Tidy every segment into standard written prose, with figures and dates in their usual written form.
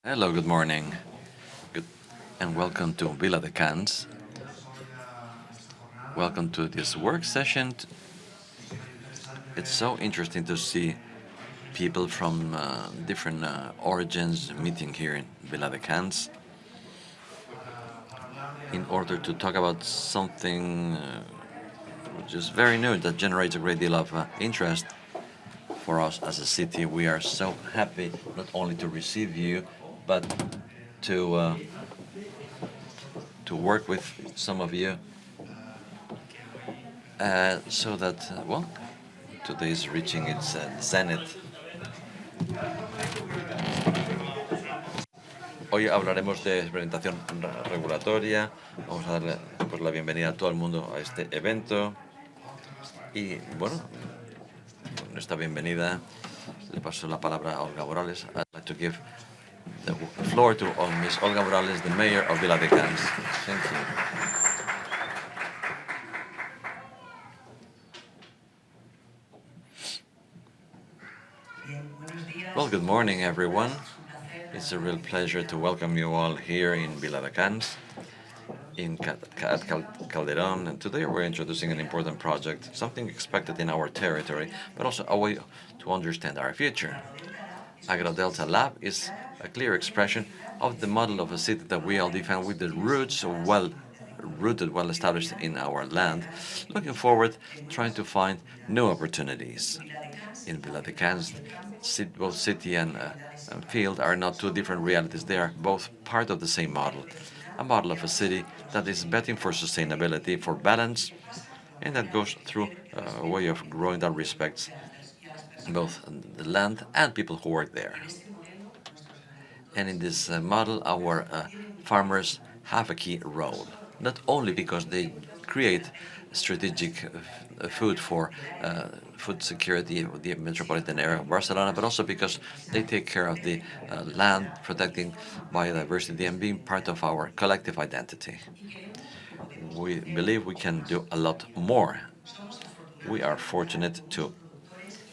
Hello, good morning. Good, and welcome to Viladecans. Welcome to this work session. It's so interesting to see people from different origins meeting here in Viladecans in order to talk about something which is very new that generates a great deal of interest for us as a city. We are so happy not only to receive you, but to uh, to work with some of you, so that well, today is reaching its zenith. Hoy hablaremos de experimentación regulatoria. Vamos a darle pues, la bienvenida a todo el mundo a este evento. Y bueno, con esta bienvenida le paso la palabra a Olga Morales. I'd like to give the floor to Ms. Olga Morales, the mayor of Viladecans. Thank you. Well, good morning, everyone. It's a real pleasure to welcome you all here in Viladecans, at Calderón, and today we're introducing an important project, something expected in our territory, but also a way to understand our future. AgroDeltaLab is a clear expression of the model of a city that we all define with the roots well-rooted, well-established in our land, looking forward, trying to find new opportunities. In Viladecans, both city and field are not two different realities. They are both part of the same model. A model of a city that is betting for sustainability, for balance, and that goes through a way of growing that respects both the land and people who work there. And in this model, our farmers have a key role, not only because they create strategic food for food security of the metropolitan area of Barcelona, but also because they take care of the land, protecting biodiversity, and being part of our collective identity. We believe we can do a lot more. We are fortunate to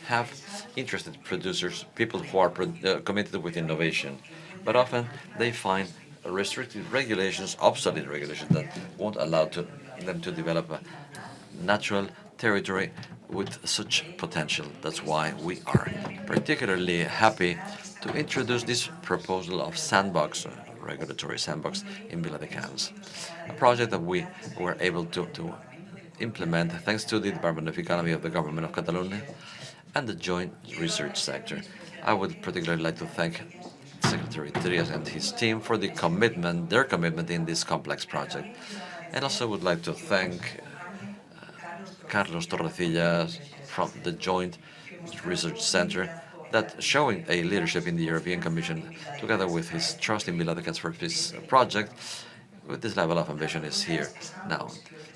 have interested producers, people who are committed with innovation, but often they find restricted regulations, obsolete regulations that won't allow them to develop a natural territory with such potential. That's why we are particularly happy to introduce this proposal of sandbox, regulatory sandbox in Viladecans, a project that we were able to implement thanks to the Department of Economy of the Government of Catalonia and the joint research sector. I would particularly like to thank Secretary Trias and his team for their commitment in this complex project. And also would like to thank Carlos Torrecillas from the Joint Research Center that showing a leadership in the European Commission together with his trust in Viladecans for this project with this level of ambition is here now.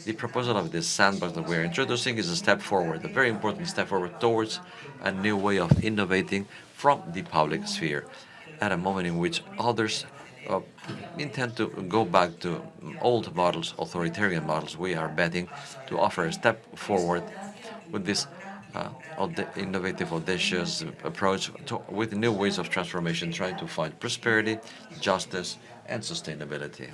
The proposal of this sandbox that we're introducing is a step forward, a very important step forward towards a new way of innovating from the public sphere at a moment in which others intend to go back to old models, authoritarian models. We are betting to offer a step forward with this innovative, audacious approach with new ways of transformation, trying to find prosperity, justice, and sustainability.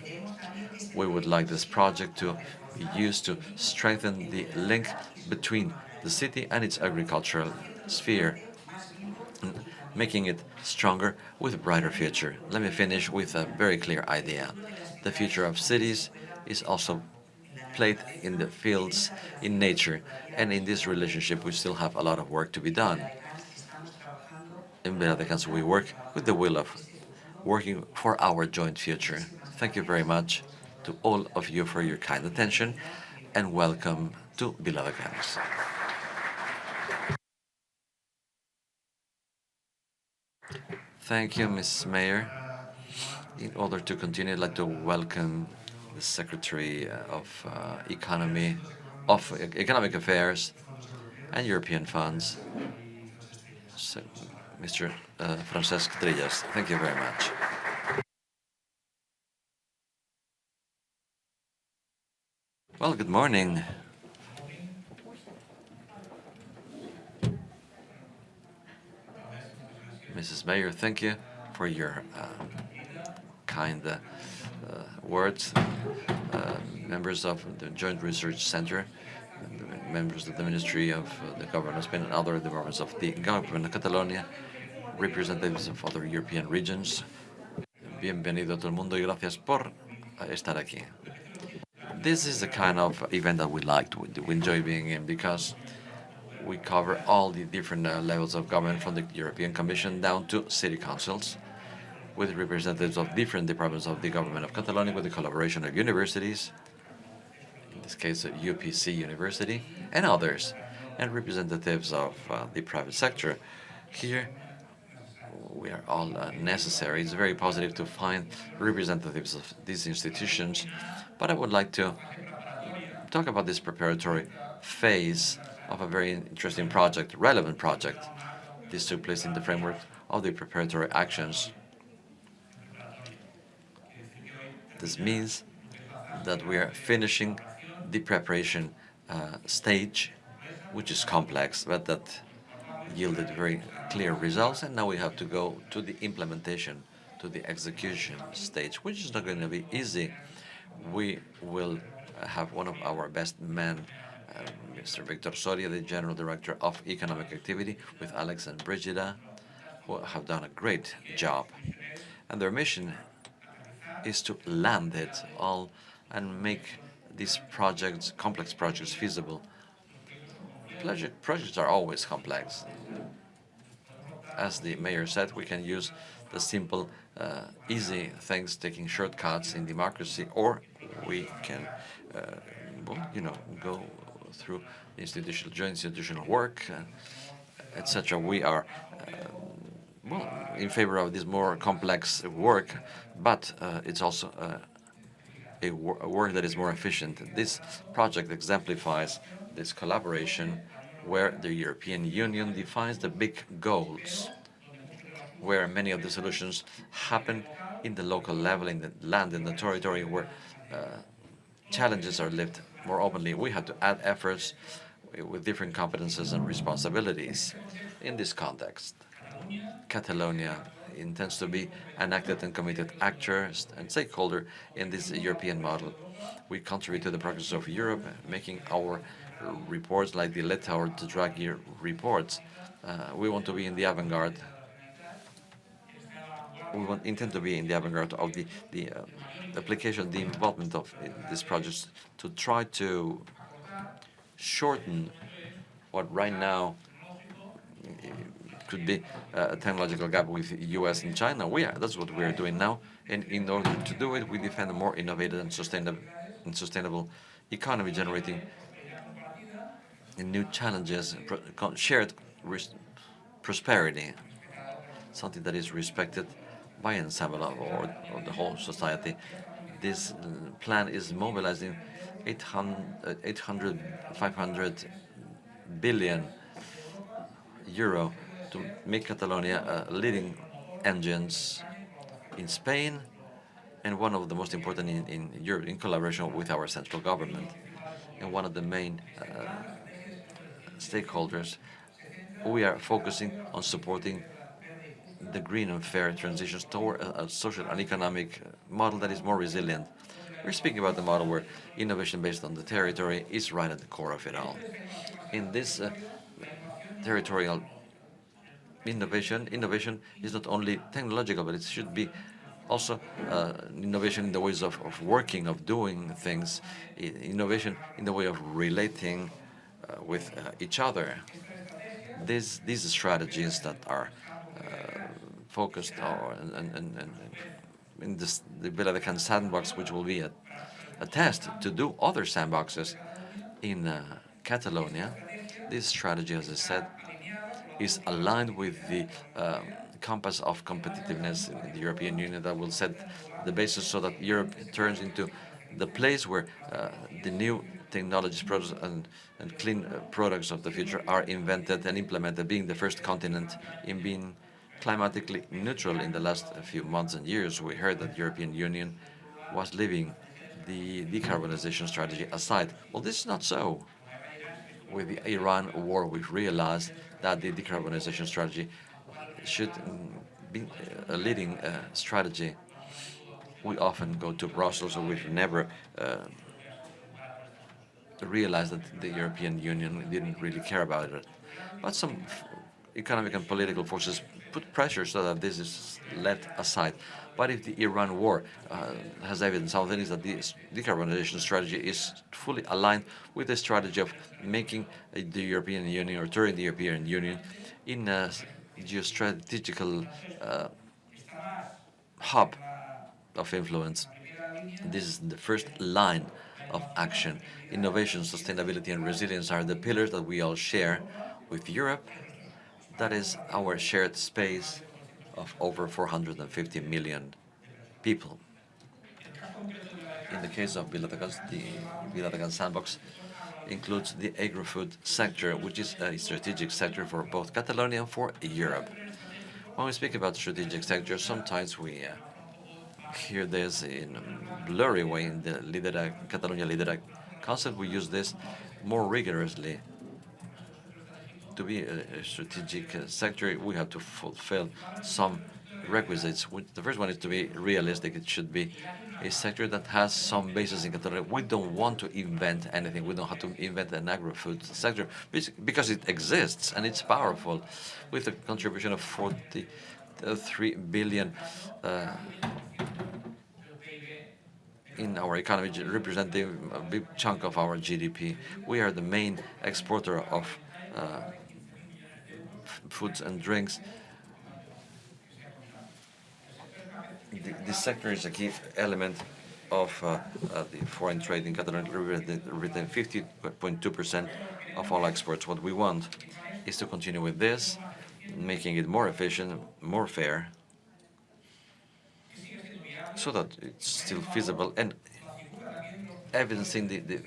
We would like this project to be used to strengthen the link between the city and its agricultural sphere, making it stronger with a brighter future. Let me finish with a very clear idea. The future of cities is also played in the fields, in nature, and in this relationship we still have a lot of work to be done. In Viladecans we work with the will of working for our joint future. Thank you very much to all of you for your kind attention, and welcome to Viladecans. Thank you, Ms. Mayor. In order to continue, I'd like to welcome the Secretary of Economic Affairs and European Funds, Mr. Francesc Trillas. Thank you very much. Well, good morning. Mrs. Mayor, thank you for your kind words, members of the Joint Research Center, members of the Ministry of the Government of Spain and other departments of the Government of Catalonia, representatives of other European regions. Bienvenido a todo el mundo y gracias por estar aquí. This is the kind of event that we enjoy being in, because we cover all the different levels of government, from the European Commission down to city councils, with representatives of different departments of the government of Catalonia, with the collaboration of universities, in this case UPC University, and others, and representatives of the private sector. Here, we are all necessary. It's very positive to find representatives of these institutions, but I would like to talk about this preparatory phase of a very interesting project, relevant project. This took place in the framework of the preparatory actions. This means that we are finishing the preparation stage, which is complex, but that yielded very clear results, and now we have to go to the implementation, to the execution stage, which is not going to be easy. We will have one of our best men, Mr. Victor Soria, the General Director of Economic Activity, with Alex and Brigida, who have done a great job. And their mission is to land it all and make these projects, complex projects, feasible. Projects are always complex. As the mayor said, we can use the simple, easy things, taking shortcuts in democracy, or we can, go through joint institutional work, etc. We are, in favor of this more complex work, but it's also a work that is more efficient. This project exemplifies this collaboration, where the European Union defines the big goals, where many of the solutions happen in the local level, in the land, in the territory, where challenges are lived more openly. We have to add efforts with different competences and responsibilities. In this context, Catalonia intends to be an active and committed actor and stakeholder in this European model. We contribute to the progress of Europe, making our reports like the Letta or the Draghi reports. We want to be in the avant-garde. Intend to be in the avant-garde of the application, the involvement of these projects, to try to shorten what right now could be a technological gap with the US and China. That's what we are doing now, and in order to do it, we defend a more innovative and sustainable economy, generating new challenges, shared prosperity, something that is respected by ensemble or the whole society. This plan is mobilizing 500 billion euro to make Catalonia leading engines in Spain, and one of the most important in Europe, in collaboration with our central government. And one of the main stakeholders, we are focusing on supporting the green and fair transitions toward a social and economic model that is more resilient. We're speaking about the model where innovation based on the territory is right at the core of it all. In this territorial innovation is not only technological, but it should be also innovation in the ways of working, of doing things, innovation in the way of relating with each other. These strategies that are focused in the Viladecans sandbox, which will be a test to do other sandboxes in Catalonia. This strategy, as I said, is aligned with the compass of competitiveness in the European Union that will set the basis so that Europe turns into the place where the new technologies, products, and clean products of the future are invented and implemented, being the first continent in being climatically neutral. In the last few months and years, we heard that the European Union was leaving the decarbonization strategy aside. Well, this is not so. With the Iran war, we've realized that the decarbonization strategy should be a leading strategy. We often go to Brussels, so we've never realized that the European Union didn't really care about it. But some economic and political forces put pressure so that this is let aside. But if the Iran war has evidence of it, is that this decarbonization strategy is fully aligned with the strategy of making the European Union or turning the European Union in a geostrategical hub of influence. This is the first line of action. Innovation, sustainability, and resilience are the pillars that we all share with Europe. That is our shared space of over 450 million people. In the case of Viladecans, the Viladecans sandbox includes the agri-food sector, which is a strategic sector for both Catalonia and for Europe. When we speak about strategic sectors, sometimes we hear this in a blurry way in the Catalonia Lidera concept. We use this more rigorously. To be a strategic sector, we have to fulfill some requisites. The first one is to be realistic. It should be a sector that has some basis in Catalonia. We don't want to invent anything. We don't have to invent an agri-food sector because it exists and it's powerful, with a contribution of 43 billion in our economy, representing a big chunk of our GDP. We are the main exporter of foods and drinks. This sector is a key element of the foreign trade in Catalonia, representing 50.2% of all exports. What we want is to continue with this, making it more efficient, more fair, so that it's still feasible, and evidencing the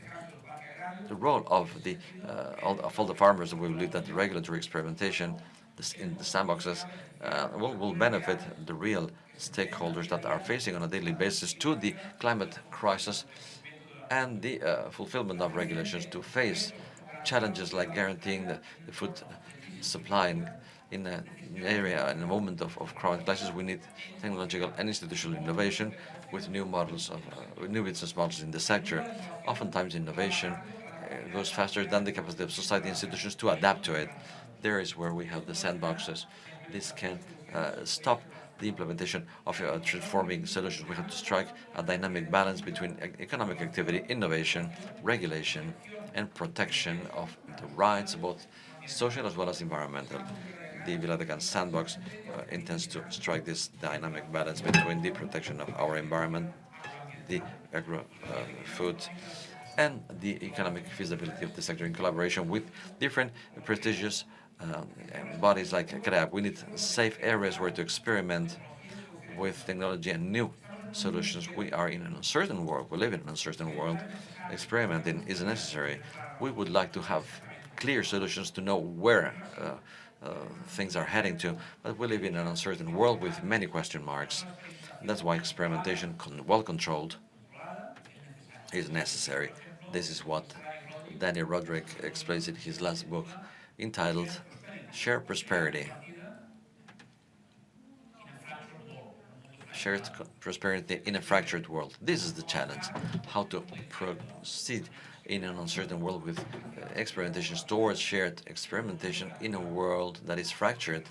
role of all the farmers. We believe that the regulatory experimentation in the sandboxes will benefit the real stakeholders that are facing on a daily basis to the climate crisis and the fulfillment of regulations to face challenges like guaranteeing the food supply in an area, in a moment of climate crisis. We need technological and institutional innovation with new models of new business models in the sector. Oftentimes, innovation goes faster than the capacity of society institutions to adapt to it. There is where we have the sandboxes. This can stop the implementation of transforming solutions. We have to strike a dynamic balance between economic activity, innovation, regulation, and protection of the rights, both social as well as environmental. The Viladecans sandbox intends to strike this dynamic balance between the protection of our environment, the agro-food, and the economic feasibility of the sector in collaboration with different prestigious bodies like CREAC. We need safe areas where to experiment with technology and new solutions. We are in an uncertain world. We live in an uncertain world. Experimenting is necessary. We would like to have clear solutions to know where things are heading to, but we live in an uncertain world with many question marks. That's why experimentation, well controlled, is necessary. This is what Danny Roderick explains in his last book, entitled Shared Prosperity. Shared prosperity in a fractured world. This is the challenge, how to proceed in an uncertain world with experimentations towards shared experimentation in a world that is fractured.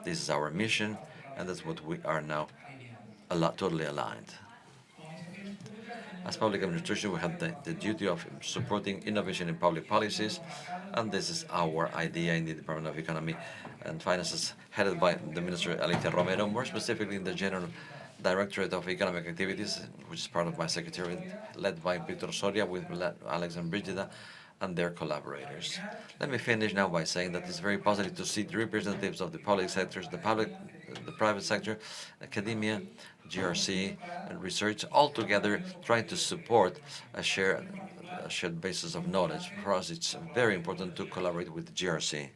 This is our mission, and that's what we are now totally aligned. As public administration, we have the duty of supporting innovation in public policies, and this is our idea in the Department of Economy and Finances, headed by the Minister Alicia Romero, more specifically in the General Directorate of Economic Activities, which is part of my secretariat, led by Victor Soria, with Alex and Brigida and their collaborators. Let me finish now by saying that it's very positive to see the representatives of the public sectors, the private sector, academia, GRC, and research, all together trying to support a shared basis of knowledge. For us, it's very important to collaborate with the GRC.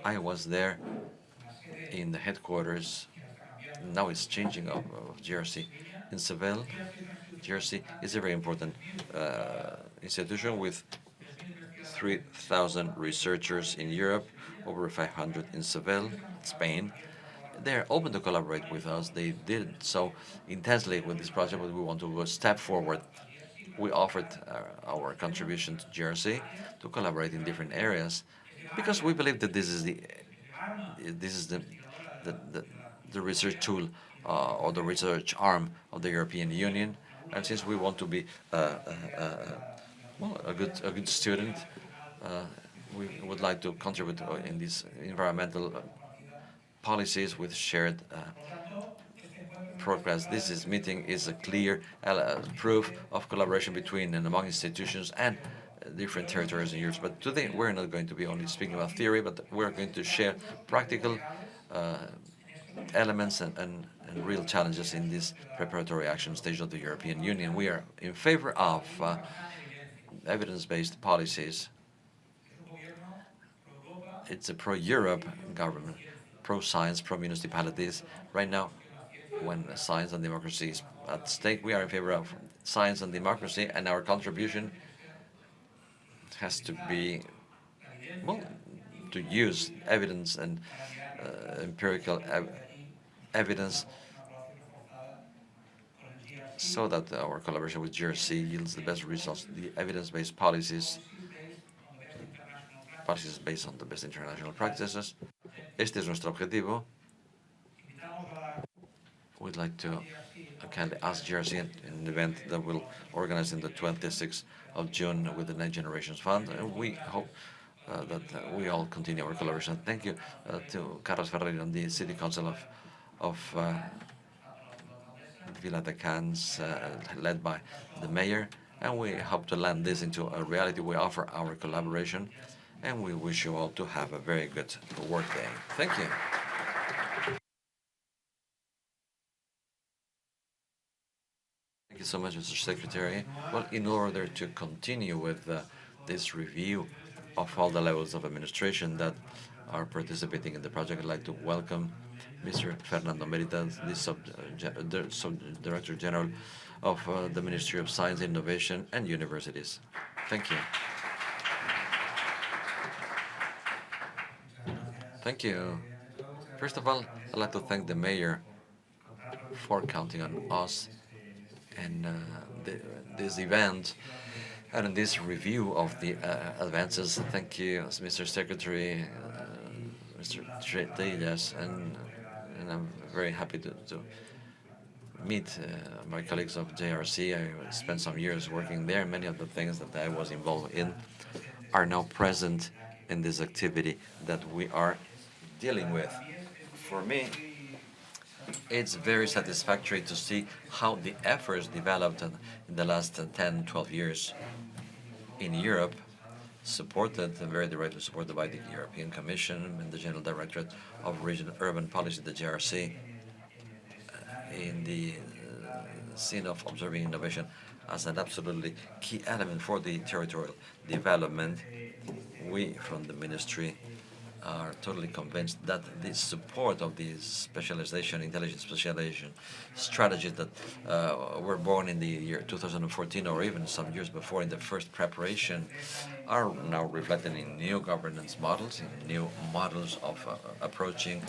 I was there in the headquarters. Now it's changing of GRC in Seville. GRC is a very important institution with 3,000 researchers in Europe, over 500 in Seville, Spain, they're open to collaborate with us. They did so intensely with this project, but we want to go a step forward. We offered our contribution to GRC to collaborate in different areas because we believe that the, the, the research tool or the research arm of the European Union. And since we want to be well, a good student, we would like to contribute in these environmental policies with shared progress. This meeting is a clear proof of collaboration between and among institutions and different territories in Europe. But today we're not going to be only speaking about theory, but we're going to share practical elements and real challenges in this preparatory action stage of the European Union. We are in favor of evidence-based policies. It's a pro-Europe government, pro-science, pro-municipalities. Right now, when science and democracy is at stake, we are in favor of science and democracy, and our contribution has to be, well, to use evidence and empirical evidence so that our collaboration with GRC yields the best results. The evidence-based policies based on the best international practices. Este es nuestro objetivo. We'd like to ask GRC in an event that we'll organize in the 26th of June with the Next Generations Fund, and we hope that we all continue our collaboration. Thank you to Carlos Ferreira and the City Council of Viladecans, led by the mayor, and we hope to land this into a reality. We offer our collaboration, and we wish you all to have a very good work day. Thank you. Thank you so much, Mr. Secretary. Well, in order to continue with this review of all the levels of administration that are participating in the project, I'd like to welcome Mr. Fernando Merita, the Director General of the Ministry of Science, Innovation and Universities. Thank you. Thank you. First of all, I'd like to thank the mayor for counting on us and this event and in this review of the advances. Thank you, Mr. Secretary, Mr. Trillas, and I'm very happy to meet my colleagues of JRC. I spent some years working there. Many of the things that I was involved in are now present in this activity that we are dealing with. For me, it's very satisfactory to see how the efforts developed in the last 10, 12 years in Europe, supported, very directly supported by the European Commission and the General Directorate of Regional Urban Policy, the JRC, in the scene of observing innovation as an absolutely key element for the territorial development. We, from the Ministry, are totally convinced that the support of the specialization, intelligence specialization strategies that were born in the year 2014 or even some years before in the first preparation are now reflected in new governance models, in new models of approaching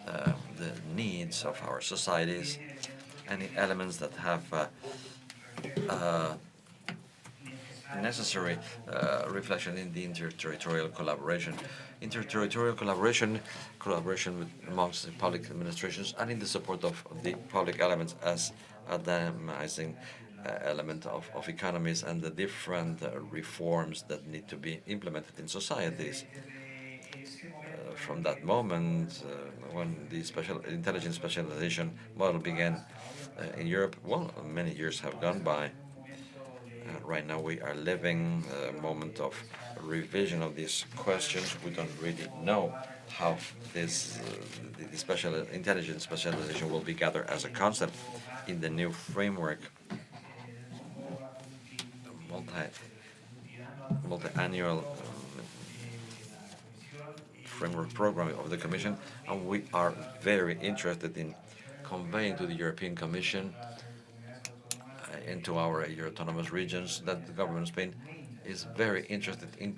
the needs of our societies, and in elements that have necessary reflection in the interterritorial collaboration. Interterritorial collaboration amongst the public administrations, and in the support of the public elements as a dynamizing element of economies and the different reforms that need to be implemented in societies. From that moment, when the intelligence specialization model began in Europe, well, many years have gone by. Right now we are living a moment of revision of these questions. We don't really know how this the intelligence specialization will be gathered as a concept in the new framework, multi-annual framework program of the Commission, and we are very interested in conveying to the European Commission into our autonomous regions that the government of Spain is very interested in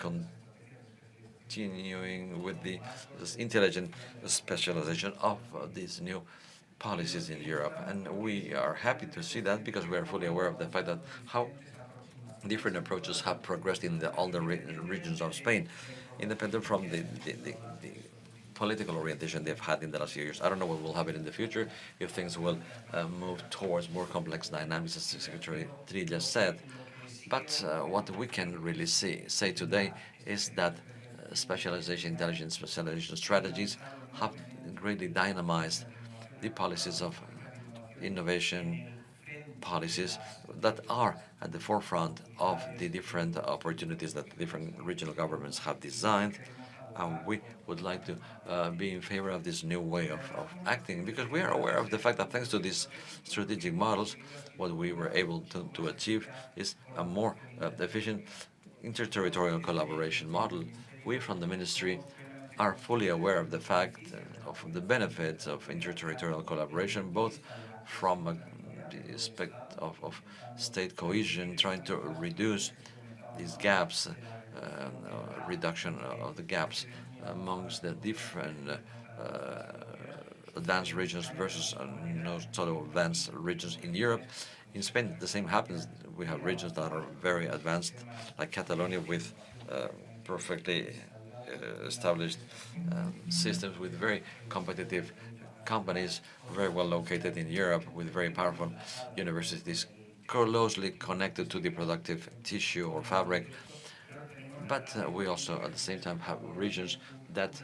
continuing with this intelligent specialization of these new policies in Europe. And we are happy to see that because we are fully aware of the fact that how different approaches have progressed in all the regions of Spain, independent from the political orientation they've had in the last few years. I don't know what will happen in the future, if things will move towards more complex dynamics, as Secretary Trilla said. But what we can really say today is that specialization, intelligence specialization strategies have greatly dynamized the policies of innovation policies that are at the forefront of the different opportunities that different regional governments have designed. And we would like to be in favor of this new way of acting, because we are aware of the fact that thanks to these strategic models, what we were able to achieve is a more efficient interterritorial collaboration model. We from the ministry are fully aware of the fact of the benefits of interterritorial collaboration, both from the aspect of state cohesion, trying to reduce these gaps, reduction of the gaps amongst the different advanced regions versus not so advanced regions in Europe. In Spain, the same happens. We have regions that are very advanced, like Catalonia, with perfectly established systems with very competitive companies, very well located in Europe, with very powerful universities closely connected to the productive tissue or fabric. But we also, at the same time, have regions that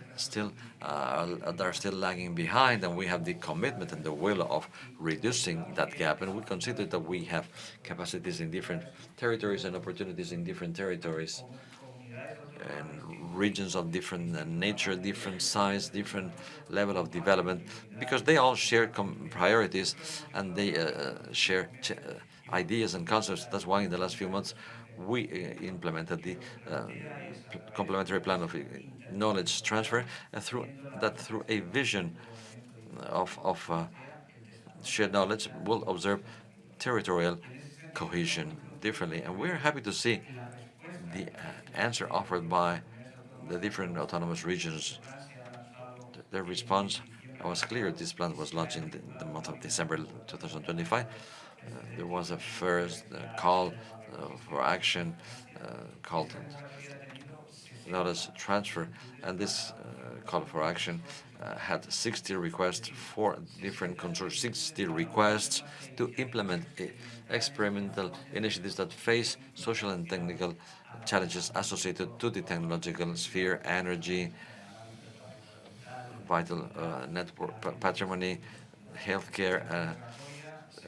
are still lagging behind, and we have the commitment and the will of reducing that gap. And we consider that we have capacities in different territories and opportunities in different territories, and regions of different nature, different size, different level of development, because they all share priorities and they share ideas and concepts. That's why in the last few months we implemented the complementary plan of knowledge transfer, and through a vision of shared knowledge, will observe territorial cohesion differently. And we're happy to see the answer offered by the different autonomous regions. Their response was clear. This plan was launched in the month of December 2025. There was a first call for action called knowledge transfer, and this call for action had 60 requests for different consortia, 60 requests to implement experimental initiatives that face social and technical challenges associated to the technological sphere, energy, vital network patrimony, healthcare,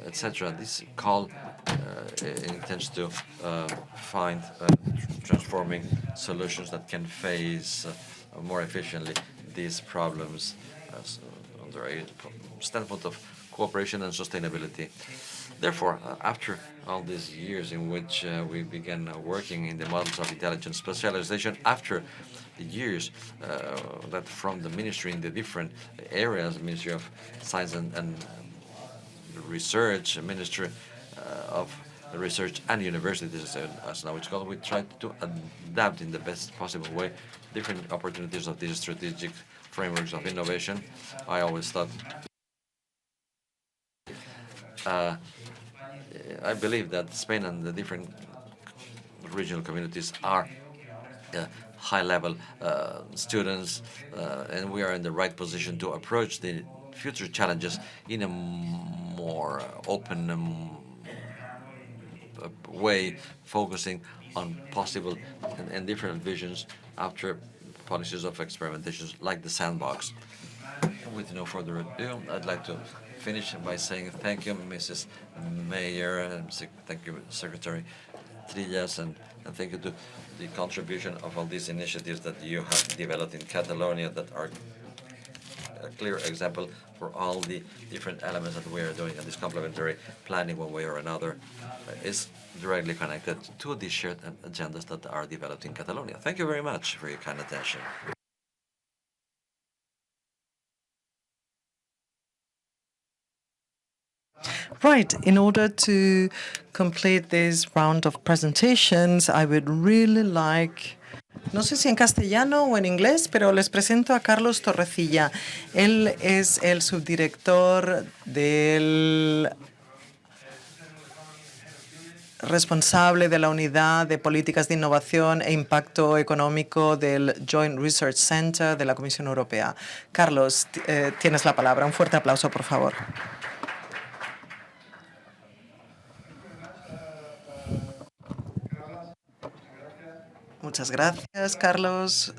etc. This call intends to find transforming solutions that can face more efficiently these problems under a standpoint of cooperation and sustainability. Therefore, after all these years in which we began working in the models of intelligence specialization, after the years that from the ministry in the different areas, Ministry of Science and Research, Ministry of Research and Universities, as now it's called, we tried to adapt in the best possible way different opportunities of these strategic frameworks of innovation. I always thought, I believe that Spain and the different regional communities are high-level students, and we are in the right position to approach the future challenges in a more open way, focusing on possible and different visions after policies of experimentations like the sandbox. With no further ado, I'd like to finish by saying thank you, Mrs. Mayor, and thank you, Secretary Trillas, and thank you to the contribution of all these initiatives that you have developed in Catalonia that are a clear example for all the different elements that we are doing, and this complementary planning one way or another is directly connected to the shared agendas that are developed in Catalonia. Thank you very much for your kind attention. Right. In order to complete this round of presentations, I would really like No sé si en castellano o en inglés, pero les presento a Carlos Torrecilla. Él es el subdirector del responsable de la Unidad de Políticas de Innovación e Impacto Económico del Joint Research Center de la Comisión Europea. Carlos, tienes la palabra. Un fuerte aplauso, por favor. Muchas gracias, Carlos.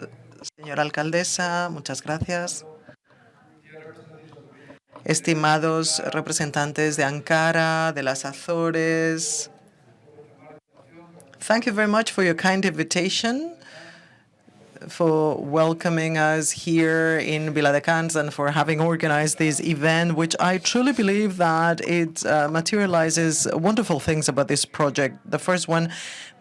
Señora alcaldesa, muchas gracias. Estimados representantes de Ankara, de las Azores, thank you very much for your kind invitation, for welcoming us here in Viladecans and for having organized this event, which I truly believe that it materializes wonderful things about this project. The first one,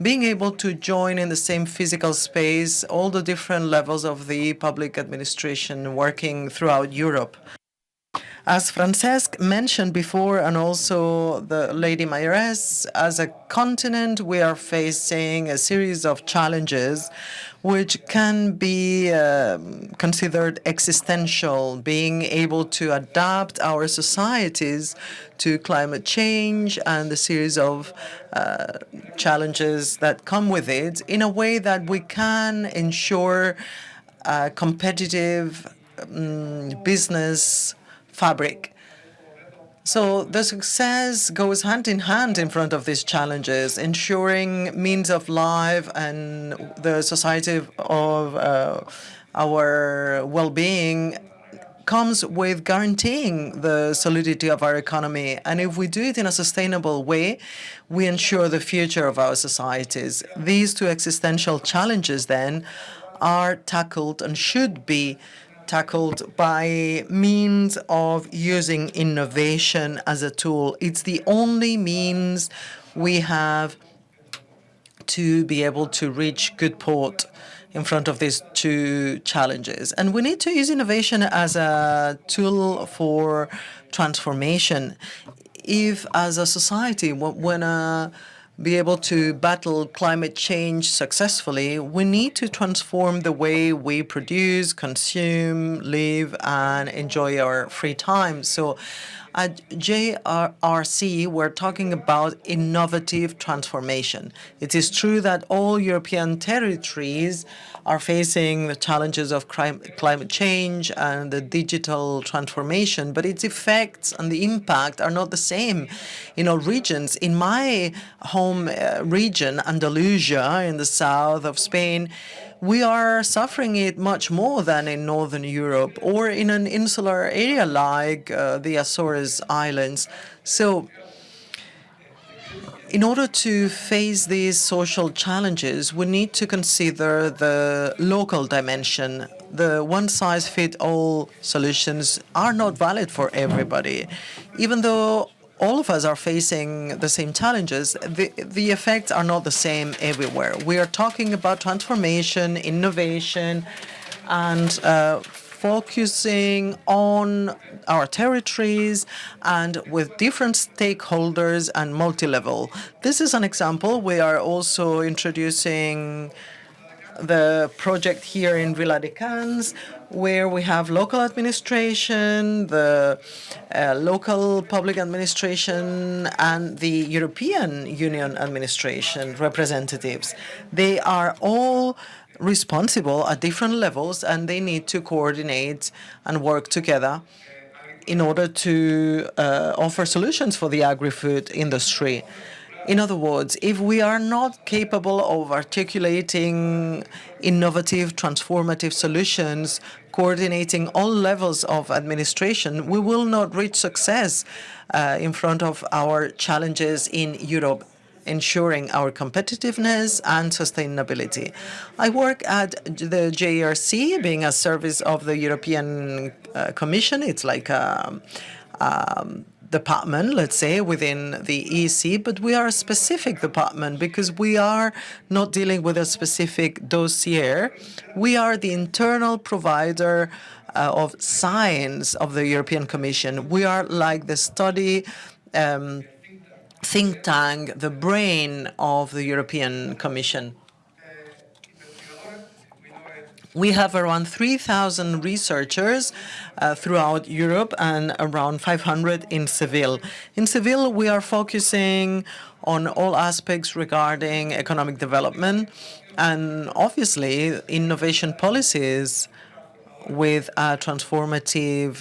being able to join in the same physical space all the different levels of the public administration working throughout Europe. As Francesc mentioned before, and also the Lady Mayoress, as a continent, we are facing a series of challenges which can be considered existential, being able to adapt our societies to climate change and the series of challenges that come with it in a way that we can ensure a competitive business fabric. So the success goes hand in hand in front of these challenges, ensuring means of life and the society of our well-being comes with guaranteeing the solidity of our economy. And if we do it in a sustainable way, we ensure the future of our societies. These two existential challenges, then, are tackled and should be tackled by means of using innovation as a tool. It's the only means we have to be able to reach good port in front of these two challenges. And we need to use innovation as a tool for transformation. If, as a society, we want to be able to battle climate change successfully, we need to transform the way we produce, consume, live, and enjoy our free time. So at JRC, we're talking about innovative transformation. It is true that all European territories are facing the challenges of climate change and the digital transformation, but its effects and the impact are not the same in all regions. In my home region, Andalusia, in the south of Spain, we are suffering it much more than in Northern Europe or in an insular area like the Azores Islands. So in order to face these social challenges, we need to consider the local dimension. The one-size-fits-all solutions are not valid for everybody. Even though all of us are facing the same challenges, the effects are not the same everywhere. We are talking about transformation, innovation, and focusing on our territories and with different stakeholders and multi-level. This is an example. We are also introducing the project here in Viladecans, where we have local administration, the local public administration, and the European Union administration representatives. They are all responsible at different levels, and they need to coordinate and work together in order to offer solutions for the agri-food industry. In other words, if we are not capable of articulating innovative, transformative solutions, coordinating all levels of administration, we will not reach success in front of our challenges in Europe, ensuring our competitiveness and sustainability. I work at the JRC, being a service of the European Commission. It's like a department, let's say, within the EC, but we are a specific department because we are not dealing with a specific dossier. We are the internal provider of science of the European Commission. We are like the study think tank, the brain of the European Commission. We have around 3,000 researchers throughout Europe and around 500 in Seville. In Seville, we are focusing on all aspects regarding economic development and obviously innovation policies with a transformative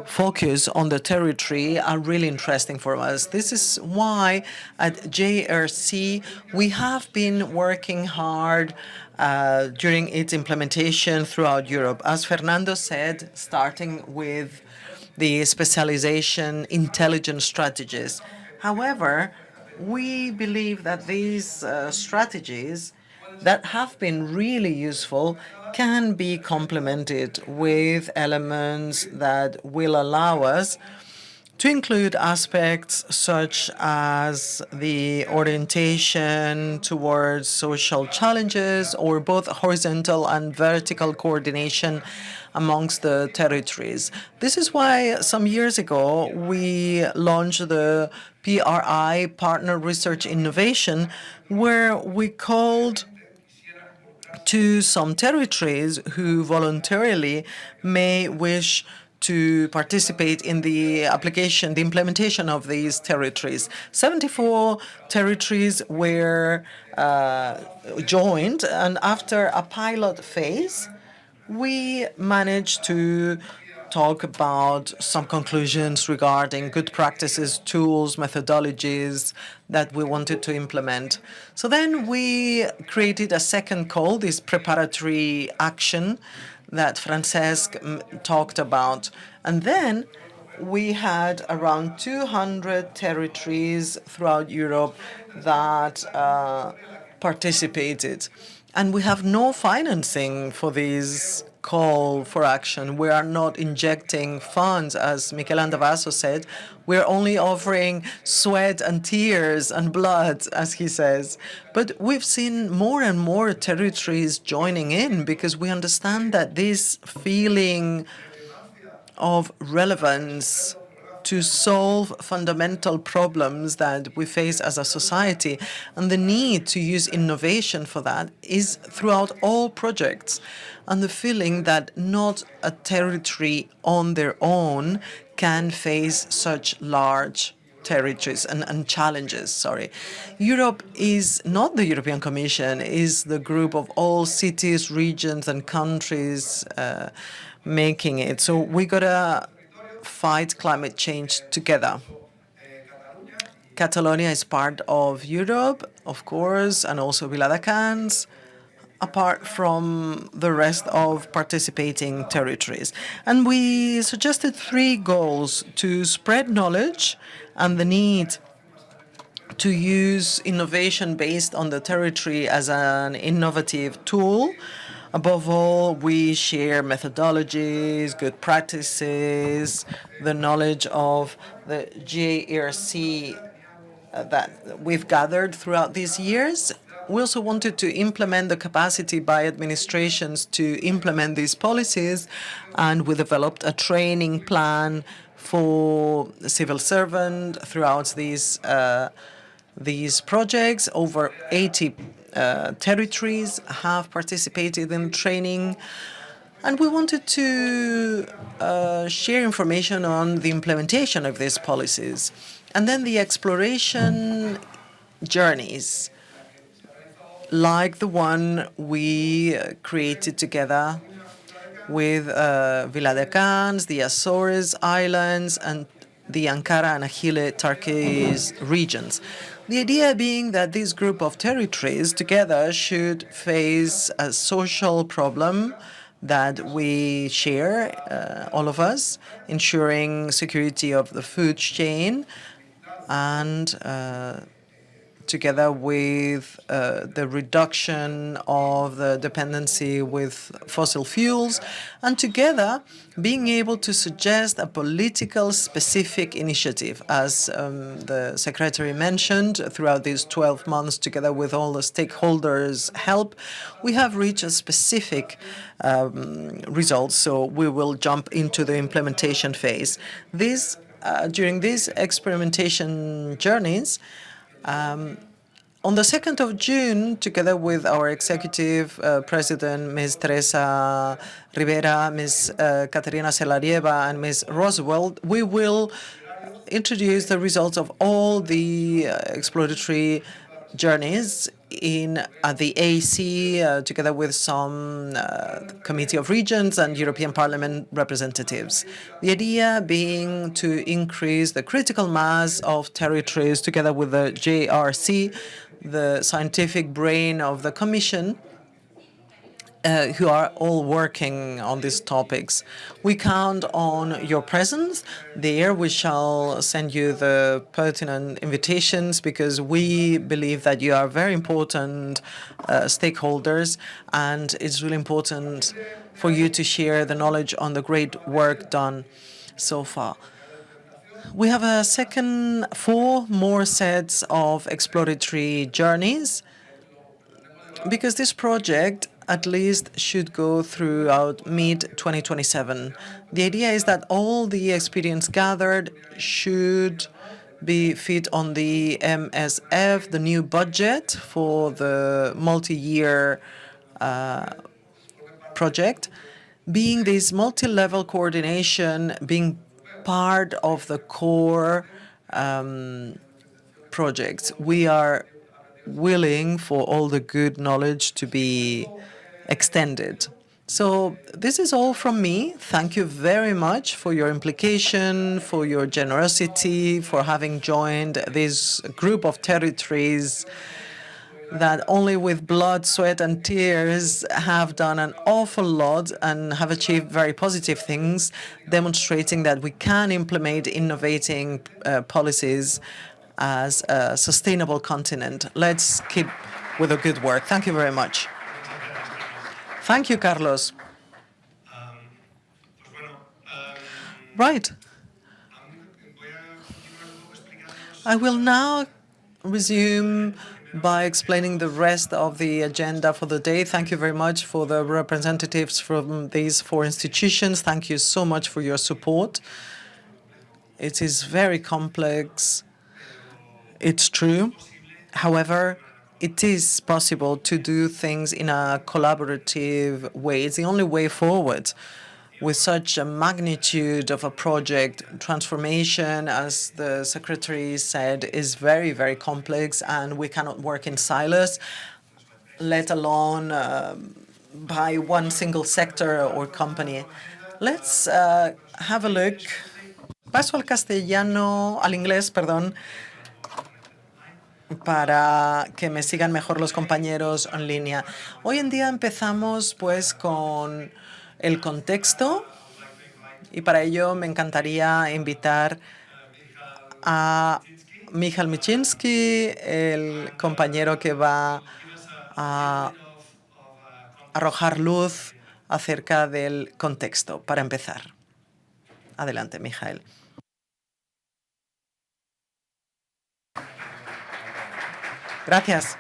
focus on the territory are really interesting for us. This is why at JRC we have been working hard during its implementation throughout Europe. As Fernando said, starting with the specialization intelligent strategies. However, we believe that these strategies that have been really useful can be complemented with elements that will allow us to include aspects such as the orientation towards social challenges or both horizontal and vertical coordination amongst the territories. This is why some years ago we launched the PRI, Partner Research Innovation, where we called to some territories who voluntarily may wish to participate in the application, the implementation of these territories. 74 territories were joined, and after a pilot phase, we managed to talk about some conclusions regarding good practices, tools, methodologies that we wanted to implement. So then we created a second call, this preparatory action that Francesc talked about. And then we had around 200 territories throughout Europe that participated. And we have no financing for this call for action. We are not injecting funds, as Miquel Andavasso said. We're only offering sweat and tears and blood, as he says. But we've seen more and more territories joining in because we understand that this feeling of relevance to solve fundamental problems that we face as a society and the need to use innovation for that is throughout all projects. And the feeling that not a territory on their own can face such large territories and challenges, sorry. Europe is not the European Commission, is the group of all cities, regions and countries making it. So we gotta fight climate change together. Catalonia is part of Europe, of course, and also Viladecans, apart from the rest of participating territories. And we suggested 3 goals: to spread knowledge and the need to use innovation based on the territory as an innovative tool. Above all, we share methodologies, good practices, the knowledge of the JRC that we've gathered throughout these years. We also wanted to implement the capacity by administrations to implement these policies, and we developed a training plan for civil servants throughout these projects. Over 80 territories have participated in training, and we wanted to share information on the implementation of these policies. And then the exploration journeys, like the one we created together with Viladecans, the Azores Islands, and the Ankara and Ahile Turkish regions. The idea being that this group of territories together should face a social problem that we share, all of us, ensuring security of the food chain, and together with the reduction of the dependency with fossil fuels, and together being able to suggest a political specific initiative. As the Secretary mentioned, throughout these 12 months, together with all the stakeholders' help, we have reached a specific results. So we will jump into the implementation phase. During these experimentation journeys, On the 2nd of June, together with our executive president, Ms. Teresa Rivera, Ms. Caterina Selarieva, and Ms. Roswell, we will introduce the results of all the exploratory journeys at the AC, together with some Committee of Regions and European Parliament representatives. The idea being to increase the critical mass of territories together with the JRC, the scientific brain of the Commission, who are all working on these topics. We count on your presence there. We shall send you the pertinent invitations because we believe that you are very important stakeholders, and it's really important for you to share the knowledge on the great work done so far. We have a second 4 more sets of exploratory journeys because this project at least should go throughout mid-2027. The idea is that all the experience gathered should be fit on the MSF, the new budget for the multi-year project, being this multi-level coordination, being part of the core projects. We are willing for all the good knowledge to be extended. So this is all from me. Thank you very much for your implication, for your generosity, for having joined this group of territories that only with blood, sweat, and tears have done an awful lot and have achieved very positive things, demonstrating that we can implement innovating policies as a sustainable continent. Let's keep with the good work. Thank you very much. Thank you, Carlos. Right. I will now resume by explaining the rest of the agenda for the day. Thank you very much for the representatives from these 4 institutions. Thank you so much for your support. It is very complex. It's true. However, it is possible to do things in a collaborative way. It's the only way forward. With such a magnitude of a project, transformation, as the Secretary said, is very, very complex, and we cannot work in silos, let alone by one single sector or company. Let's have a look. Paso al inglés, perdón, para que me sigan mejor los compañeros en línea. Hoy en día empezamos pues con el contexto, y para ello me encantaría invitar a Michal Michinsky, el compañero que va a arrojar luz acerca del contexto, para empezar. Adelante, Michal. Gracias.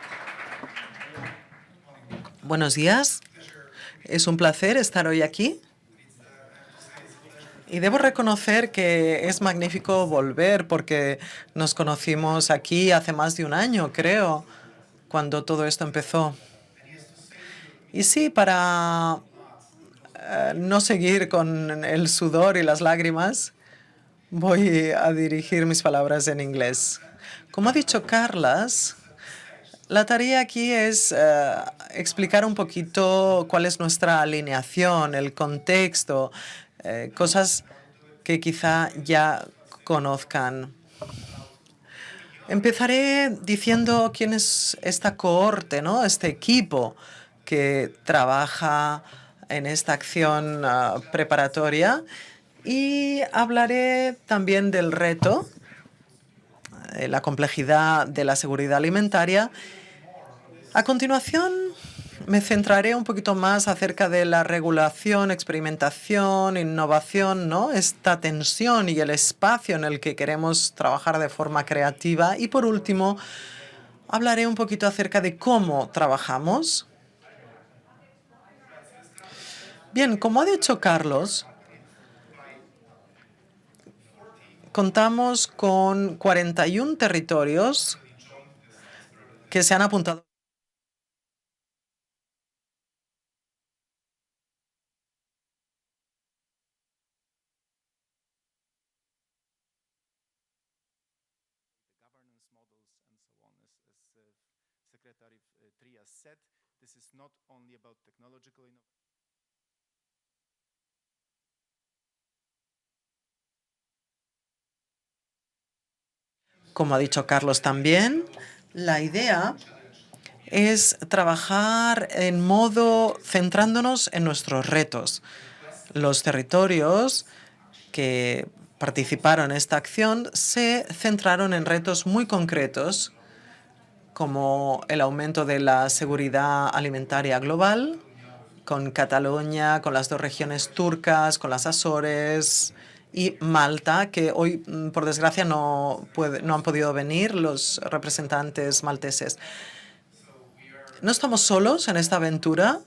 Buenos días. Es un placer estar hoy aquí. Y debo reconocer que es magnífico volver porque nos conocimos aquí hace más de un año, creo, cuando todo esto empezó. Y sí, para no seguir con el sudor y las lágrimas, voy a dirigir mis palabras en inglés. Como ha dicho Carlas, la tarea aquí es explicar un poquito cuál es nuestra alineación, el contexto, cosas que quizá ya conozcan. Empezaré diciendo quién es esta cohorte, ¿no? Este equipo que trabaja en esta acción preparatoria, y hablaré también del reto, la complejidad de la seguridad alimentaria. A continuación, me centraré un poquito más acerca de la regulación, experimentación, innovación, ¿no? Esta tensión y el espacio en el que queremos trabajar de forma creativa. Y por último, hablaré un poquito acerca de cómo trabajamos. Bien, como ha dicho Carlos, contamos con 41 territorios que se han apuntado. Como ha dicho Carlos también, la idea es trabajar en modo centrándonos en nuestros retos. Los territorios que participaron en esta acción se centraron en retos muy concretos, como el aumento de la seguridad alimentaria global, con Cataluña, con las dos regiones turcas, con las Azores y Malta, que hoy, por desgracia, no han podido venir los representantes malteses. No estamos solos en esta aventura.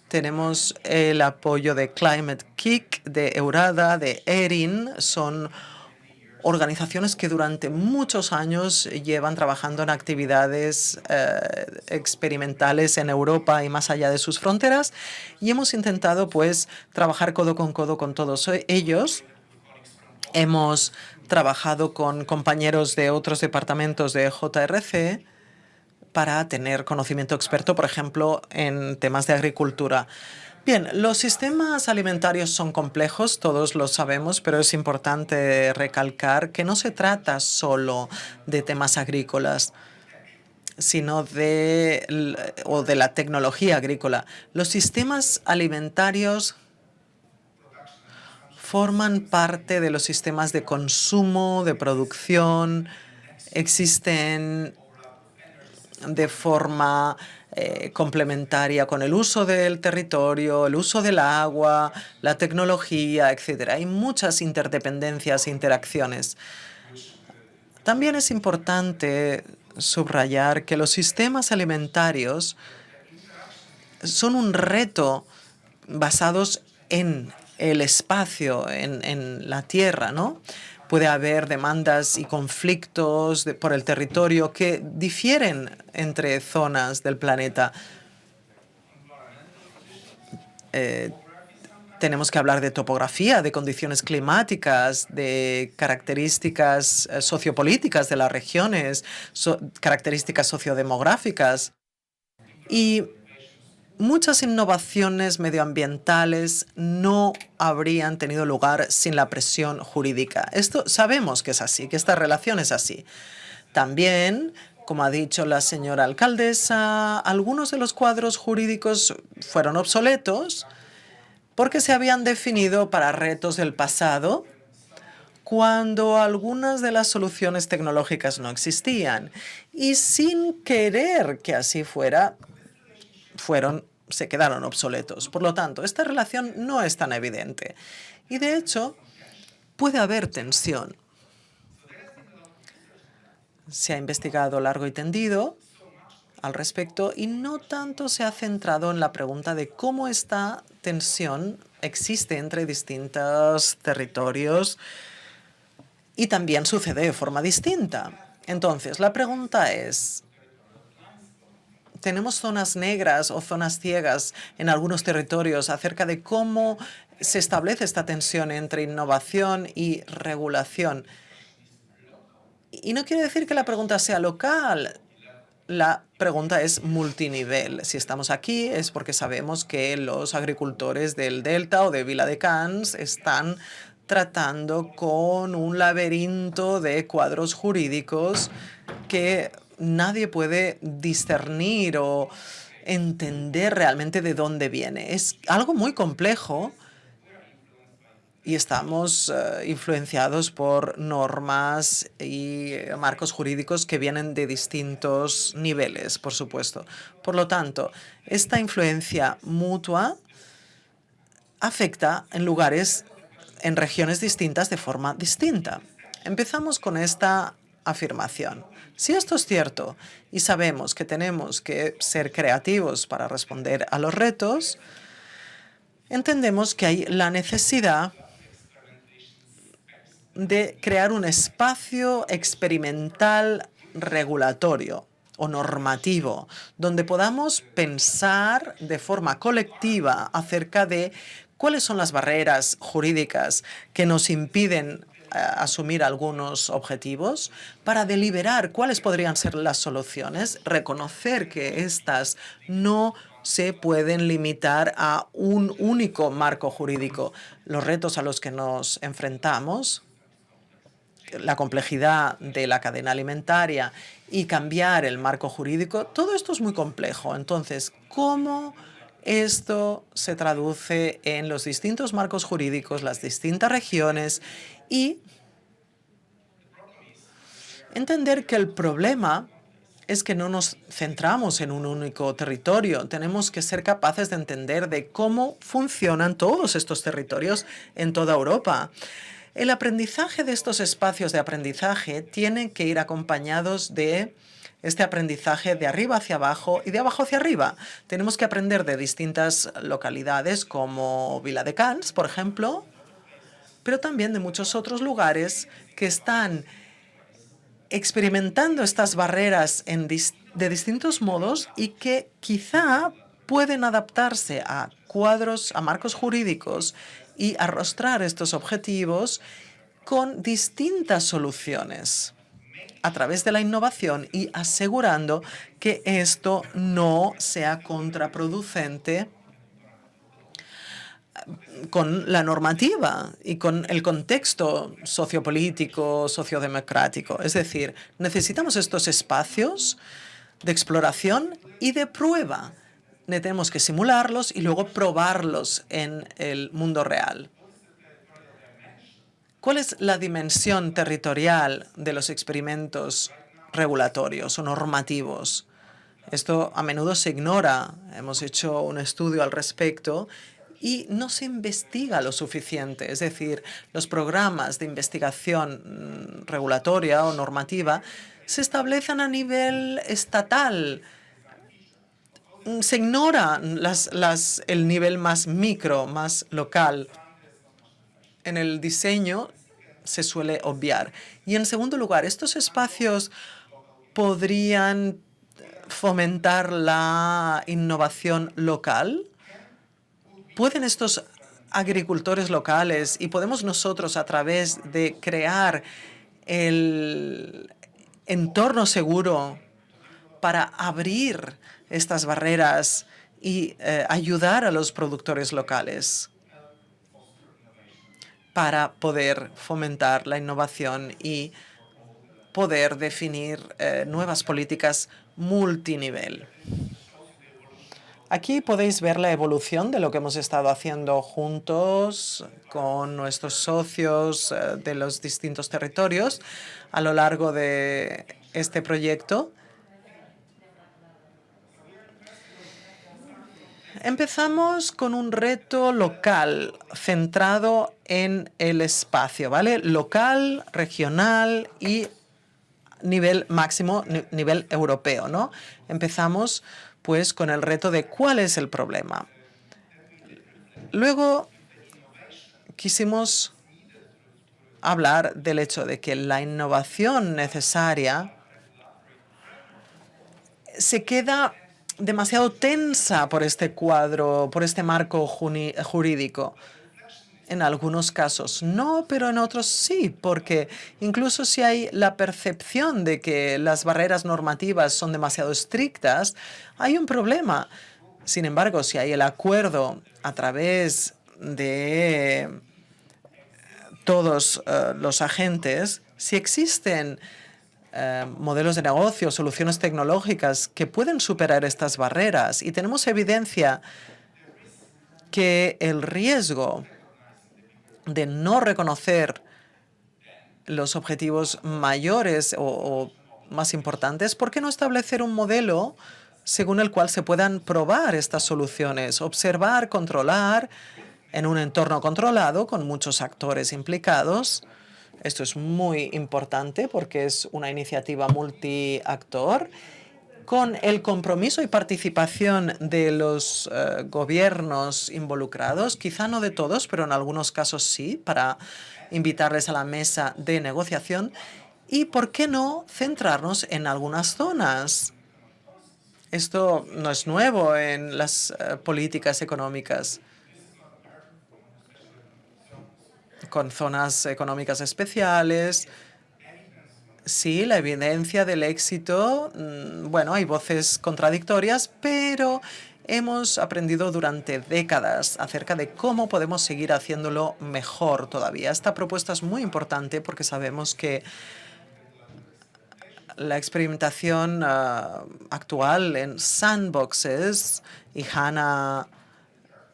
Tenemos el apoyo de Climate Kick, de Eurada, de ERIN. Son organizaciones que durante muchos años llevan trabajando en actividades experimentales en Europa y más allá de sus fronteras, y hemos intentado pues trabajar codo con todos ellos. Hemos trabajado con compañeros de otros departamentos de JRC para tener conocimiento experto, por ejemplo, en temas de agricultura. Bien, los sistemas alimentarios son complejos, todos lo sabemos, pero es importante recalcar que no se trata solo de temas agrícolas, sino de la tecnología agrícola. Los sistemas alimentarios forman parte de los sistemas de consumo, de producción, existen de forma complementaria con el uso del territorio, el uso del agua, la tecnología, etc. Hay muchas interdependencias e interacciones. También es importante subrayar que los sistemas alimentarios son un reto basados en el espacio, en la tierra, ¿no? Puede haber demandas y conflictos por el territorio que difieren entre zonas del planeta. Tenemos que hablar de topografía, de condiciones climáticas, de características sociopolíticas de las regiones, características sociodemográficas. Y muchas innovaciones medioambientales no habrían tenido lugar sin la presión jurídica. Esto sabemos que es así, que esta relación es así. También, como ha dicho la señora alcaldesa, algunos de los cuadros jurídicos fueron obsoletos porque se habían definido para retos del pasado cuando algunas de las soluciones tecnológicas no existían. Y sin querer que así fuera, se quedaron obsoletos. Por lo tanto, esta relación no es tan evidente. Y de hecho, puede haber tensión. Se ha investigado largo y tendido al respecto y no tanto se ha centrado en la pregunta de cómo esta tensión existe entre distintos territorios y también sucede de forma distinta. Entonces, la pregunta es, ¿tenemos zonas negras o zonas ciegas en algunos territorios acerca de cómo se establece esta tensión entre innovación y regulación? Y no quiere decir que la pregunta sea local. La pregunta es multinivel. Si estamos aquí es porque sabemos que los agricultores del Delta o de Viladecans están tratando con un laberinto de cuadros jurídicos que nadie puede discernir o entender realmente de dónde viene. Es algo muy complejo y estamos influenciados por normas y marcos jurídicos que vienen de distintos niveles, por supuesto. Por lo tanto, esta influencia mutua afecta en regiones distintas de forma distinta. Empezamos con esta afirmación. Si esto es cierto y sabemos que tenemos que ser creativos para responder a los retos, entendemos que hay la necesidad de crear un espacio experimental regulatorio o normativo, donde podamos pensar de forma colectiva acerca de cuáles son las barreras jurídicas que nos impiden asumir algunos objetivos, para deliberar cuáles podrían ser las soluciones, reconocer que estas no se pueden limitar a un único marco jurídico. Los retos a los que nos enfrentamos, la complejidad de la cadena alimentaria y cambiar el marco jurídico, todo esto es muy complejo. Entonces, ¿cómo esto se traduce en los distintos marcos jurídicos, las distintas regiones? Y entender que el problema es que no nos centramos en un único territorio. Tenemos que ser capaces de entender de cómo funcionan todos estos territorios en toda Europa. El aprendizaje de estos espacios de aprendizaje tiene que ir acompañados de este aprendizaje de arriba hacia abajo y de abajo hacia arriba. Tenemos que aprender de distintas localidades como Viladecans, por ejemplo, pero también de muchos otros lugares que están experimentando estas barreras de distintos modos y que quizá pueden adaptarse a cuadros, a marcos jurídicos y arrostrar estos objetivos con distintas soluciones a través de la innovación y asegurando que esto no sea contraproducente con la normativa y con el contexto sociopolítico, sociodemocrático. Es decir, necesitamos estos espacios de exploración y de prueba. Tenemos que simularlos y luego probarlos en el mundo real. ¿Cuál es la dimensión territorial de los experimentos regulatorios o normativos? Esto a menudo se ignora. Hemos hecho un estudio al respecto y no se investiga lo suficiente. Es decir, los programas de investigación regulatoria o normativa se establecen a nivel estatal. Se ignora el nivel más micro, más local. En el diseño se suele obviar. Y en segundo lugar, estos espacios podrían fomentar la innovación local. ¿Pueden estos agricultores locales y podemos nosotros, a través de crear el entorno seguro para abrir estas barreras y ayudar a los productores locales para poder fomentar la innovación y poder definir nuevas políticas multinivel? Aquí podéis ver la evolución de lo que hemos estado haciendo juntos con nuestros socios de los distintos territorios a lo largo de este proyecto. Empezamos con un reto local centrado en el espacio, ¿vale? Local, regional y nivel máximo, nivel europeo, ¿no? Empezamos pues con el reto de cuál es el problema. Luego quisimos hablar del hecho de que la innovación necesaria se queda demasiado tensa por este cuadro, por este marco jurídico. En algunos casos no, pero en otros sí, porque incluso si hay la percepción de que las barreras normativas son demasiado estrictas, hay un problema. Sin embargo, si hay el acuerdo a través de todos los agentes, si existen modelos de negocio, soluciones tecnológicas que pueden superar estas barreras y tenemos evidencia que el riesgo de no reconocer los objetivos mayores o más importantes, ¿por qué no establecer un modelo según el cual se puedan probar estas soluciones, observar, controlar en un entorno controlado con muchos actores implicados? Esto es muy importante porque es una iniciativa multiactor con el compromiso y participación de los gobiernos involucrados, quizá no de todos, pero en algunos casos sí, para invitarles a la mesa de negociación. Y, ¿por qué no centrarnos en algunas zonas Esto no es nuevo en las políticas económicas, con zonas económicas especiales. Sí, la evidencia del éxito, bueno, hay voces contradictorias, pero hemos aprendido durante décadas acerca de cómo podemos seguir haciéndolo mejor todavía. Esta propuesta es muy importante porque sabemos que la experimentación actual en sandboxes, y Hannah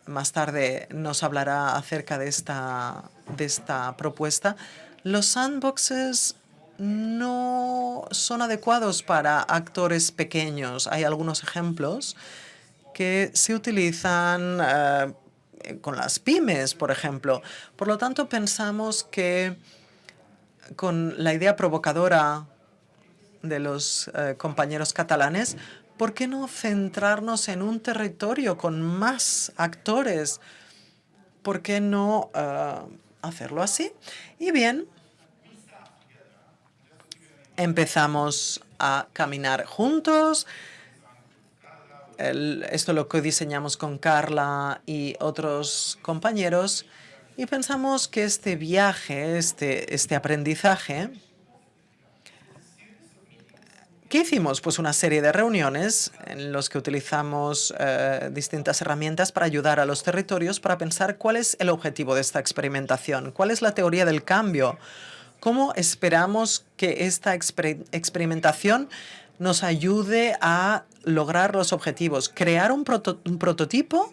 más tarde nos hablará acerca de esta propuesta. Los sandboxes no son adecuados para actores pequeños. Hay algunos ejemplos que se utilizan con las pymes, por ejemplo. Por lo tanto, pensamos que con la idea provocadora de los compañeros catalanes, ¿por qué no centrarnos en un territorio con más actores? ¿Por qué no hacerlo así? Y bien, empezamos a caminar juntos. Esto es lo que diseñamos con Carla y otros compañeros. Y pensamos que este viaje, este aprendizaje, ¿qué hicimos? Pues una serie de reuniones en los que utilizamos distintas herramientas para ayudar a los territorios para pensar cuál es el objetivo de esta experimentación, cuál es la teoría del cambio, cómo esperamos que esta experimentación nos ayude a lograr los objetivos, crear un prototipo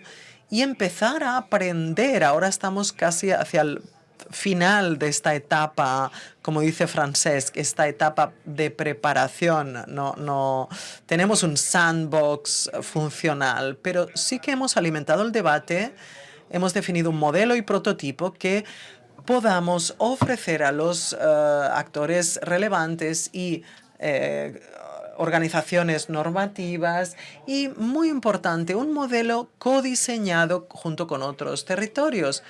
y empezar a aprender. Ahora estamos casi hacia el final de esta etapa, como dice Francesc, esta etapa de preparación. No tenemos un sandbox funcional, pero sí que hemos alimentado el debate, hemos definido un modelo y prototipo que podamos ofrecer a los actores relevantes y organizaciones normativas y, muy importante, un modelo codiseñado junto con otros territorios.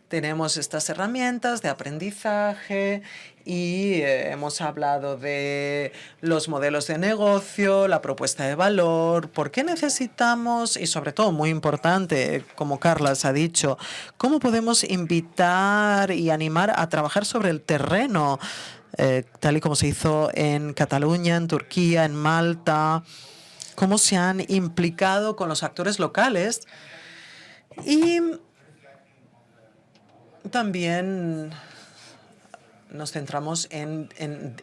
Tenemos estas herramientas de aprendizaje y hemos hablado de los modelos de negocio, la propuesta de valor, por qué necesitamos y, sobre todo, muy importante, como Carlas ha dicho, cómo podemos invitar y animar a trabajar sobre el terreno, tal y como se hizo en Cataluña, en Turquía, en Malta, cómo se han implicado con los actores locales y también nos centramos en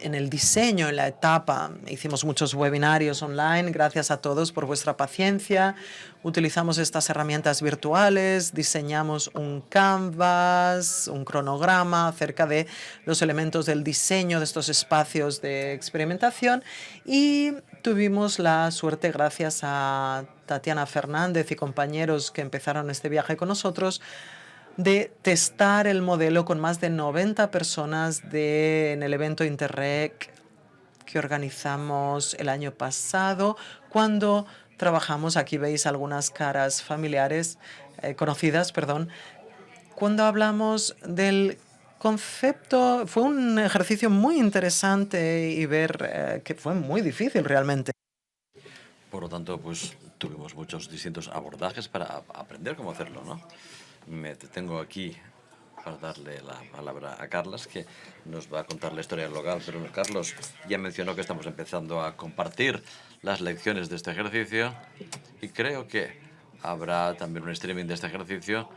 el diseño, en la etapa. Hicimos muchos webinarios online. Gracias a todos por vuestra paciencia. Utilizamos estas herramientas virtuales, diseñamos un canvas, un cronograma acerca de los elementos del diseño de estos espacios de experimentación y tuvimos la suerte, gracias a Tatiana Fernández y compañeros que empezaron este viaje con nosotros, de testar el modelo con más de 90 personas en el evento Interreg que organizamos el año pasado, cuando trabajamos, aquí veis algunas caras familiares, conocidas, perdón, cuando hablamos del concepto. Fue un ejercicio muy interesante y ver que fue muy difícil realmente. Por lo tanto, pues tuvimos muchos distintos abordajes para aprender cómo hacerlo, ¿no? Me detengo aquí para darle la palabra a Carlos, que nos va a contar la historia del local. Pero Carlos ya mencionó que estamos empezando a compartir las lecciones de este ejercicio y creo que habrá también un streaming de este ejercicio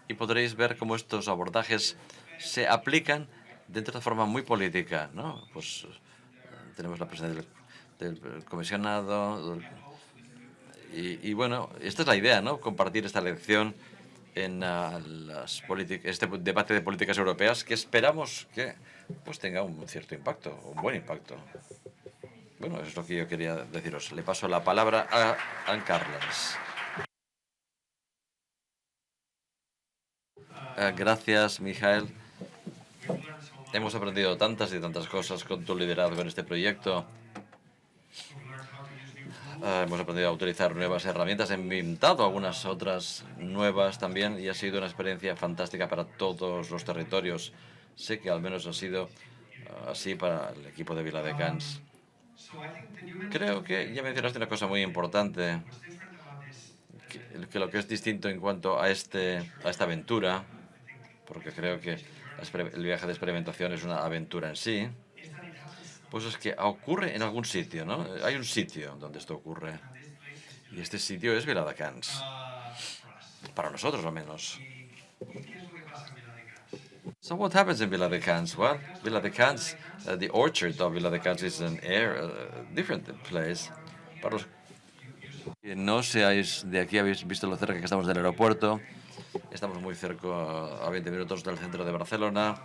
y podréis ver cómo estos abordajes se aplican de una forma muy política, ¿no? Pues tenemos la presencia del comisionado y bueno, esta es la idea, ¿no? Compartir esta lección en este debate de políticas europeas que esperamos que pues tenga un cierto impacto, un buen impacto. Bueno, eso es lo que yo quería deciros. Le paso la palabra a Carles. Gracias, Mijael. Hemos aprendido tantas y tantas cosas con tu liderazgo en este proyecto. Hemos aprendido a utilizar nuevas herramientas, he inventado algunas otras nuevas también y ha sido una experiencia fantástica para todos los territorios. Sé que al menos ha sido así para el equipo de Viladecans. Creo que ya mencionaste una cosa muy importante, que lo que es distinto en cuanto a esta aventura, porque creo que el viaje de experimentación es una aventura en sí, pues es que ocurre en algún sitio, ¿no? Hay un sitio donde esto ocurre. Y este sitio es Viladecans. Para nosotros, al menos. So what happens in Viladecans? Well, Viladecans, the orchard of Viladecans is an different place. Para los que no seáis de aquí, habéis visto lo cerca que estamos del aeropuerto. Estamos muy cerca, a 20 minutos del centro de Barcelona.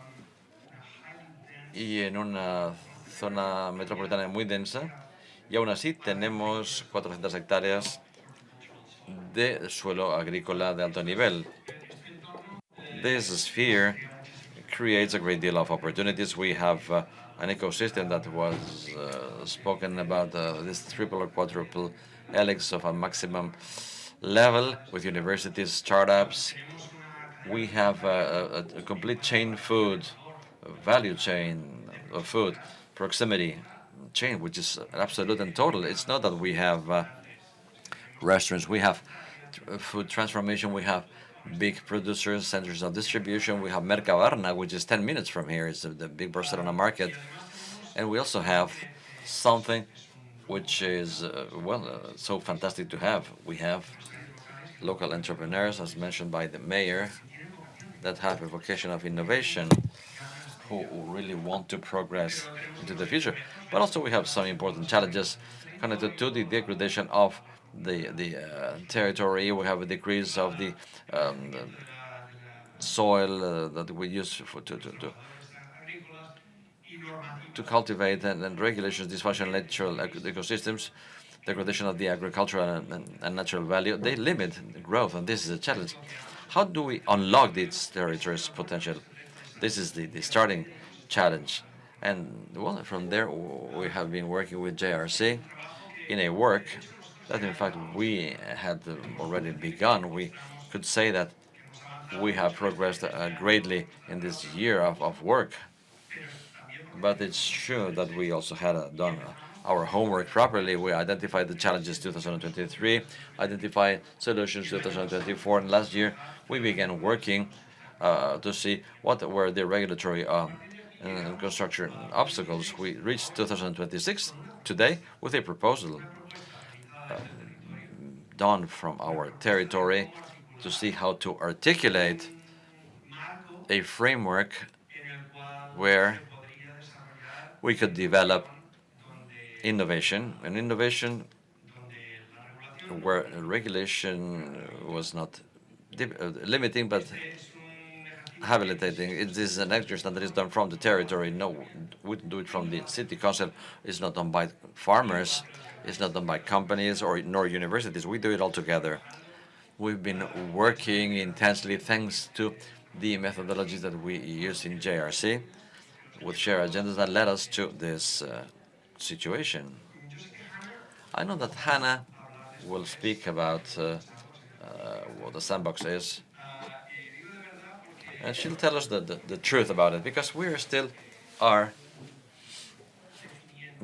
Y en una zona metropolitana muy densa. Y aún así tenemos 400 hectáreas de suelo agrícola de alto nivel. This sphere creates a great deal of opportunities. We have an ecosystem that was spoken about, this triple or quadruple helix of a maximum level with universities, startups. We have a complete chain food, value chain of food, proximity chain, which is absolute and total. It's not that we have restaurants, we have food transformation, we have big producers, centers of distribution. We have Mercabarna, which is 10 minutes from here. It's the big Barcelona market. And we also have something which is, so fantastic to have. We have local entrepreneurs, as mentioned by the mayor, that have a vocation of innovation, who really want to progress into the future. But also we have some important challenges connected to the degradation of the territory. We have a decrease of the soil that we use to cultivate, and regulations, dysfunctional natural ecosystems, degradation of the agricultural and natural value. They limit growth, and this is a challenge. How do we unlock these territories' potential? This is the starting challenge. And well, from there, we have been working with JRC in a work that, in fact, we had already begun. We could say that we have progressed greatly in this year of work. But it's true that we also had done our homework properly. We identified the challenges 2023, identified solutions 2024, and last year we began working to see what were the regulatory construction obstacles. We reached 2026 today with a proposal done from our territory to see how to articulate a framework where we could develop innovation, and innovation where regulation was not limiting but habilitating. It is an exercise that is done from the territory. No, we do it from the city council. It's not done by farmers. It's not done by companies or nor universities. We do it all together. We've been working intensely thanks to the methodologies that we use in JRC with shared agendas that led us to this situation. I know that Hannah will speak about what the sandbox is, and she'll tell us the truth about it, because we still are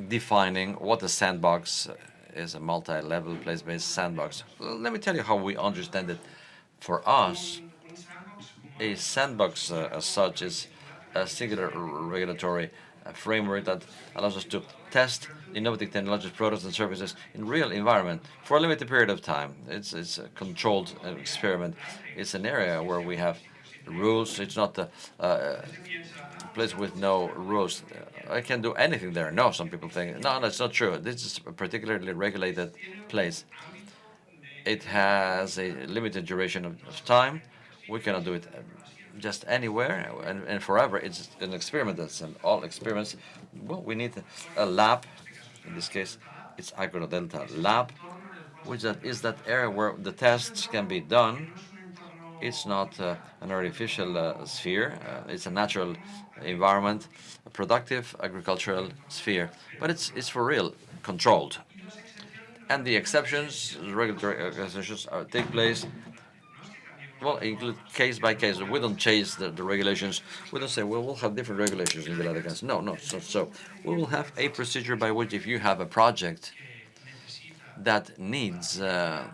defining what a sandbox is, a multi-level place-based sandbox. Well, let me tell you how we understand it. For us, a sandbox as such is a singular regulatory framework that allows us to test innovative technologies, products, and services in real environment for a limited period of time. It's a controlled experiment. It's an area where we have rules. It's not a place with no rules. I can do anything there. No, some people think, no, that's not true. This is a particularly regulated place. It has a limited duration of time. We cannot do it just anywhere and forever. It's an experiment. That's an all experiments. Well, we need a lab. In this case, it's AgroDeltaLab, which is that area where the tests can be done. It's not an artificial sphere. It's a natural environment, a productive agricultural sphere. But it's for real, controlled. And the exceptions, regulatory exceptions, take place well, include case by case. We don't chase the regulations. We don't say, well, we'll have different regulations in Viladecans. No, no. So we will have a procedure by which if you have a project that needs a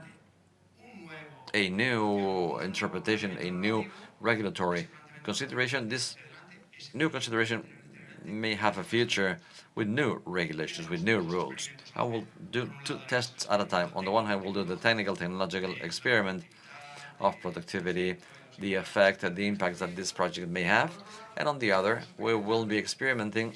new interpretation, a new regulatory consideration, this new consideration may have a future with new regulations, with new rules. I will do 2 tests at a time. On the one hand, we'll do the technical, technological experiment of productivity, the effect and the impacts that this project may have. And on the other, we will be experimenting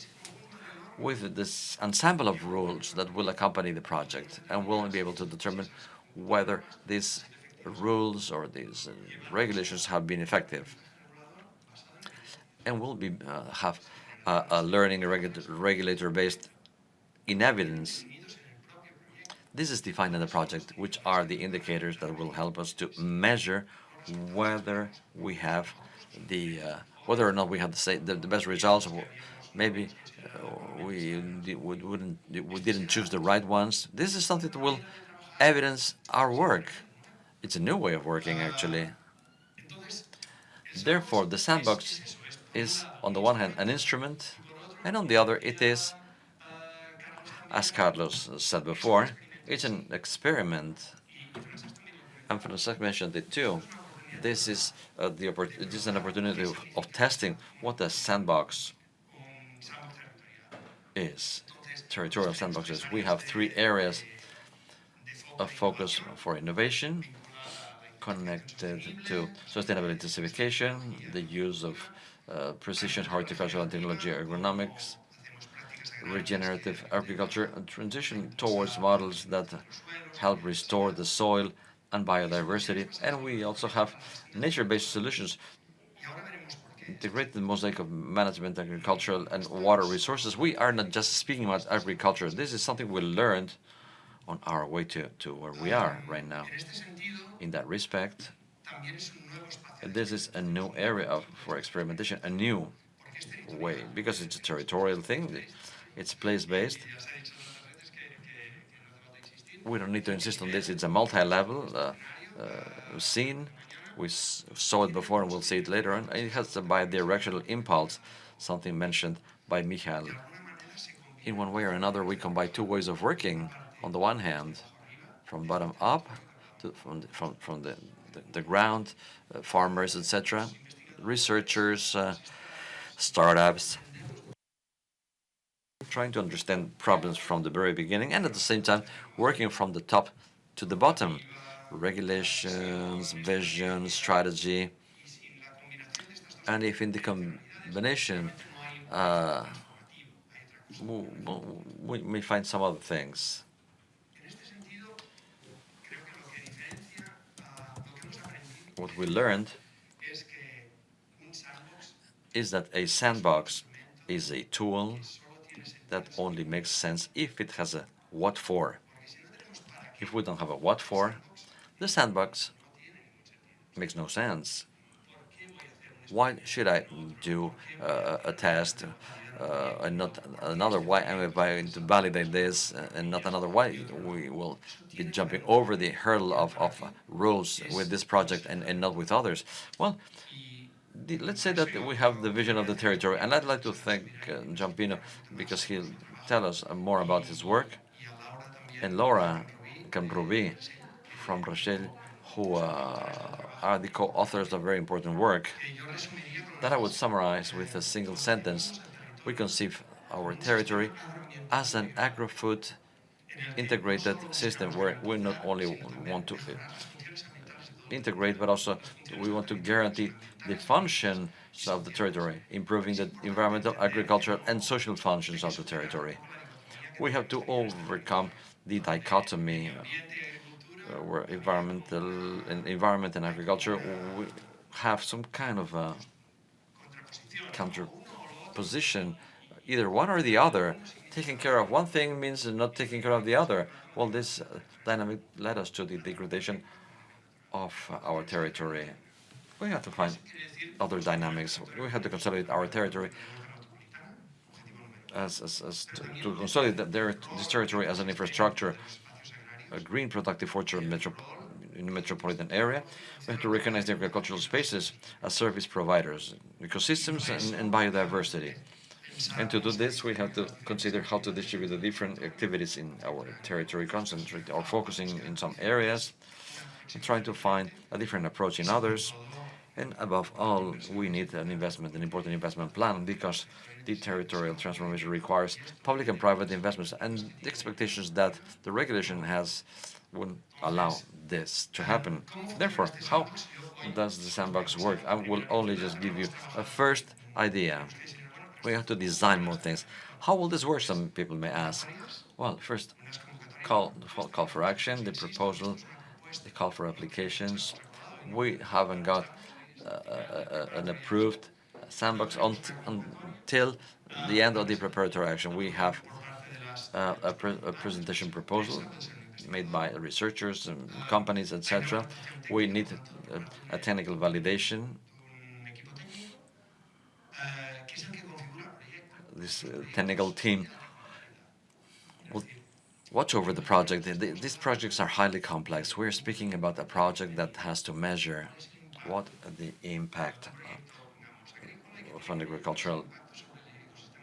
with this ensemble of rules that will accompany the project, and we'll be able to determine whether these rules or these regulations have been effective. And we'll be have a learning regulator based in evidence. This is defined in the project, which are the indicators that will help us to measure whether we have whether or not we have the best results. Or maybe we didn't choose the right ones. This is something that will evidence our work. It's a new way of working, actually. Therefore, the sandbox is, on the one hand, an instrument, and on the other, it is, as Carlos said before, it's an experiment. And Francesc mentioned it too. This is this is an opportunity of testing what the sandbox is. Territorial sandboxes. We have 3 areas of focus for innovation, connected to sustainable intensification, the use of precision horticultural and technology agronomics, regenerative agriculture, and transition towards models that help restore the soil and biodiversity. And we also have nature-based solutions, integrate the mosaic of management, agricultural, and water resources. We are not just speaking about agriculture. This is something we learned on our way to where we are right now. In that respect, this is a new area for experimentation, a new way, because it's a territorial thing. It's place-based. We don't need to insist on this. It's a multi-level scene. We saw it before and we'll see it later on. It has a bi-directional impulse, something mentioned by Michael. In one way or another, we combine 2 ways of working. On the one hand, from bottom up, from the ground, farmers, etc., researchers, startups, trying to understand problems from the very beginning, and at the same time working from the top to the bottom, regulations, vision, strategy. And if in the combination we may find some other things. What we learned is that a sandbox is a tool that only makes sense if it has a what for. If we don't have a what for, the sandbox makes no sense. Why should I do a test and not another? Why am I going to validate this and not another? Why we will be jumping over the hurdle of rules with this project and not with others? Well, let's say that we have the vision of the territory, and I'd like to thank Giampino because he'll tell us more about his work, and Laura Camrubi from Rochelle, who are the co-authors of very important work, that I would summarize with a single sentence. We conceive our territory as an agro-food integrated system where we not only want to integrate, but also we want to guarantee the functions of the territory, improving the environmental, agricultural, and social functions of the territory. We have to overcome the dichotomy where environment and agriculture we have some kind of a counterposition, either one or the other. Taking care of one thing means not taking care of the other. Well, this dynamic led us to the degradation of our territory. We have to find other dynamics. We have to consolidate our territory to consolidate this territory as an infrastructure, a green productive future in the metropolitan area. We have to recognize the agricultural spaces as service providers, ecosystems, and biodiversity. And to do this, we have to consider how to distribute the different activities in our territory, concentrate or focusing in some areas, and trying to find a different approach in others. And above all, we need an important investment plan, because the territorial transformation requires public and private investments, and the expectations that the regulation has wouldn't allow this to happen. Therefore, how does the sandbox work? I will only just give you a first idea. We have to design more things. How will this work, some people may ask? Well, first, call for action, the proposal, the call for applications. We haven't got an approved sandbox until the end of the preparatory action. We have a presentation proposal made by researchers and companies, etc. We need a technical validation. This technical team will watch over the project. These projects are highly complex. We're speaking about a project that has to measure what the impact of an agricultural,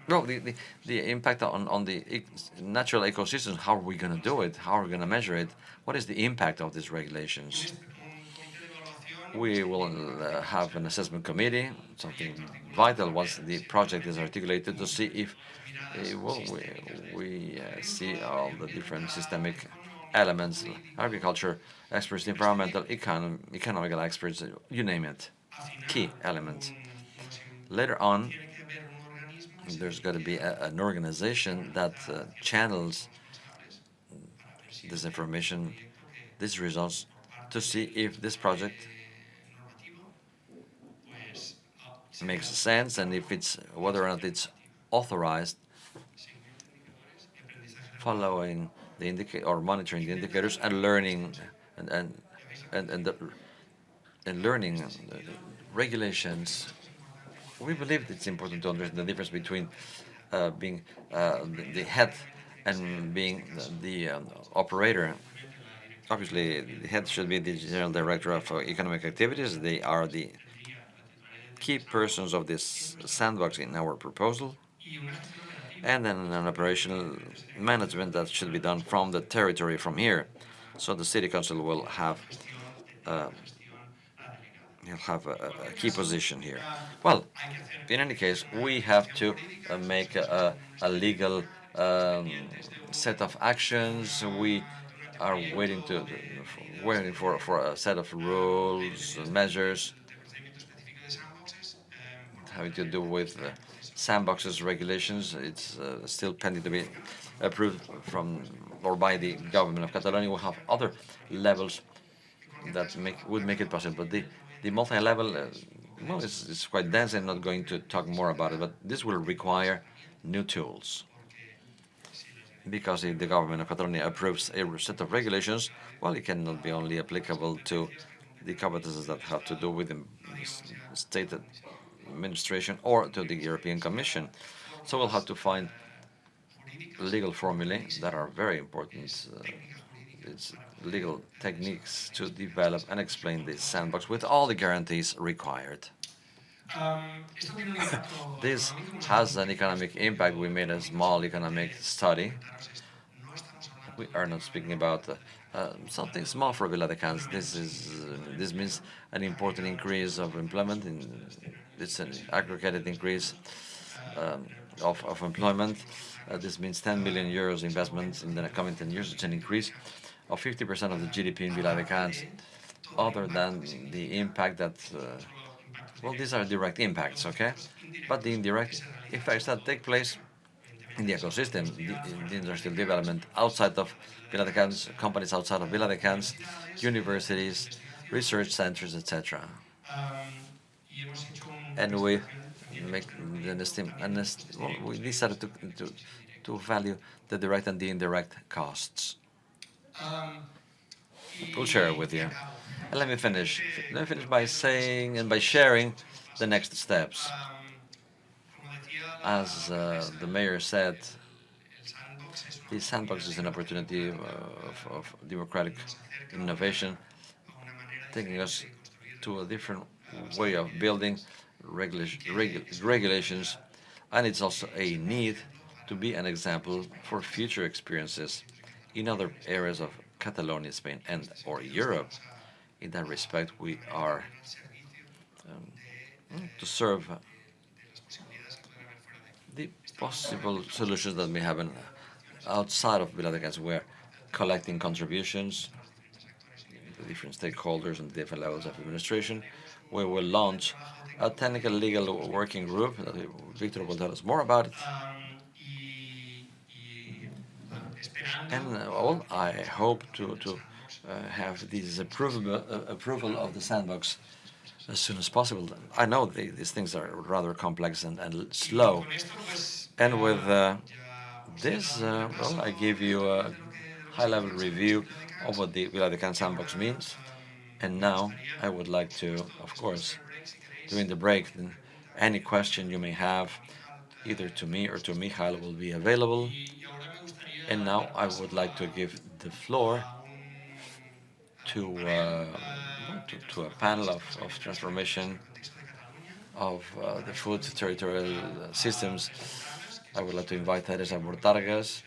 no, the impact on the natural ecosystems. How are we going to do it? How are we going to measure it? What is the impact of these regulations? We will have an assessment committee, something vital once the project is articulated, to see if we see all the different systemic elements, agriculture experts, environmental, economical experts, you name it, key elements. Later on, there's got to be an organization that channels this information, these results, to see if this project makes sense, and if it's whether or not it's authorized, following the indicator or monitoring the indicators and learning and learning regulations. We believe it's important to understand the difference between being the head and being the operator. Obviously, the head should be the general director of economic activities. They are the key persons of this sandbox in our proposal, and then an operational management that should be done from the territory from here. So the city council will have a key position here. Well, in any case, we have to make a legal set of actions. We are waiting for a set of rules and measures having to do with sandboxes regulations. It's still pending to be approved from or by the government of Catalonia. We'll have other levels that would make it possible. But the multi-level, well, it's quite dense. I'm not going to talk more about it, but this will require new tools. Because if the government of Catalonia approves a set of regulations, well, it cannot be only applicable to the competences that have to do with the state administration or to the European Commission. So we'll have to find legal formulae that are very important. It's legal techniques to develop and explain this sandbox with all the guarantees required. This has an economic impact. We made a small economic study. We are not speaking about something small for Viladecans. This means an important increase of employment. It's an aggregated increase of employment. This means 10 million euros investments in the coming 10 years. It's an increase of 50% of the GDP in Viladecans. Other than the impact that, well, these are direct impacts, okay? But the indirect effects that take place in the ecosystem, the industrial development outside of Viladecans, companies outside of Viladecans, universities, research centers, etc. And we make we decided to value the direct and the indirect costs. We'll share it with you. And let me finish by saying and by sharing the next steps. As the mayor said, the sandbox is an opportunity of democratic innovation taking us to a different way of building regulations, and it's also a need to be an example for future experiences in other areas of Catalonia, Spain, and or Europe. In that respect, we are to serve the possible solutions that may happen outside of Viladecans. We're collecting contributions, the different stakeholders and different levels of administration. We will launch a technical legal working group that Victor will tell us more about it. And well, I hope to have this approval of the sandbox as soon as possible. I know these things are rather complex and slow. And with this, well, I give you a high-level review of what the Viladecans sandbox means. And now I would like to, of course, during the break, then any question you may have, either to me or to Michael, will be available. And now I would like to give the floor to a panel of transformation of the food territorial systems. I would like to invite Teresa Burtargas,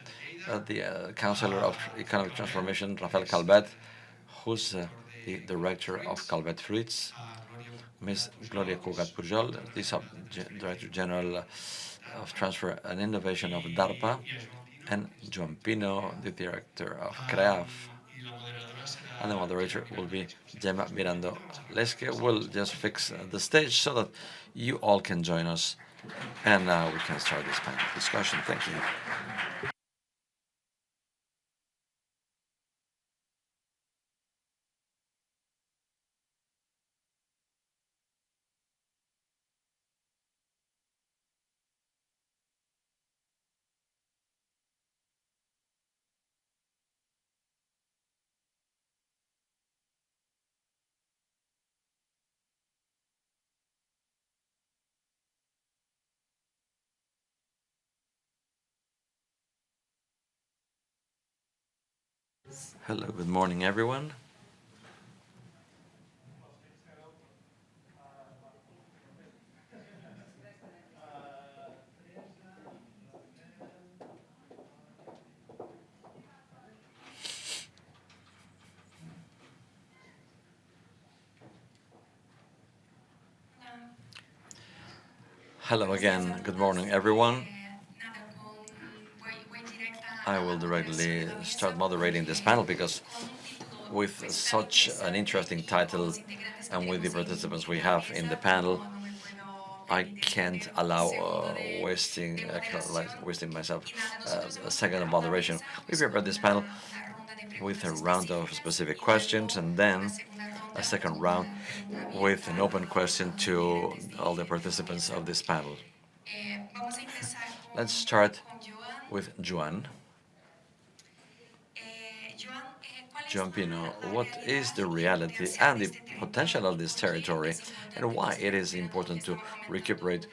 the Councillor of Economic Transformation, Rafael Calvet, who's the Director of Calvet Fruits, Ms. Gloria Cugat Pujol, the Director General of Transfer and Innovation of DARPA, and Joan Pino, the Director of CREAF. And the moderator will be Gemma Mirando Leske. We'll just fix the stage so that you all can join us and we can start this panel discussion. Thank you. Hello, good morning, everyone. Hello again. Good morning, everyone. I will directly start moderating this panel because with such an interesting title and with the participants we have in the panel, I can't allow wasting myself a second of moderation. We prepared this panel with a round of specific questions and then a second round with an open question to all the participants of this panel. Let's start with Joan. Joan Pino, what is the reality and the potential of this territory and why it is important to recuperate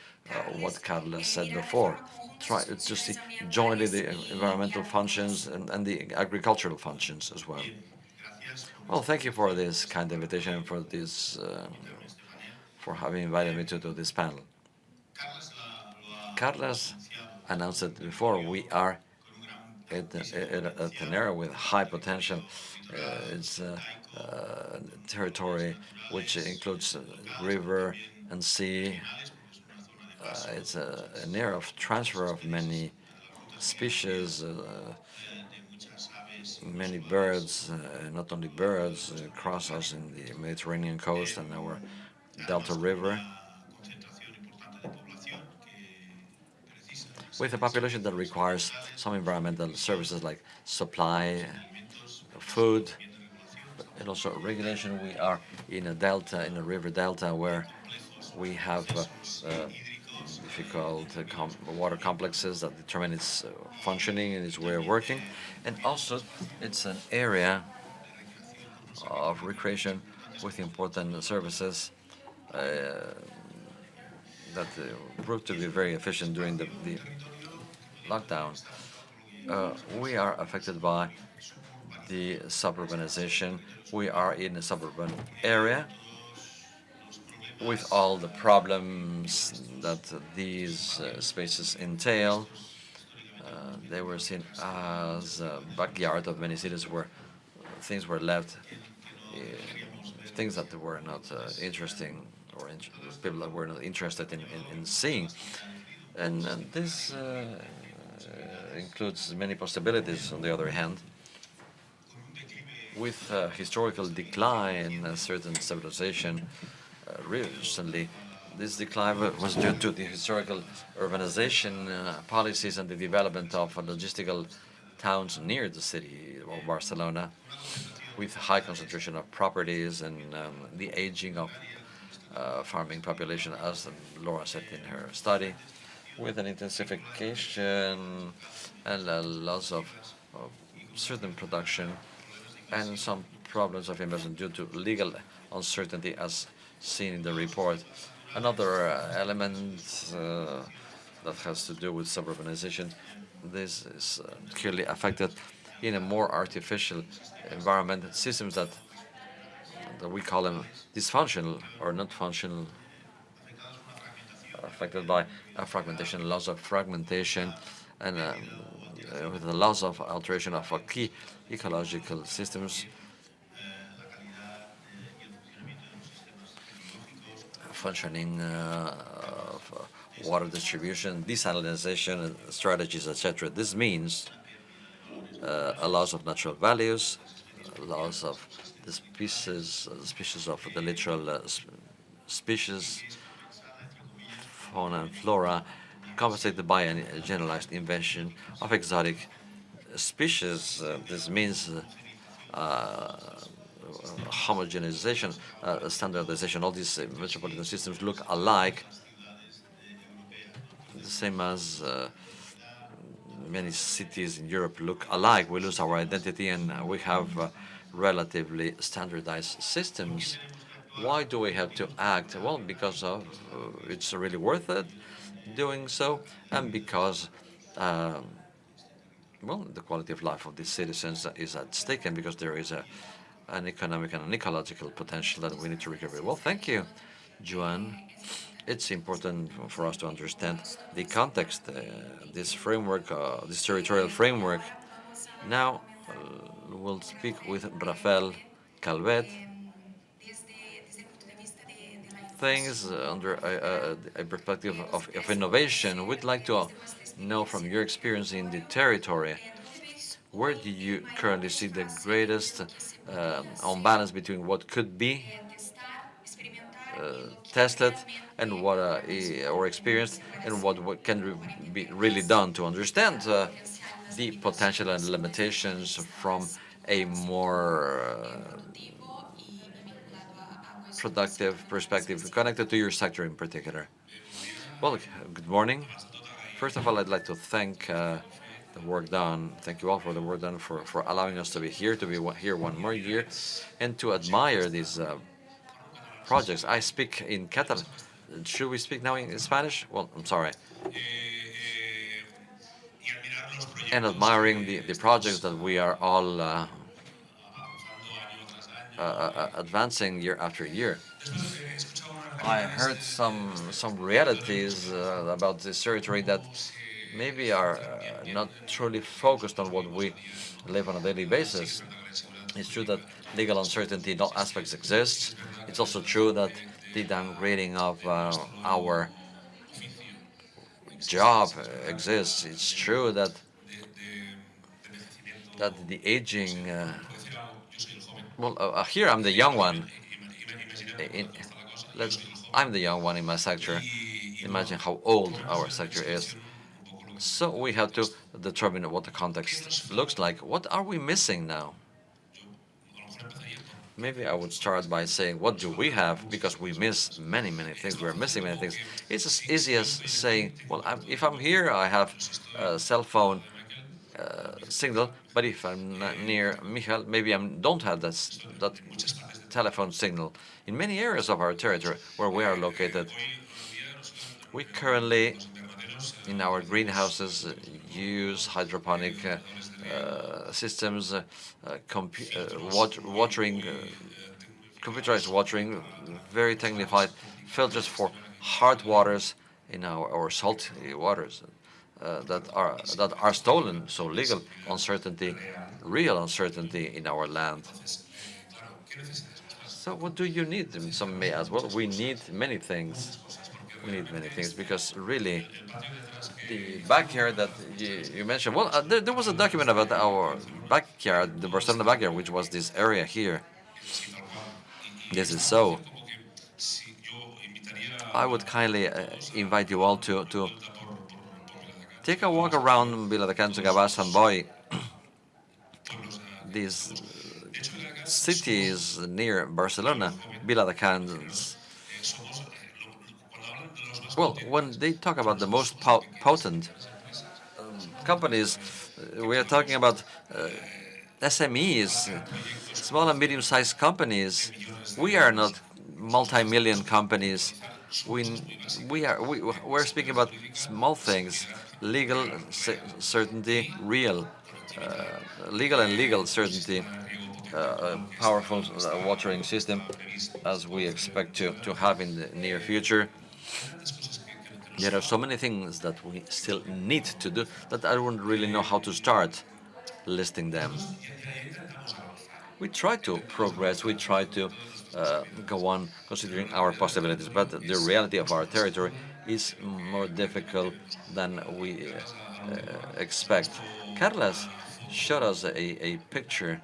what Carla said before? Try to see jointly the environmental functions and the agricultural functions as well. Well, thank you for this kind invitation and for this for having invited me to do this panel. Carlos announced it before. We are at an area with high potential. It's a territory which includes river and sea. It's an area of transfer of many species, many birds, not only birds, cross us in the Mediterranean coast and our Delta River, with a population that requires some environmental services like supply, food, and also regulation. We are in a delta, in a river delta, where we have difficult water complexes that determine its functioning and its way of working. And also, it's an area of recreation with important services that proved to be very efficient during the lockdown. We are affected by the suburbanization. We are in a suburban area with all the problems that these spaces entail. They were seen as a backyard of many cities where things were left, things that were not interesting, or people that were not interested in seeing. And this includes many possibilities, on the other hand. With historical decline, a certain stabilization recently, this decline was due to the historical urbanization policies and the development of logistical towns near the city of Barcelona, with high concentration of properties and the aging of farming population, as Laura said in her study, with an intensification and a loss of certain production and some problems of investment due to legal uncertainty, as seen in the report. Another element that has to do with suburbanization, this is clearly affected in a more artificial environment, systems that we call them dysfunctional or not functional, affected by a fragmentation, loss of fragmentation, and with the loss of alteration of key ecological systems, functioning of water distribution, desalination strategies, etc. This means a loss of natural values, a loss of the species of the literal species, fauna and flora, compensated by a generalized invention of exotic species. This means homogenization, standardization. All these metropolitan systems look alike, the same as many cities in Europe look alike. We lose our identity, and we have relatively standardized systems. Why do we have to act? Well, because of it's really worth it doing so, and because well, the quality of life of the citizens is at stake, and because there is an economic and an ecological potential that we need to recover. Well, thank you, Joan. It's important for us to understand the context, this framework, this territorial framework. Now, we'll speak with Rafael Calvet. Things under a perspective of innovation. We'd like to know from your experience in the territory, where do you currently see the greatest unbalance between what could be tested and what or experienced, and what can be really done to understand the potential and limitations from a more productive perspective connected to your sector in particular? Well, good morning. First of all, I'd like to thank the work done. Thank you all for the work done, for allowing us to be here here one more year, and to admire these projects. I speak in Catalan. Should we speak now in Spanish? Well, I'm sorry. And admiring the projects that we are all advancing year after year. I heard some realities about this territory that maybe are not truly focused on what we live on a daily basis. It's true that legal uncertainty in all aspects exists. It's also true that the downgrading of our job exists. It's true that the aging. Here I'm the young one. I'm the young one in my sector. Imagine how old our sector is. So we have to determine what the context looks like. What are we missing now? Maybe I would start by saying, what do we have? Because we miss many, many things. We're missing many things. It's as easy as saying, well, if I'm here, I have a cell phone signal, but if I'm not near Michal, maybe I don't have that telephone signal. In many areas of our territory where we are located, we currently in our greenhouses use hydroponic systems, watering, computerized watering, very technified filters for hard waters in our salty waters that are stolen. So legal uncertainty, real uncertainty in our land. So what do you need? Some may ask. Well, we need many things. We need many things because really, the backyard that you mentioned. Well, there was a document about our backyard, the Barcelona backyard, which was this area here. This is so. I would kindly invite you all to take a walk around Viladecans, Gavas, and Boy. These cities near Barcelona, Viladecans. Well, when they talk about the most potent companies, we are talking about SMEs, small and medium-sized companies. We are not multi-million companies. We're speaking about small things, legal certainty, legal and legal certainty, powerful watering system, as we expect to have in the near future. There are so many things that we still need to do that I don't really know how to start listing them. We try to progress, we try to go on considering our possibilities, but the reality of our territory is more difficult than we expect. Carlos showed us a picture,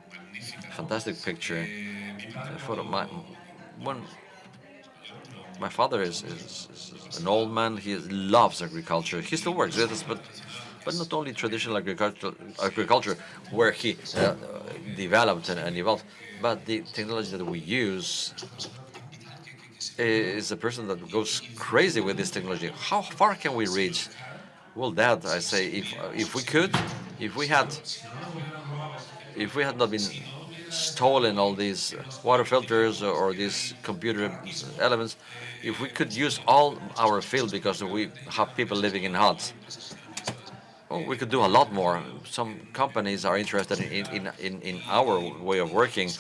fantastic picture, a photo. My father is an old man. He loves agriculture. He still works with us, but not only traditional agriculture where he developed and evolved, but the technology that we use is a person that goes crazy with this technology. How far can we reach? Well, Dad, I say, if we could, if we had not been stolen all these water filters or these computer elements, if we could use all our field because we have people living in huts, well, we could do a lot more. Some companies are interested in our way of working,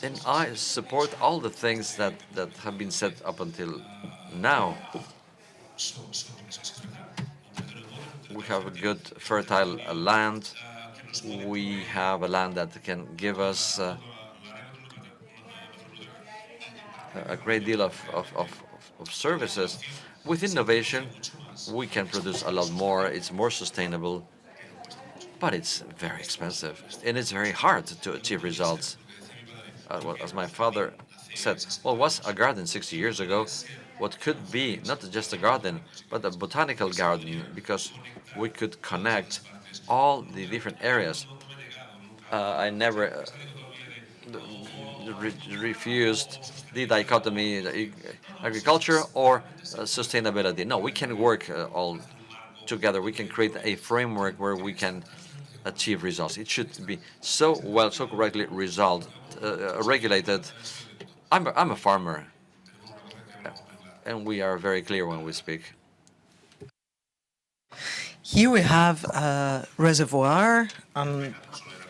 and I support all the things that have been said up until now. We have a good fertile land. We have a land that can give us a great deal of services. With innovation, we can produce a lot more. It's more sustainable, but it's very expensive, and it's very hard to achieve results. As my father said, well, what's a garden 60 years ago? What could be not just a garden, but a botanical garden, because we could connect all the different areas. I never refused the dichotomy, agriculture or sustainability. No, we can work all together. We can create a framework where we can achieve results. It should be so correctly regulated. I'm a farmer, and we are very clear when we speak. Here we have a reservoir, and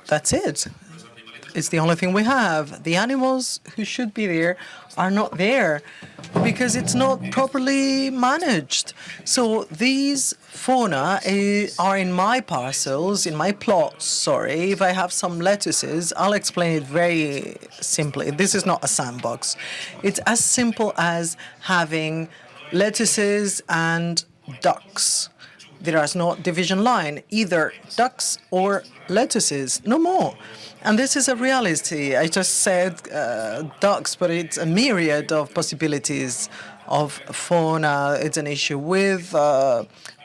that's it. It's the only thing we have. The animals who should be there are not there because it's not properly managed. So these fauna are in my parcels, in my plots, sorry. If I have some lettuces, I'll explain it very simply. This is not a sandbox. It's as simple as having lettuces and ducks. There is no division line, either ducks or lettuces, no more. And this is a reality. I just said ducks, but it's a myriad of possibilities of fauna. It's an issue with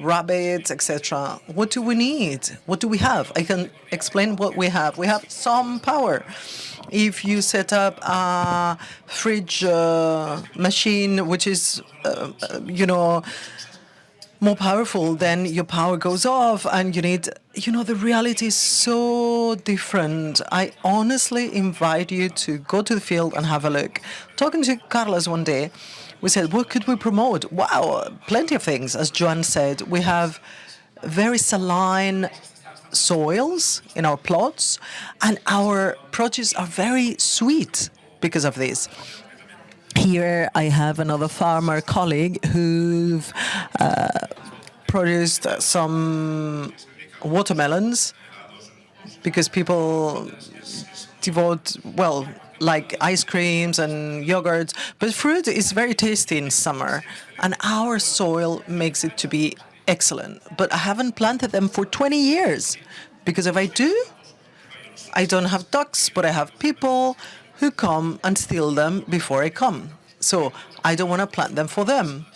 rabbits, etc. What do we need? What do we have? I can explain what we have. We have some power. If you set up a fridge machine, which is, more powerful, then your power goes off and you need, the reality is so different. I honestly invite you to go to the field and have a look. Talking to Carlos one day, We said, what could we promote? Wow, plenty of things. As Joan said, we have very saline soils in our plots, and our produce are very sweet because of this. Here I have another farmer colleague who've produced some watermelons because people devote, well, like ice creams and yogurts, but fruit is very tasty in summer, and our soil makes it to be excellent. But I haven't planted them for 20 years, because if I do, I don't have ducks, but I have people who come and steal them before I come. So I don't want to plant them for them.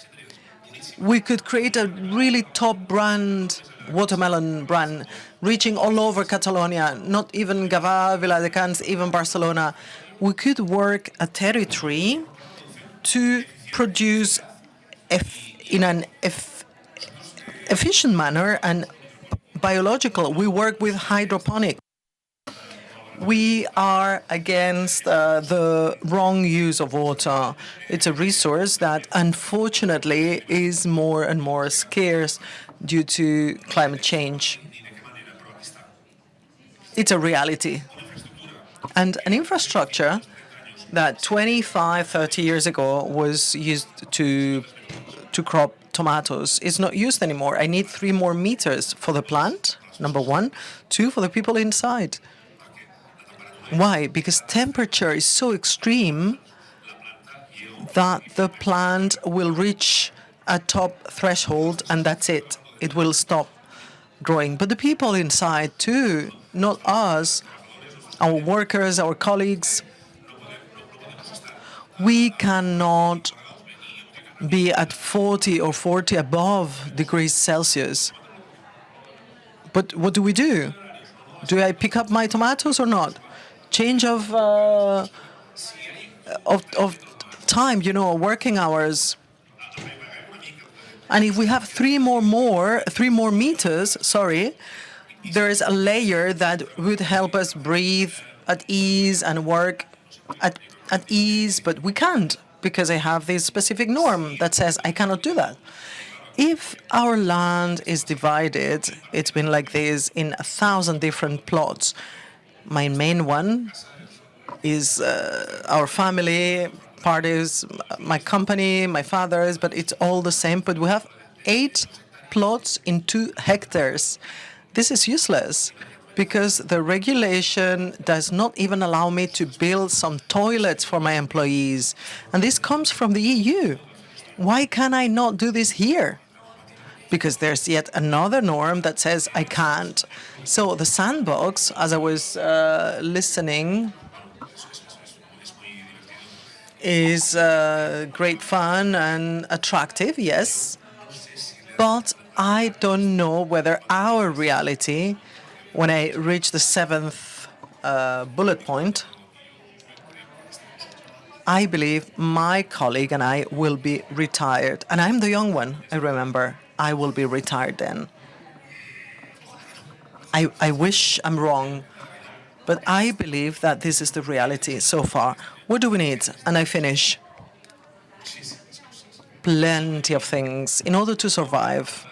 We could create a really top brand, watermelon brand, reaching all over Catalonia, not even Gavà, Viladecans, even Barcelona. We could work a territory to produce in an efficient manner and biological. We work with hydroponic. We are against the wrong use of water. It's a resource that unfortunately is more and more scarce due to climate change. It's a reality. And an infrastructure that 25, 30 years ago was used to crop tomatoes is not used anymore. I need 3 more meters for the plant, number one. 2, for the people inside. Why? Because temperature is so extreme that the plant will reach a top threshold and that's it. It will stop growing. But the people inside too, not us, our workers, our colleagues, we cannot be at 40 or 40 above degrees Celsius. But what do we do? Do I pick up my tomatoes or not? Change of time, working hours. And if we have 3 more meters, there is a layer that would help us breathe at ease and work at ease, but we can't because I have this specific norm that says I cannot do that. If our land is divided, it's been like this in 1,000 different plots. My main one is our family, part is my company, my father's, but it's all the same. But we have 8 plots in 2 hectares. This is useless because the regulation does not even allow me to build some toilets for my employees. And this comes from the EU. Why can I not do this here? Because there's yet another norm that says I can't. So the sandbox, as I was listening, is great fun and attractive, yes. But I don't know whether our reality, when I reach the 7th bullet point, I believe my colleague and I will be retired. And I'm the young one, I remember. I will be retired then. I wish I'm wrong, but I believe that this is the reality so far. What do we need? And I finish. Plenty of things in order to survive.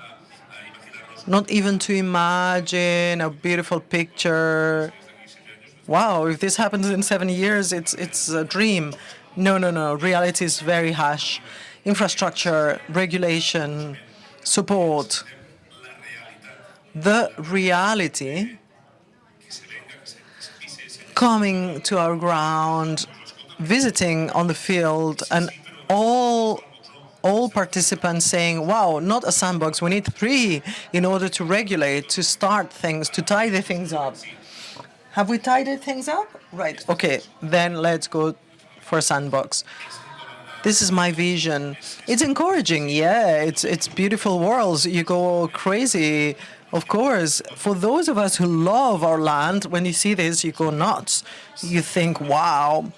Not even to imagine a beautiful picture. Wow, if this happens in 7 years, it's a dream. No. Reality is very harsh. Infrastructure, regulation, support. The reality coming to our ground, visiting on the field, and all participants saying, wow, not a sandbox, we need 3 in order to regulate, to start things, to tidy things up. Have we tidied things up? Right, okay, then let's go for a sandbox. This is my vision. It's encouraging, yeah, it's beautiful worlds. You go crazy, of course. For those of us who love our land, when you see this, you go nuts. You think, wow,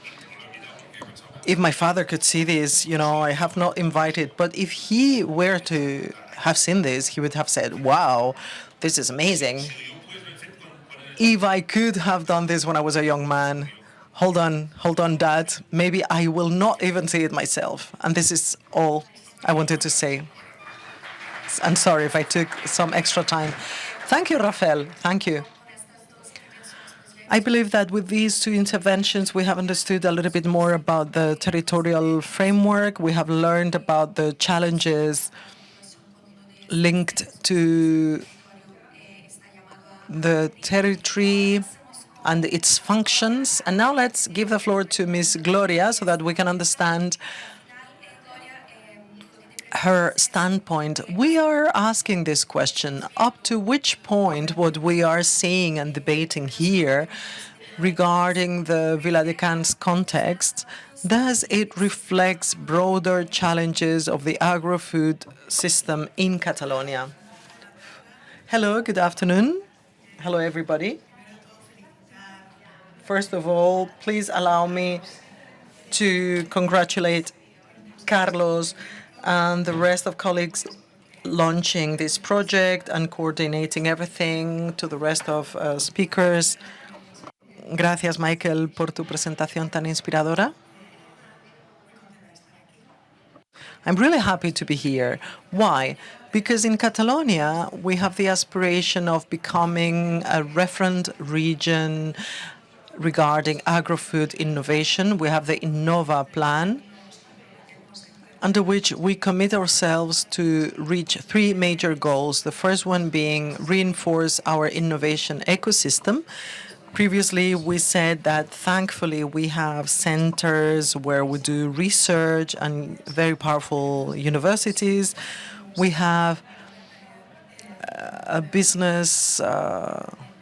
if my father could see this, I have not invited. But if he were to have seen this, he would have said, wow, this is amazing. If I could have done this when I was a young man, hold on, Dad. Maybe I will not even see it myself. And this is all I wanted to say. I'm sorry if I took some extra time. Thank you, Rafael. Thank you. I believe that with these two interventions, we have understood a little bit more about the territorial framework. We have learned about the challenges linked to the territory and its functions. And now let's give the floor to Ms. Gloria so that we can understand her standpoint. We are asking this question, up to which point what we are seeing and debating here regarding the Viladecans context, does it reflect broader challenges of the agro-food system in Catalonia? Hello, good afternoon. Hello, everybody. First of all, please allow me to congratulate Carlos and the rest of colleagues launching this project and coordinating everything, to the rest of speakers. Gracias, Michael, por tu presentación tan inspiradora. I'm really happy to be here. Why? Because in Catalonia, we have the aspiration of becoming a referent region regarding agro-food innovation. We have the Innova plan, under which we commit ourselves to reach three major goals. The first one being reinforce our innovation ecosystem. Previously, we said that thankfully we have centers where we do research and very powerful universities. We have a business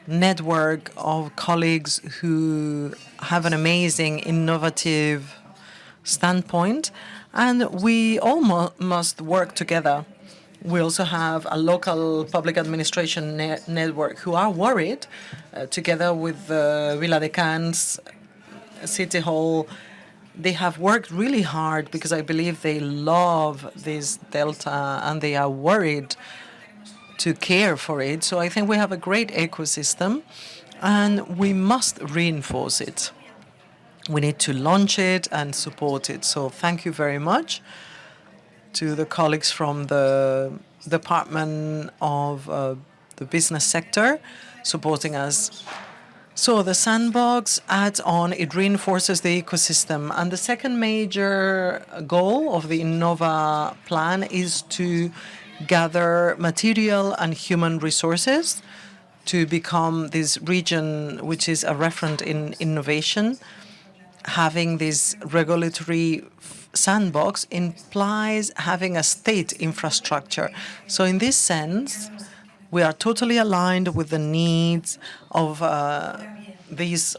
network of colleagues who have an amazing, innovative standpoint, and we all must work together. We also have a local public administration network who are worried, together with the Viladecans City Hall. They have worked really hard because I believe they love this delta and they are worried to care for it. So I think we have a great ecosystem and we must reinforce it. We need to launch it and support it. So thank you very much to the colleagues from the Department of the Business Sector supporting us. So the sandbox adds on, it reinforces the ecosystem. And the second major goal of the Innova plan is to gather material and human resources to become this region which is a referent in innovation. Having this regulatory sandbox implies having a state infrastructure. So in this sense, we are totally aligned with the needs of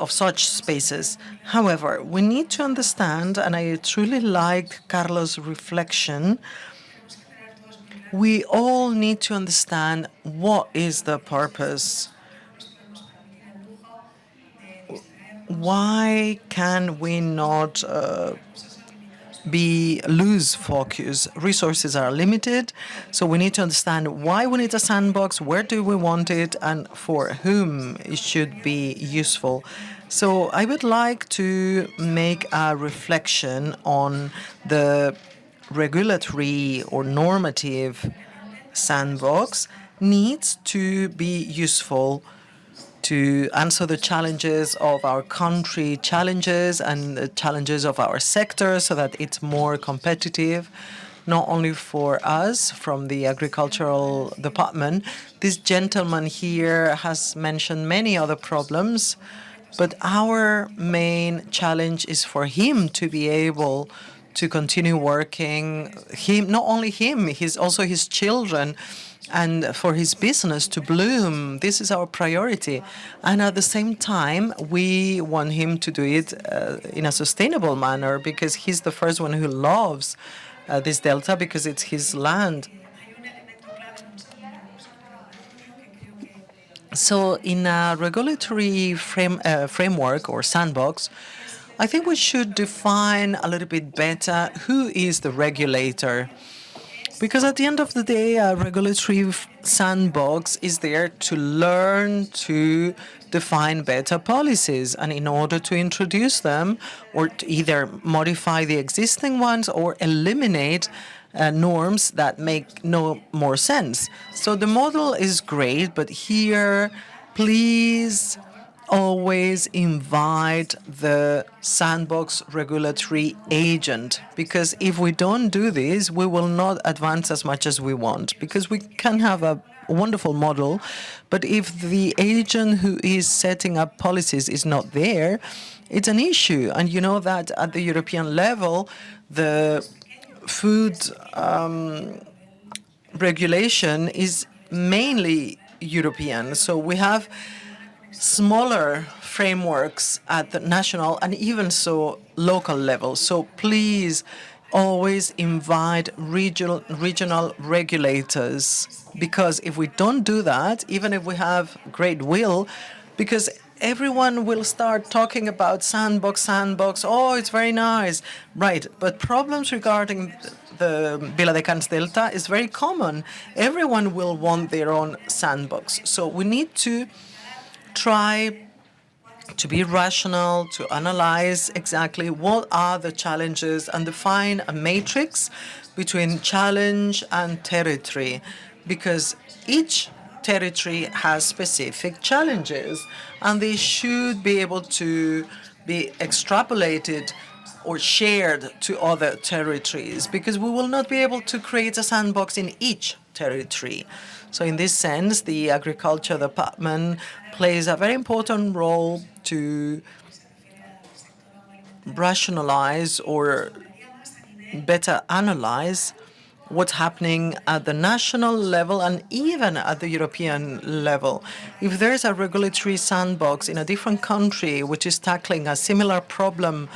such spaces. However, we need to understand, and I truly liked Carlos' reflection, we all need to understand what is the purpose. Why can we not lose focus? Resources are limited, so we need to understand why we need a sandbox, where do we want it, and for whom it should be useful. So I would like to make a reflection on the regulatory or normative sandbox needs to be useful to answer the challenges of our country challenges and the challenges of our sector so that it's more competitive, not only for us from the agricultural department. This gentleman here has mentioned many other problems, but our main challenge is for him to be able to continue working, not only him, also his children, and for his business to bloom. This is our priority. And at the same time, we want him to do it in a sustainable manner because he's the first one who loves this delta because it's his land. So in a regulatory framework or sandbox, I think we should define a little bit better who is the regulator. Because at the end of the day, a regulatory sandbox is there to learn to define better policies. And in order to introduce them, or to either modify the existing ones or eliminate norms that make no more sense. So the model is great, but here, please always invite the sandbox regulatory agent, because if we don't do this, we will not advance as much as we want, because we can have a wonderful model, but if the agent who is setting up policies is not there, it's an issue. And you know that at the European level, the food regulation is mainly European. So we have smaller frameworks at the national and even so local level. So please always invite regional regulators, because if we don't do that, even if we have great will, because everyone will start talking about sandbox, oh, it's very nice. Right, but problems regarding the Viladecans Delta is very common. Everyone will want their own sandbox. So we need to try to be rational, to analyze exactly what are the challenges and define a matrix between challenge and territory, because each territory has specific challenges and they should be able to be extrapolated or shared to other territories, because we will not be able to create a sandbox in each territory. So in this sense, the Agriculture Department plays a very important role to rationalize or better analyze what's happening at the national level and even at the European level. If there's a regulatory sandbox in a different country which is tackling a similar problem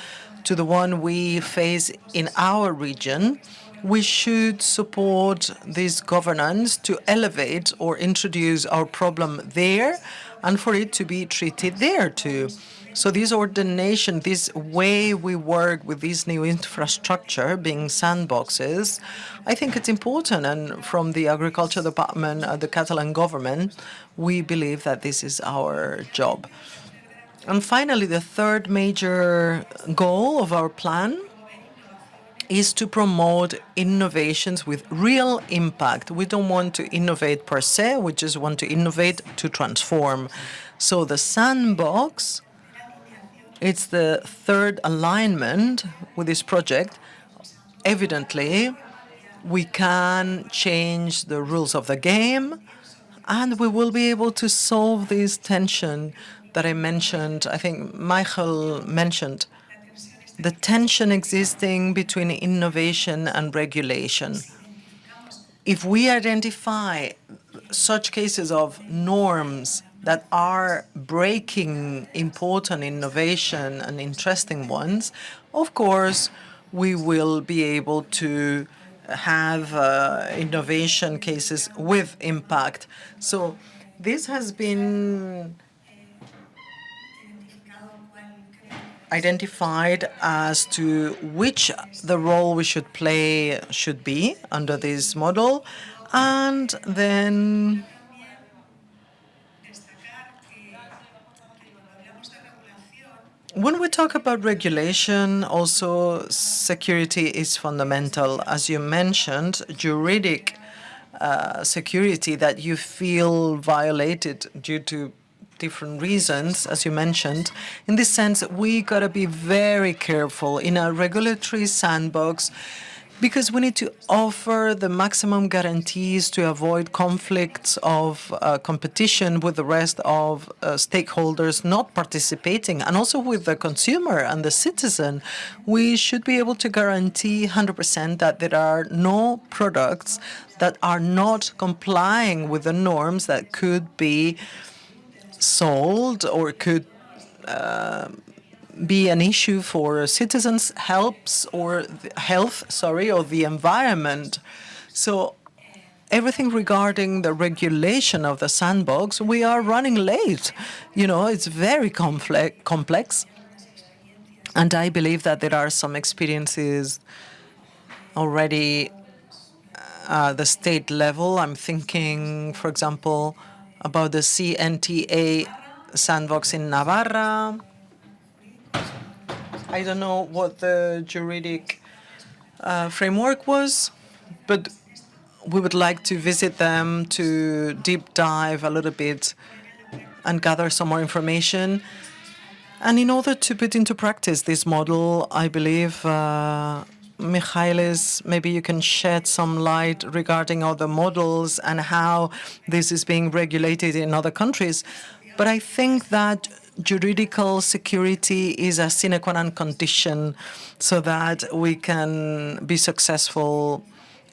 to the one we face in our region, we should support this governance to elevate or introduce our problem there and for it to be treated there too. So this ordination, this way we work with this new infrastructure being sandboxes, I think it's important. And from the Agriculture Department, the Catalan government, we believe that this is our job. And finally, the third major goal of our plan is to promote innovations with real impact. We don't want to innovate per se, we just want to innovate to transform. So the sandbox, it's the third alignment with this project. Evidently, we can change the rules of the game, and we will be able to solve this tension that I mentioned, I think Michael mentioned, the tension existing between innovation and regulation. If we identify such cases of norms that are breaking important innovation and interesting ones, of course, we will be able to have innovation cases with impact. So this has been identified as to which the role we should play should be under this model. And then when we talk about regulation, also security is fundamental. As you mentioned, juridic security that you feel violated due to different reasons, as you mentioned. In this sense, we got to be very careful in a regulatory sandbox, because we need to offer the maximum guarantees to avoid conflicts of competition with the rest of stakeholders not participating, and also with the consumer and the citizen. We should be able to guarantee 100% that there are no products that are not complying with the norms that could be sold or could be an issue for citizens' health or the environment. So everything regarding the regulation of the sandbox, we are running late. You know, it's very complex. And I believe that there are some experiences already the state level. I'm thinking, for example, about the CNTA sandbox in Navarra. I don't know what the juridic framework was, but we would like to visit them to deep dive a little bit and gather some more information. And in order to put into practice this model, I believe, Michaelis, maybe you can shed some light regarding other models and how this is being regulated in other countries. But I think that juridical security is a sine qua non condition so that we can be successful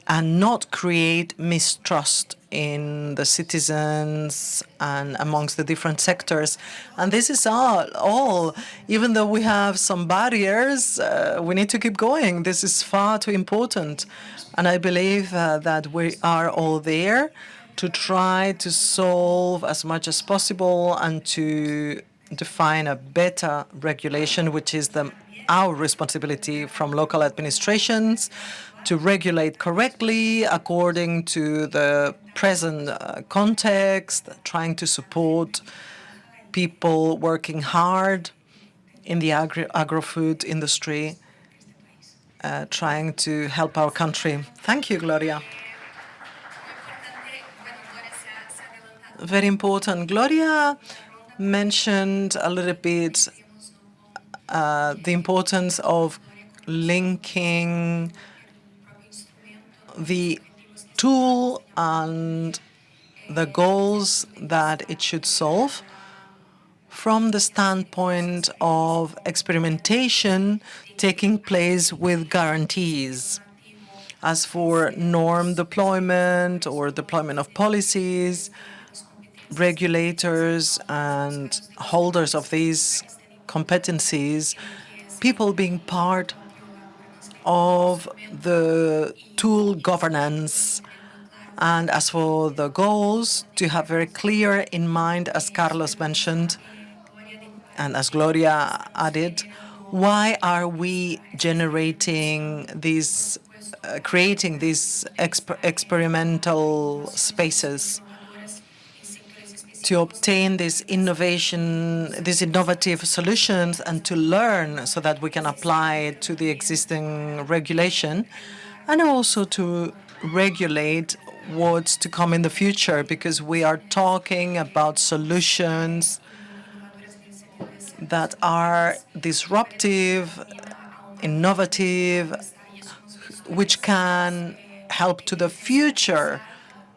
and not create mistrust in the citizens and amongst the different sectors. And this is all. Even though we have some barriers, we need to keep going. This is far too important. And I believe that we are all there to try to solve as much as possible and to define a better regulation, which is our responsibility from local administrations to regulate correctly according to the present context, trying to support people working hard in the agro-food industry, trying to help our country. Thank you, Gloria. Very important. Gloria mentioned a little bit the importance of linking the tool and the goals that it should solve from the standpoint of experimentation taking place with guarantees. As for norm deployment or deployment of policies, regulators and holders of these competencies, people being part of the tool governance. And as for the goals, to have very clear in mind, as Carlos mentioned, and as Gloria added, why are we generating these, creating these experimental spaces to obtain this innovation, these innovative solutions, and to learn so that we can apply it to the existing regulation, and also to regulate what's to come in the future, because we are talking about solutions that are disruptive, innovative, which can help to the future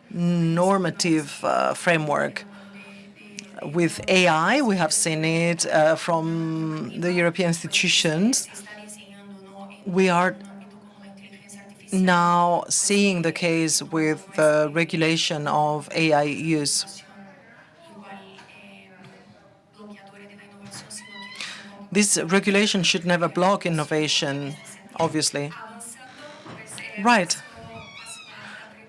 normative framework. With AI, we have seen it from the European institutions. We are now seeing the case with the regulation of AI use. This regulation should never block innovation, obviously. Right.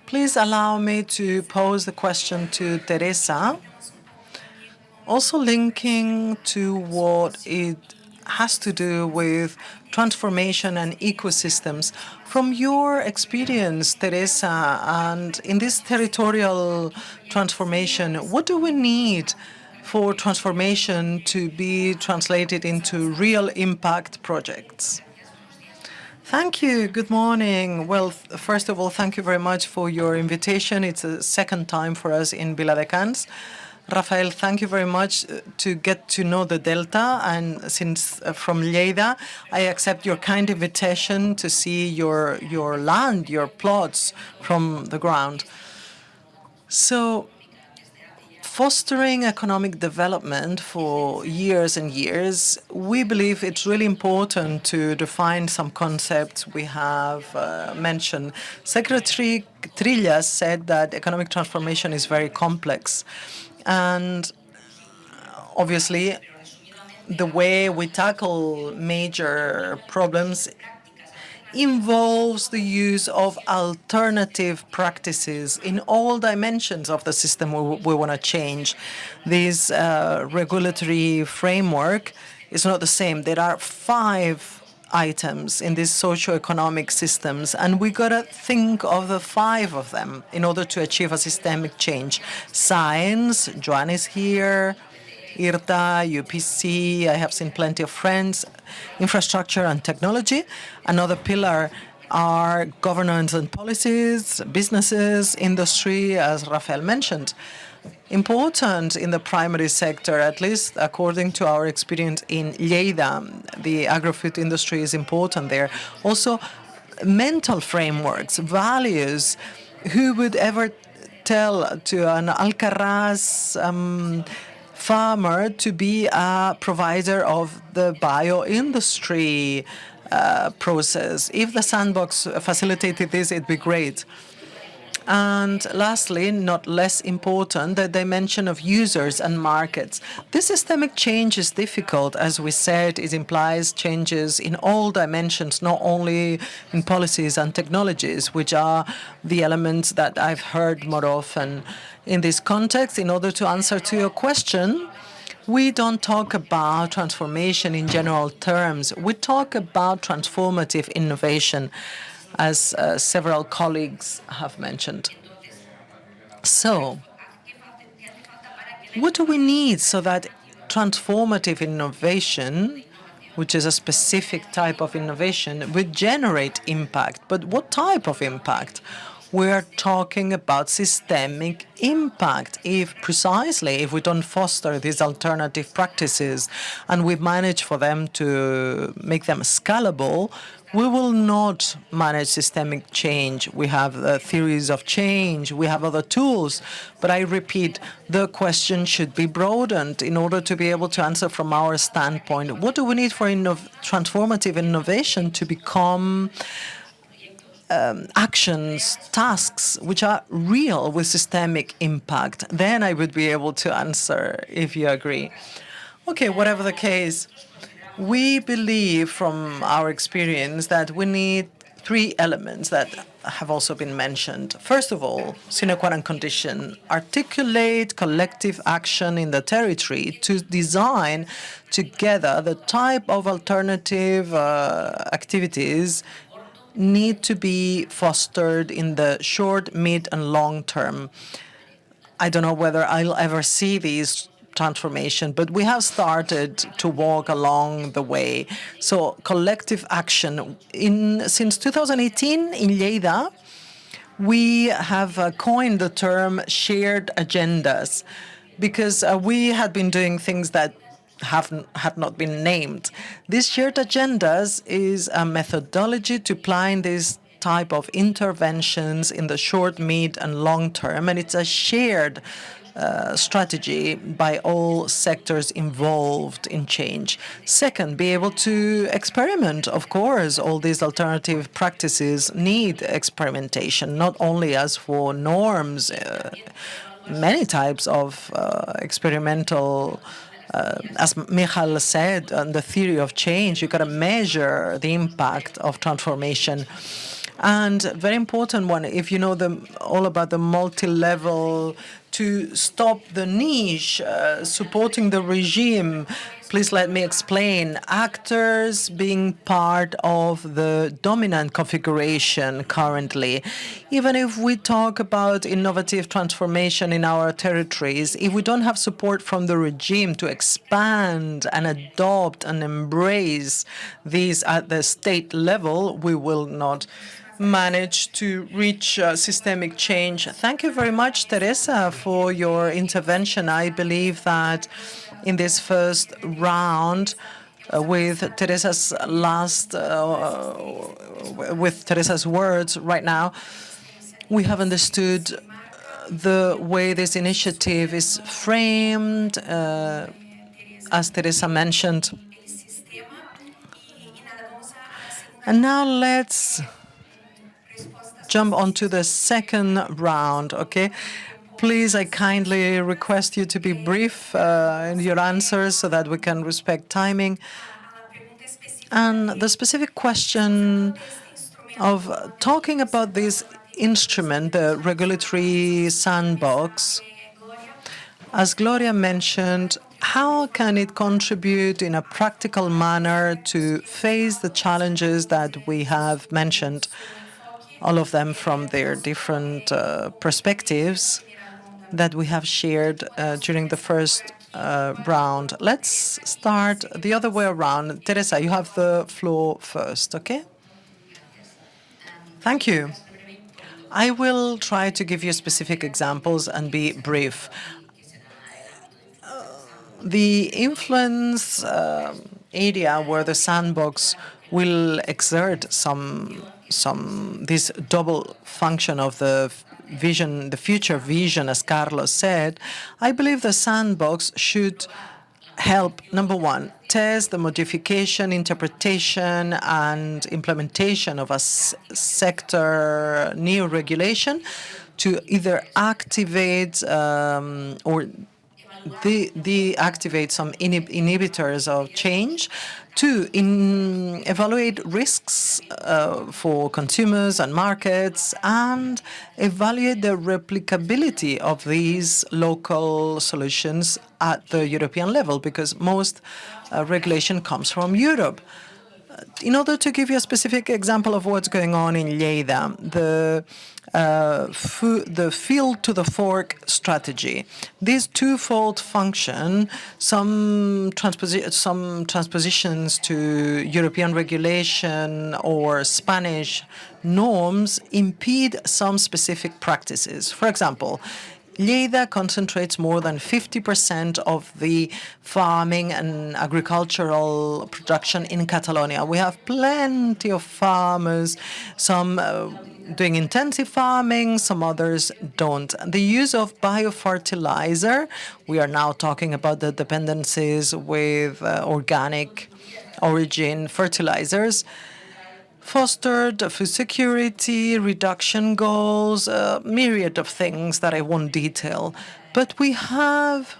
Please allow me to pose the question to Teresa, also linking to what it has to do with transformation and ecosystems. From your experience, Teresa, and in this territorial transformation, what do we need for transformation to be translated into real impact projects? Thank you. Good morning. Well, first of all, thank you very much for your invitation. It's the second time for us in Viladecans. Rafael, thank you very much to get to know the Delta. And since from Lleida, I accept your kind invitation to see your land, your plots from the ground. So, fostering economic development for years and years, we believe it's really important to define some concepts we have mentioned. Secretary Trillas said that economic transformation is very complex. And obviously, the way we tackle major problems involves the use of alternative practices in all dimensions of the system we want to change. This regulatory framework is not the same. There are 5 items in these socio-economic systems, and we got to think of the 5 of them in order to achieve a systemic change. Science, Joan is here, IRTA, UPC, I have seen plenty of friends, infrastructure and technology. Another pillar are governance and policies, businesses, industry, as Rafael mentioned. Important in the primary sector, at least according to our experience in Lleida. The agri-food industry is important there. Also, mental frameworks, values. Who would ever tell to an Alcaraz farmer to be a provider of the bio-industry process? If the sandbox facilitated this, it'd be great. And lastly, not less important, the dimension of users and markets. This systemic change is difficult. As we said, it implies changes in all dimensions, not only in policies and technologies, which are the elements that I've heard more often. In this context, in order to answer to your question, we don't talk about transformation in general terms. We talk about transformative innovation, as several colleagues have mentioned. So, what do we need so that transformative innovation, which is a specific type of innovation, would generate impact? But what type of impact? We're talking about systemic impact. If we don't foster these alternative practices and we manage for them to make them scalable, we will not manage systemic change. We have theories of change, we have other tools, but I repeat, the question should be broadened in order to be able to answer from our standpoint. What do we need for transformative innovation to become actions, tasks, which are real with systemic impact? Then I would be able to answer, if you agree. Okay, whatever the case, we believe from our experience that we need 3 elements that have also been mentioned. First of all, sine qua non condition, articulate collective action in the territory to design together the type of alternative activities need to be fostered in the short, mid, and long term. I don't know whether I'll ever see these transformation, but we have started to walk along the way. So collective action. Since 2018 in Lleida, we have coined the term shared agendas because we had been doing things that had not been named. These shared agendas is a methodology to plan this type of interventions in the short, mid, and long term, and it's a shared strategy by all sectors involved in change. Second, be able to experiment. Of course, all these alternative practices need experimentation, not only as for norms, many types of experimental as Michal said, on the theory of change, you've got to measure the impact of transformation. And very important one, if you know all about the multi-level, to stop the niche, supporting the regime. Please let me explain. Actors being part of the dominant configuration currently. Even if we talk about innovative transformation in our territories, if we don't have support from the regime to expand and adopt and embrace these at the state level, we will not manage to reach systemic change. Thank you very much, Teresa, for your intervention. I believe that in this first round, with Teresa's words right now, we have understood the way this initiative is framed, as Teresa mentioned. And now let's jump onto the second round, okay? Please, I kindly request you to be brief in your answers so that we can respect timing. And the specific question of talking about this instrument, the regulatory sandbox, as Gloria mentioned, how can it contribute in a practical manner to face the challenges that we have mentioned, all of them from their different perspectives that we have shared during the first round. Let's start the other way around. Teresa, you have the floor first, okay? Thank you. I will try to give you specific examples and be brief. The influence area where the sandbox will exert this double function of the vision, the future vision, as Carlos said, I believe the sandbox should help, number one, test the modification, interpretation, and implementation of a sector new regulation to either activate or deactivate some inhibitors of change, to evaluate risks for consumers and markets, and evaluate the replicability of these local solutions at the European level, because most regulation comes from Europe. In order to give you a specific example of what's going on in Lleida, the field to the fork strategy. This twofold function, some transpositions to European regulation or Spanish norms impede some specific practices. For example, Lleida concentrates more than 50% of the farming and agricultural production in Catalonia. We have plenty of farmers, some doing intensive farming, some others don't. The use of biofertilizer, we are now talking about the dependencies with organic origin fertilizers, fostered food security, reduction goals, a myriad of things that I won't detail. But we have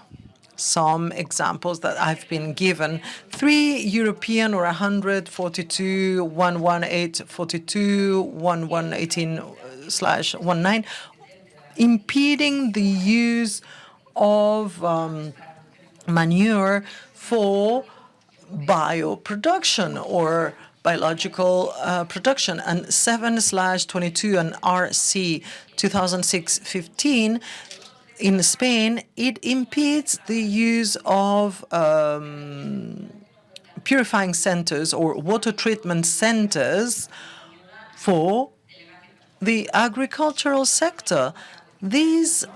some examples that I've been given. 3 European or 142, 11842, 1118/19, impeding the use of manure for bioproduction or biological production, and 7/22 and RC 2006-15 in Spain, it impedes the use of purifying centers or water treatment centers for the agricultural sector. These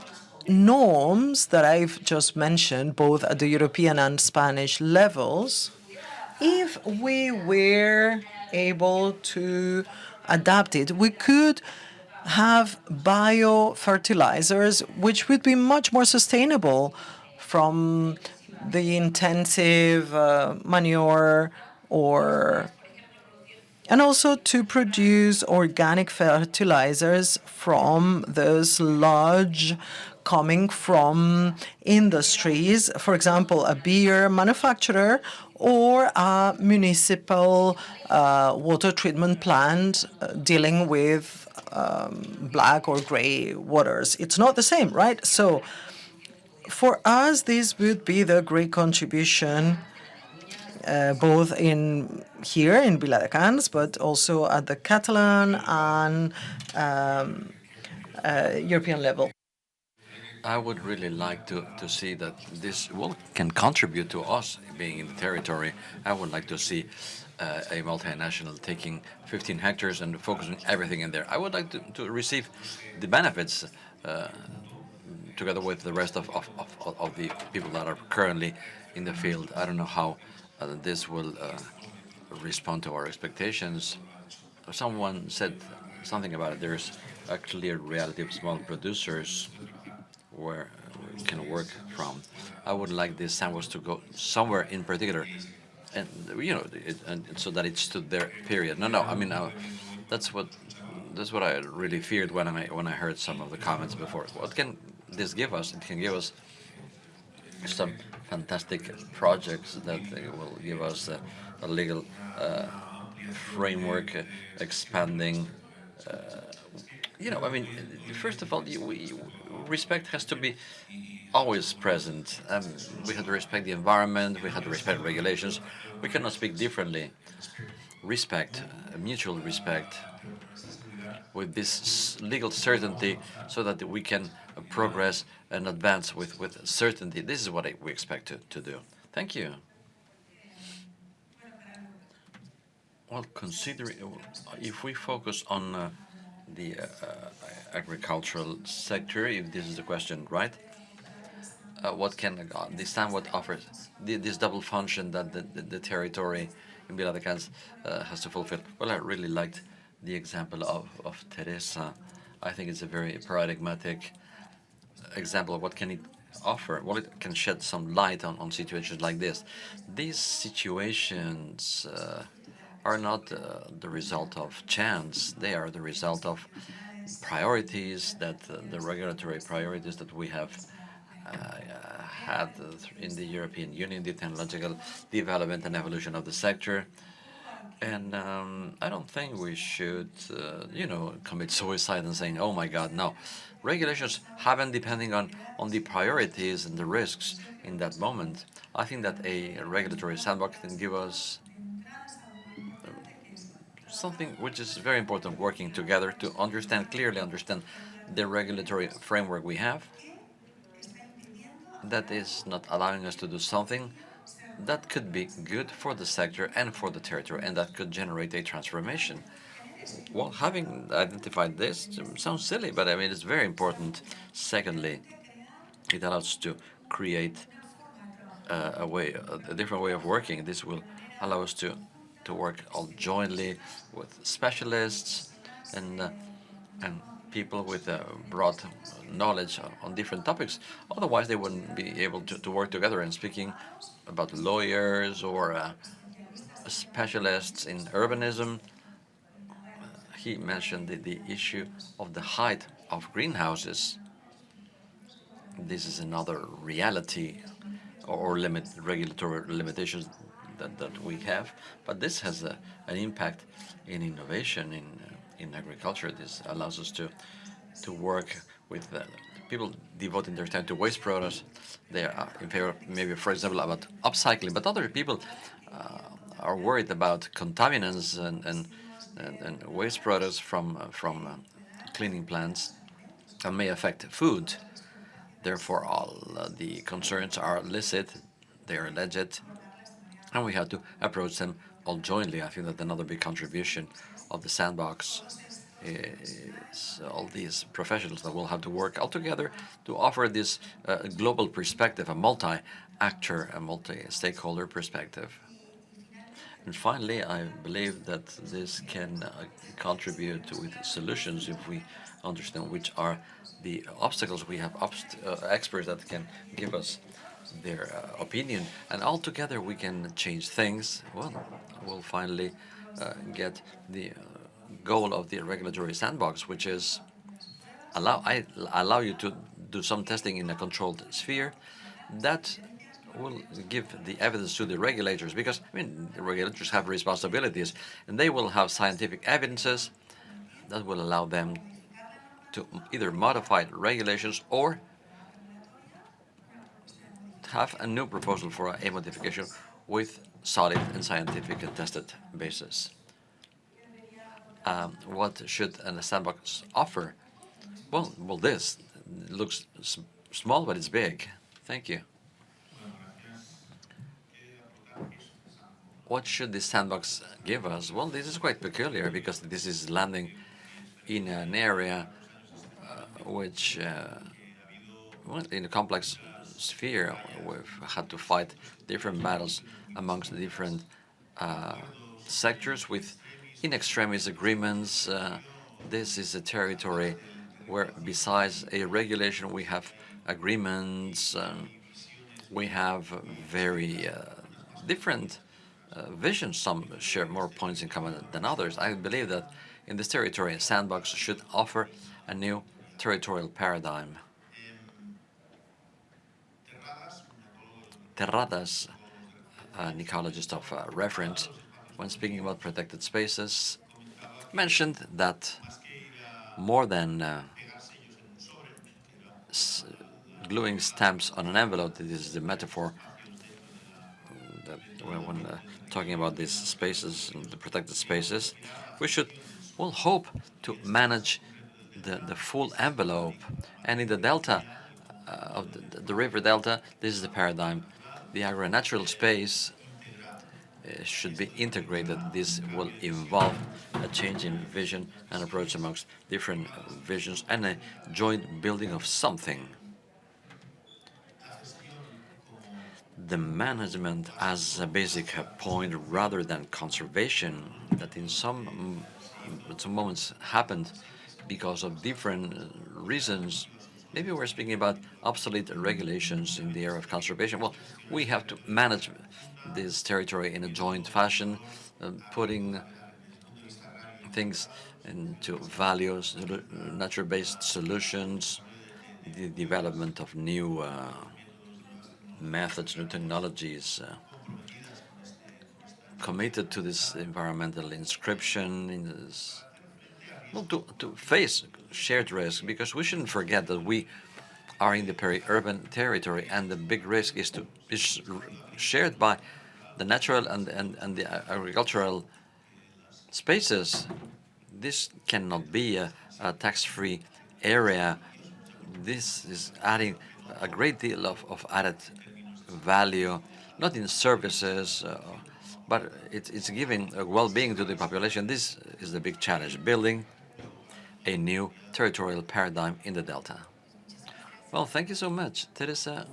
norms that I've just mentioned, both at the European and Spanish levels, if we were able to adapt it, we could have biofertilizers which would be much more sustainable from the intensive manure, and also to produce organic fertilizers from the sludge coming from industries, for example, a beer manufacturer or a municipal water treatment plant dealing with black or gray waters. It's not the same, right? So for us, this would be the great contribution, both here in Viladecans, but also at the Catalan and European level. I would really like to see that this can contribute to us being in the territory. I would like to see a multinational taking 15 hectares and focusing everything in there. I would like to receive the benefits together with the rest of the people that are currently in the field. I don't know how this will respond to our expectations. Someone said something about it. There's a clear reality of small producers where we can work from. I would like this sandwich to go somewhere in particular, and and so that it stood there. Period. No. I mean, that's what I really feared when I heard some of the comments before. What can this give us? It can give us some fantastic projects that will give us a legal framework, expanding. I mean, first of all, respect has to be always present. We have to respect the environment, we have to respect regulations. We cannot speak differently. Respect, mutual respect, with this legal certainty so that we can progress and advance with certainty. This is what we expect to do. Thank you. Well, consider if we focus on the agricultural sector, if this is the question, right? What can this time what offers this double function that the territory in Viladecans has to fulfill? Well, I really liked the example of Teresa. I think it's a very paradigmatic example of what can it offer. Well, it can shed some light on situations like this. These situations are not the result of chance. They are the result of priorities that the regulatory priorities that we have had in the European Union, the technological development and evolution of the sector. And I don't think we should, commit suicide and saying, "Oh my God, no." Regulations happen depending on the priorities and the risks in that moment. I think that a regulatory sandbox can give us something which is very important, working together to clearly understand the regulatory framework we have that is not allowing us to do something that could be good for the sector and for the territory, and that could generate a transformation. Well, having identified this sounds silly, but I mean, it's very important. Secondly, it allows to create a different way of working. This will allow us to work all jointly with specialists and people with broad knowledge on different topics. Otherwise, they wouldn't be able to work together. And speaking about lawyers or specialists in urbanism, he mentioned the issue of the height of greenhouses. This is another reality or regulatory limitations that we have, but this has an impact in innovation in agriculture. This allows us to work with people devoting their time to waste products. They are in favor, maybe, for example, about upcycling, but other people are worried about contaminants and waste products from cleaning plants and may affect food. Therefore, all the concerns are licit, they are legit, and we have to approach them all jointly. I think that another big contribution of the sandbox is all these professionals that will have to work all together to offer this global perspective, a multi-actor, a multi-stakeholder perspective. And finally, I believe that this can contribute with solutions if we understand which are the obstacles. We have experts that can give us their opinion, and all together we can change things. Well, we'll finally get the goal of the regulatory sandbox, which is allow you to do some testing in a controlled sphere. That will give the evidence to the regulators, because I mean the regulators have responsibilities, and they will have scientific evidences that will allow them to either modify regulations or have a new proposal for a modification with solid and scientific and tested basis. What should a sandbox offer? Well, this looks small, but it's big. Thank you. What should this sandbox give us? Well, this is quite peculiar because this is landing in an area which, in a complex sphere, we've had to fight different battles amongst the different sectors with in extremis agreements. This is a territory where, besides a regulation, we have agreements. We have very different visions. Some share more points in common than others. I believe that in this territory, a sandbox should offer a new territorial paradigm. Terradas, an ecologist of reference, when speaking about protected spaces, mentioned that more than gluing stamps on an envelope. This is the metaphor that when talking about these spaces, the protected spaces, we should, well, hope to manage the full envelope. And in the delta of the river delta, this is the paradigm. The agro-natural space should be integrated. This will involve a change in vision and approach amongst different visions and a joint building of something. The management as a basic point rather than conservation that in some moments happened because of different reasons. Maybe we're speaking about obsolete regulations in the area of conservation. Well, we have to manage this territory in a joint fashion, putting things into values, nature-based solutions, the development of new methods, new technologies, committed to this environmental inscription, in this, well, to face shared risk, because we shouldn't forget that we are in the peri-urban territory, and the big risk is shared by the natural and the agricultural spaces. This cannot be a tax-free area. This is adding a great deal of added value, not in services, but it's giving a well-being to the population. This is the big challenge, building a new territorial paradigm in the Delta. Well, thank you so much. Teresa,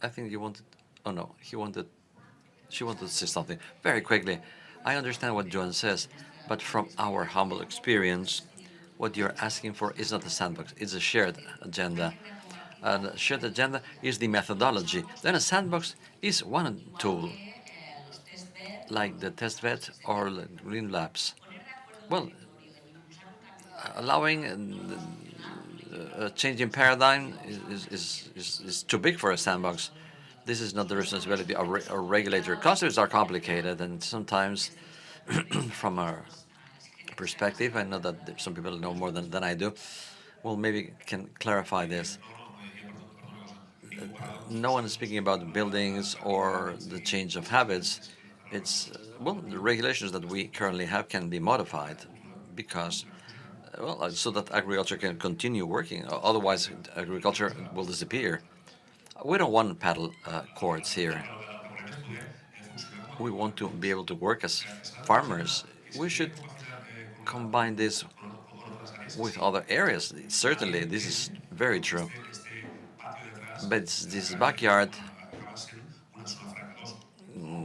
I think you wanted, oh no, she wanted to say something very quickly. I understand what Joan says, but from our humble experience, what you're asking for is not a sandbox, it's a shared agenda. And a shared agenda is the methodology. Then a sandbox is one tool, like the test bed or the green labs. Well, allowing a change in paradigm is too big for a sandbox. This is not the responsibility of a regulator. Concepts are complicated, and sometimes, from our perspective, I know that some people know more than I do. Well, maybe can clarify this. No one is speaking about buildings or the change of habits. It's, well, the regulations that we currently have can be modified because, well, so that agriculture can continue working. Otherwise, agriculture will disappear. We don't want paddle courts here. We want to be able to work as farmers. We should combine this with other areas. Certainly, this is very true. But this backyard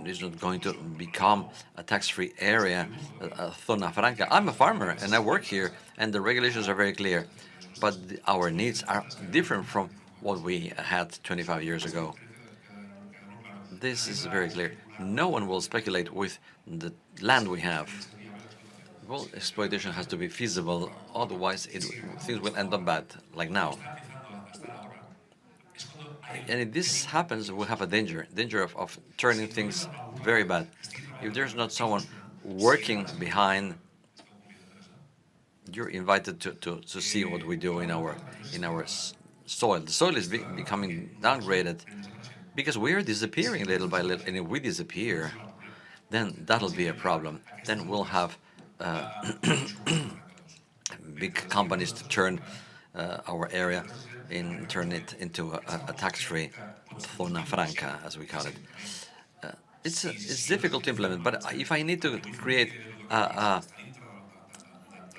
is not going to become a tax-free area, a zona franca. I'm a farmer and I work here, and the regulations are very clear. But our needs are different from what we had 25 years ago. This is very clear. No one will speculate with the land we have. Well, exploitation has to be feasible, otherwise things will end up bad, like now. And if this happens, we'll have a danger of turning things very bad. If there's not someone working behind, you're invited to see what we do in our soil. The soil is becoming downgraded because we are disappearing little by little. And if we disappear, then that'll be a problem. Then we'll have big companies to turn our area turn it into a tax-free zona franca, as we call it. It's difficult to implement, but if I need to create a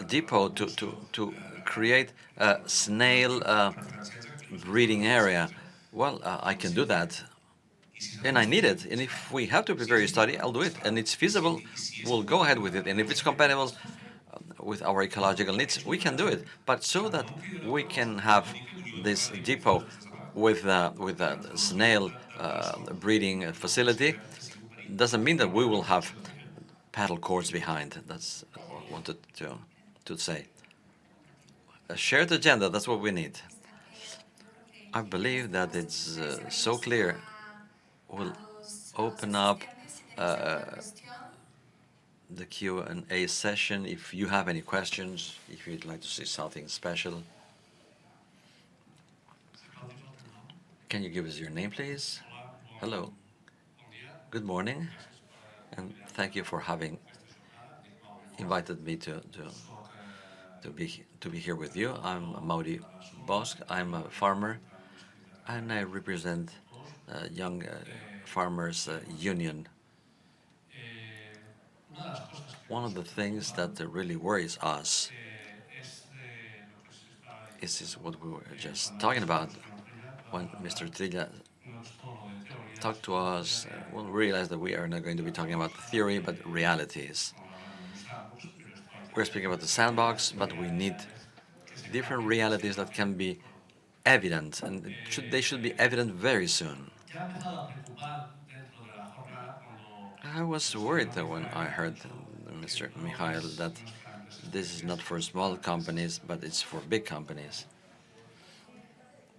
depot to create a snail breeding area, well, I can do that. And I need it. And if we have to prepare a study, I'll do it. And it's feasible, we'll go ahead with it. And if it's compatible with our ecological needs, we can do it. But so that we can have this depot with a snail breeding facility, doesn't mean that we will have paddle courts behind. That's what I wanted to say. A shared agenda, that's what we need. I believe that it's so clear. We'll open up the Q&A session. If you have any questions, if you'd like to say something special. Can you give us your name, please? Hello. Good morning, and thank you for having invited me to be here with you. I'm Mauri Bosch. I'm a farmer, and I represent Young Farmers Union. One of the things that really worries us is what we were just talking about when Mr. Trilla talked to us. We'll realize that we are not going to be talking about theory, but realities. We're speaking about the sandbox, but we need different realities that can be evident, and they should be evident very soon. I was worried when I heard Mr. Mikhail that this is not for small companies, but it's for big companies.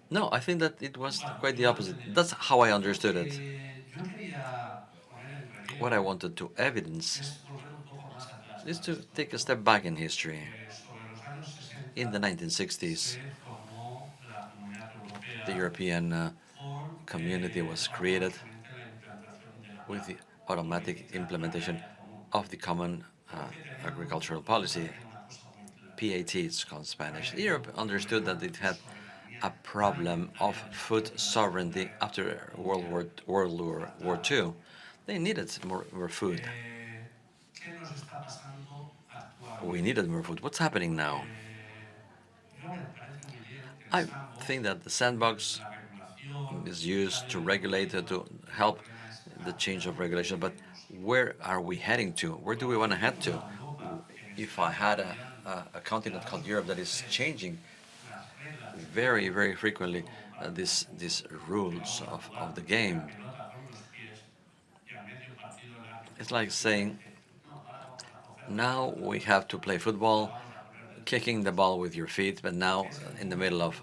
No, I think that it was quite the opposite. That's how I understood it. What I wanted to evidence is to take a step back in history. In the 1960s, the European community was created with the automatic implementation of the common agricultural policy. PAT, it's called in Spanish. Europe understood that it had a problem of food sovereignty after World War II. They needed more food. We needed more food. What's happening now? I think that the sandbox is used to regulate, to help the change of regulation, but where are we heading to? Where do we want to head to? If I had a continent called Europe that is changing very, very frequently these rules of the game, it's like saying, now we have to play football, kicking the ball with your feet, but now in the middle of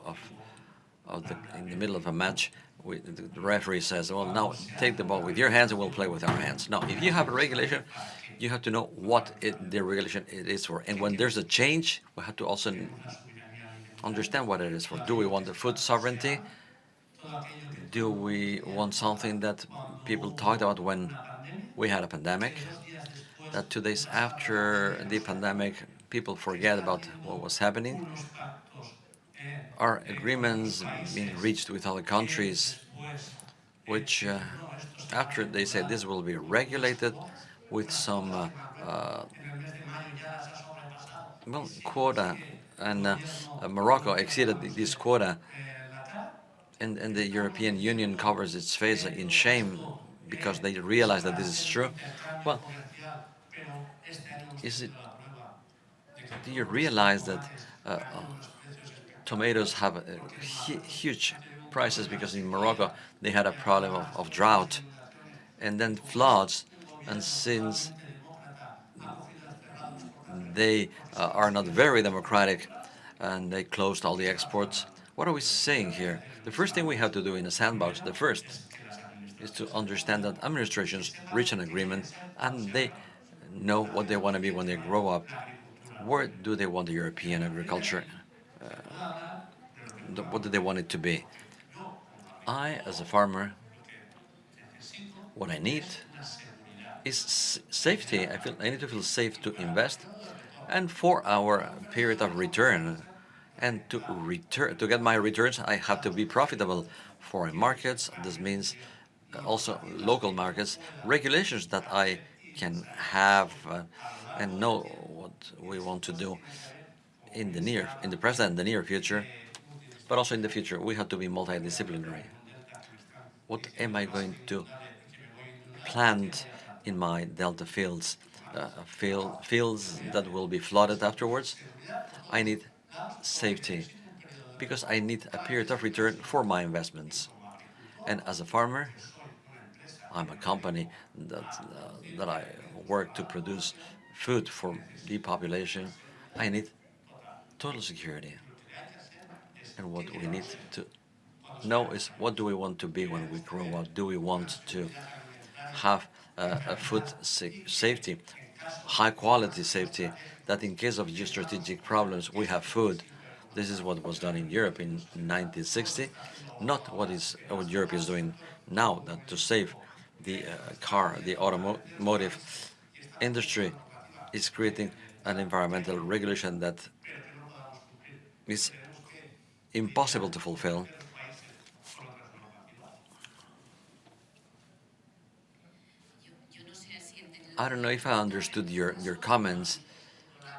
a match, the referee says, well, now take the ball with your hands and we'll play with our hands. No, if you have a regulation, you have to know what the regulation it is for. And when there's a change, we have to also understand what it is for. Do we want the food sovereignty? Do we want something that people talked about when we had a pandemic? That 2 days after the pandemic, people forget about what was happening? Are agreements being reached with other countries, which after they say this will be regulated with some quota, and Morocco exceeded this quota, and the European Union covers its face in shame because they realize that this is true. Well, do you realize that tomatoes have huge prices because in Morocco they had a problem of drought and then floods, and since they are not very democratic and they closed all the exports. What are we saying here? The first thing we have to do in a sandbox, the first, is to understand that administrations reach an agreement and they know what they want to be when they grow up. Where do they want the European agriculture? What do they want it to be? I, as a farmer, what I need is safety. I need to feel safe to invest, and for our period of return. And to get my returns, I have to be profitable. Foreign markets, this means also local markets, regulations that I can have and know what we want to do in the present and the near future, but also in the future. We have to be multidisciplinary. What am I going to plant in my delta fields, fields that will be flooded afterwards? I need safety because I need a period of return for my investments. And as a farmer, I'm a company that I work to produce food for the population. I need total security. And what we need to know is, what do we want to be when we grow up? Do we want to have a food safety, high quality safety, that in case of geostrategic problems we have food? This is what was done in Europe in 1960, not what Europe is doing now, that to save the the automotive industry is creating an environmental regulation that is impossible to fulfill. I don't know if I understood your comments,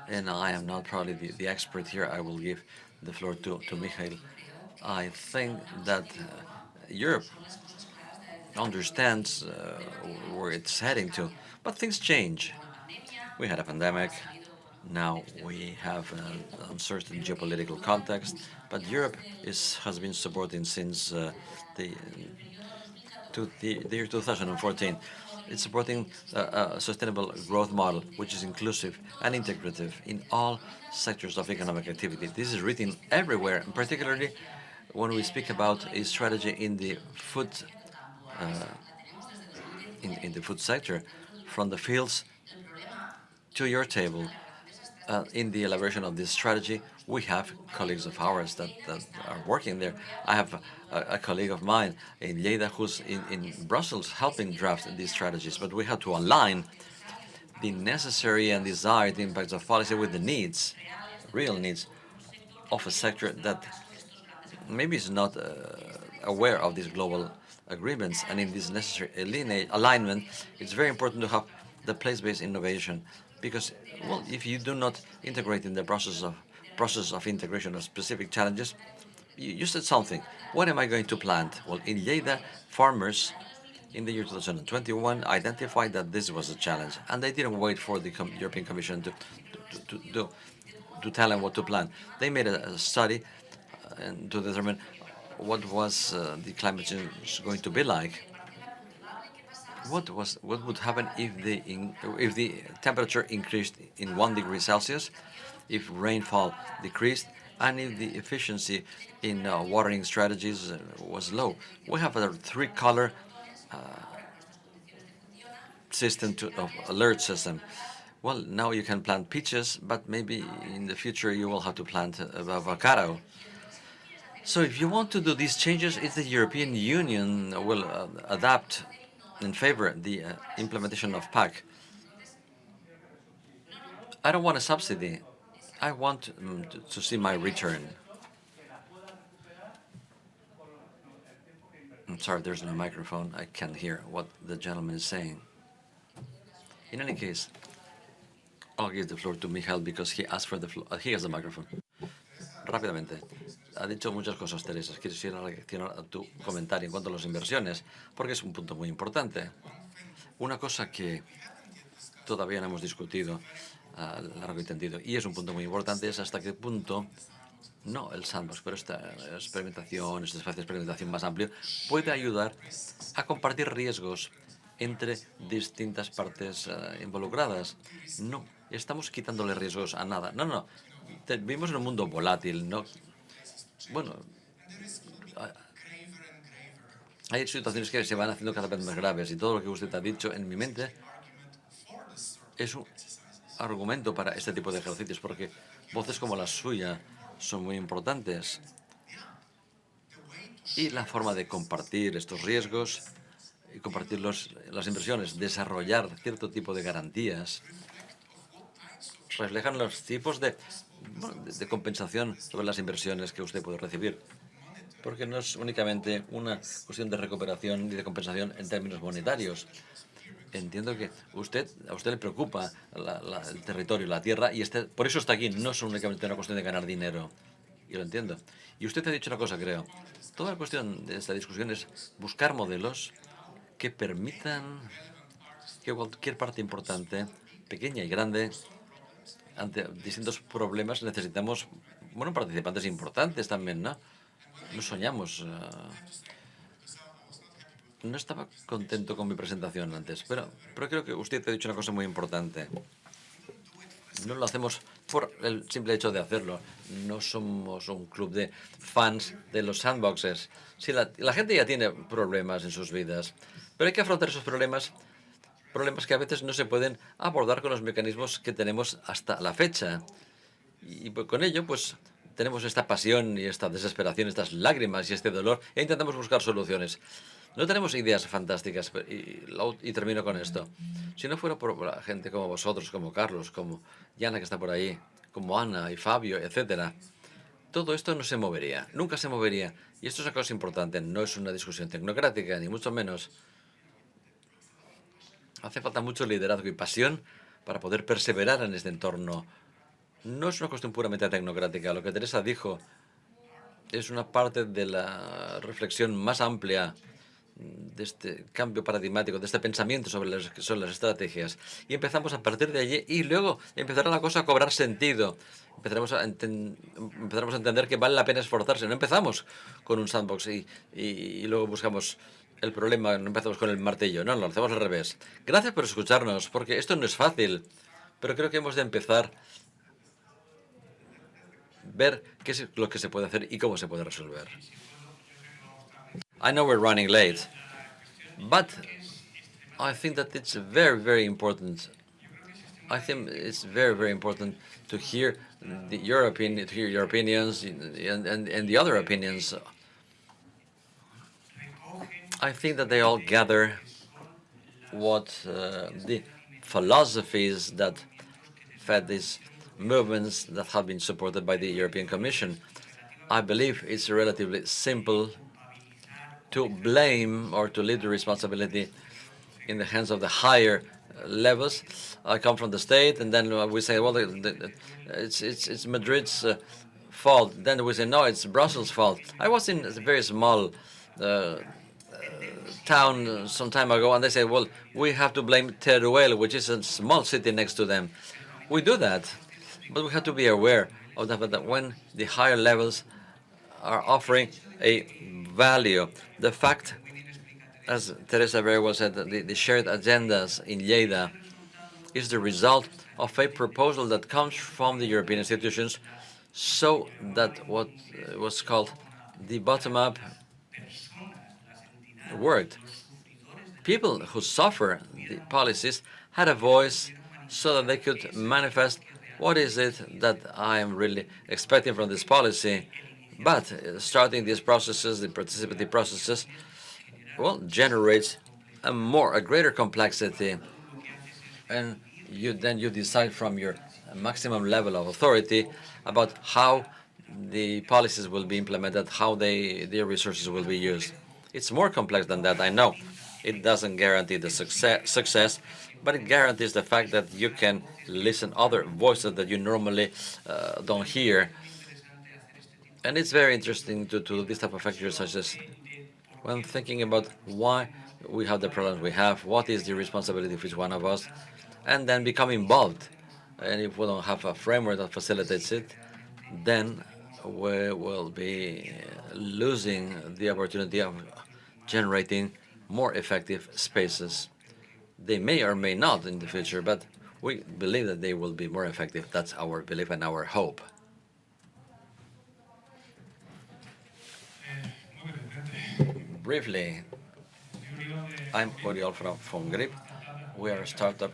and I am not probably the expert here. I will give the floor to Mikhail. I think that Europe understands where it's heading to, but things change. We had a pandemic. Now we have an uncertain geopolitical context, but Europe has been supporting since the year 2014. It's supporting a sustainable growth model, which is inclusive and integrative in all sectors of economic activity. This is written everywhere, and particularly when we speak about a strategy in the food in the food sector, from the fields to your table. In the elaboration of this strategy, we have colleagues of ours that are working there. I have a colleague of mine in Lleida who's in Brussels helping draft these strategies, but we have to align the necessary and desired impacts of policy with the needs, real needs, of a sector that maybe is not aware of these global agreements. And in this necessary alignment, it's very important to have the place-based innovation, because, well, if you do not integrate in the process of integration of specific challenges, you said something. What am I going to plant? Well, in Lleida, farmers in the year 2021 identified that this was a challenge, and they didn't wait for the European Commission to tell them what to plant. They made a study and to determine what was the climate change going to be like. What would happen if the temperature increased in 1 degree Celsius, if rainfall decreased, and if the efficiency in watering strategies was low? We have a three-color system of alert system. Well, now you can plant peaches, but maybe in the future you will have to plant avocado. So if you want to do these changes, it's the European Union will adapt and favor the implementation of PAC. I don't want a subsidy. I want to see my return. I'm sorry, there's no microphone. I can't hear what the gentleman is saying. In any case, I'll give the floor to Michael because he asked for the floor. He has the microphone. Rápidamente. Ha dicho muchas cosas, Teresa. Quisiera reaccionar a tu comentario en cuanto a las inversiones, porque es un punto muy importante. Una cosa que todavía no hemos discutido a largo y tendido, y es un punto muy importante, es hasta qué punto, no el sandbox, pero esta experimentación, este espacio de experimentación más amplio, puede ayudar a compartir riesgos entre distintas partes involucradas. No estamos quitándole riesgos a nada. No. Vivimos en un mundo volátil, ¿no? Bueno, hay situaciones que se van haciendo cada vez más graves, y todo lo que usted ha dicho en mi mente es un argumento para este tipo de ejercicios, porque voces como la suya son muy importantes. Y la forma de compartir estos riesgos y compartir las inversiones, desarrollar cierto tipo de garantías, reflejan los tipos de compensación sobre las inversiones que usted puede recibir. Porque no es únicamente una cuestión de recuperación y de compensación en términos monetarios. Entiendo que a usted le preocupa el territorio, la tierra, y por eso está aquí. No es únicamente una cuestión de ganar dinero. Yo lo entiendo. Y usted ha dicho una cosa, creo. Toda la cuestión de esta discusión es buscar modelos que permitan que cualquier parte importante, pequeña y grande, ante distintos problemas necesitamos, participantes importantes también, ¿no? No soñamos. No estaba contento con mi presentación antes, pero creo que usted ha dicho una cosa muy importante. No lo hacemos por el simple hecho de hacerlo. No somos un club de fans de los sandboxes. Sí, la gente ya tiene problemas en sus vidas, pero hay que afrontar esos problemas que a veces no se pueden abordar con los mecanismos que tenemos hasta la fecha. Y con ello, pues, tenemos esta pasión y esta desesperación, estas lágrimas y este dolor, e intentamos buscar soluciones. No tenemos ideas fantásticas, y termino con esto. Si no fuera por la gente como vosotros, como Carlos, como Yana, que está por ahí, como Ana y Fabio, etcétera, todo esto no se movería, nunca se movería. Y esto es una cosa importante, no es una discusión tecnocrática, ni mucho menos. Hace falta mucho liderazgo y pasión para poder perseverar en este entorno. No es una cuestión puramente tecnocrática. Lo que Teresa dijo es una parte de la reflexión más amplia de este cambio paradigmático, de este pensamiento sobre las estrategias. Y empezamos a partir de allí y luego empezará la cosa a cobrar sentido. Empezaremos a entender que vale la pena esforzarse. No empezamos con un sandbox y luego buscamos el problema, no empezamos con el martillo. No, lo hacemos al revés. Gracias por escucharnos, porque esto no es fácil, pero creo que hemos de empezar ver qué es lo que se puede hacer y cómo se puede resolver. I know we're running late, but I think that it's very, very important. I think it's very, very important to hear your opinion, to hear your opinions and the other opinions. I think that they all gather what the philosophies that fed these movements that have been supported by the European Commission. I believe it's relatively simple to blame or to leave the responsibility in the hands of the higher levels. I come from the state, and then we say, well, it's Madrid's fault. Then we say, no, it's Brussels' fault. I was in a very small town some time ago, and they say, well, we have to blame Teruel, which is a small city next to them. We do that, but we have to be aware of the fact that when the higher levels are offering a value, the fact, as Teresa very well said, the shared agendas in Lleida is the result of a proposal that comes from the European institutions, so that what was called the bottom-up worked. People who suffer the policies had a voice so that they could manifest what is it that I am really expecting from this policy. But starting these processes, the participative processes, well, generates a greater complexity, and then you decide from your maximum level of authority about how the policies will be implemented, how their resources will be used. It's more complex than that, I know. It doesn't guarantee the success, but it guarantees the fact that you can listen other voices that you normally don't hear. And it's very interesting to do this type of factors, such as when thinking about why we have the problems we have, what is the responsibility of each one of us, and then become involved. And if we don't have a framework that facilitates it, then we will be losing the opportunity of generating more effective spaces. They may or may not in the future, but we believe that they will be more effective. That's our belief and our hope. Briefly, I'm Oriol from GRIP. We are a startup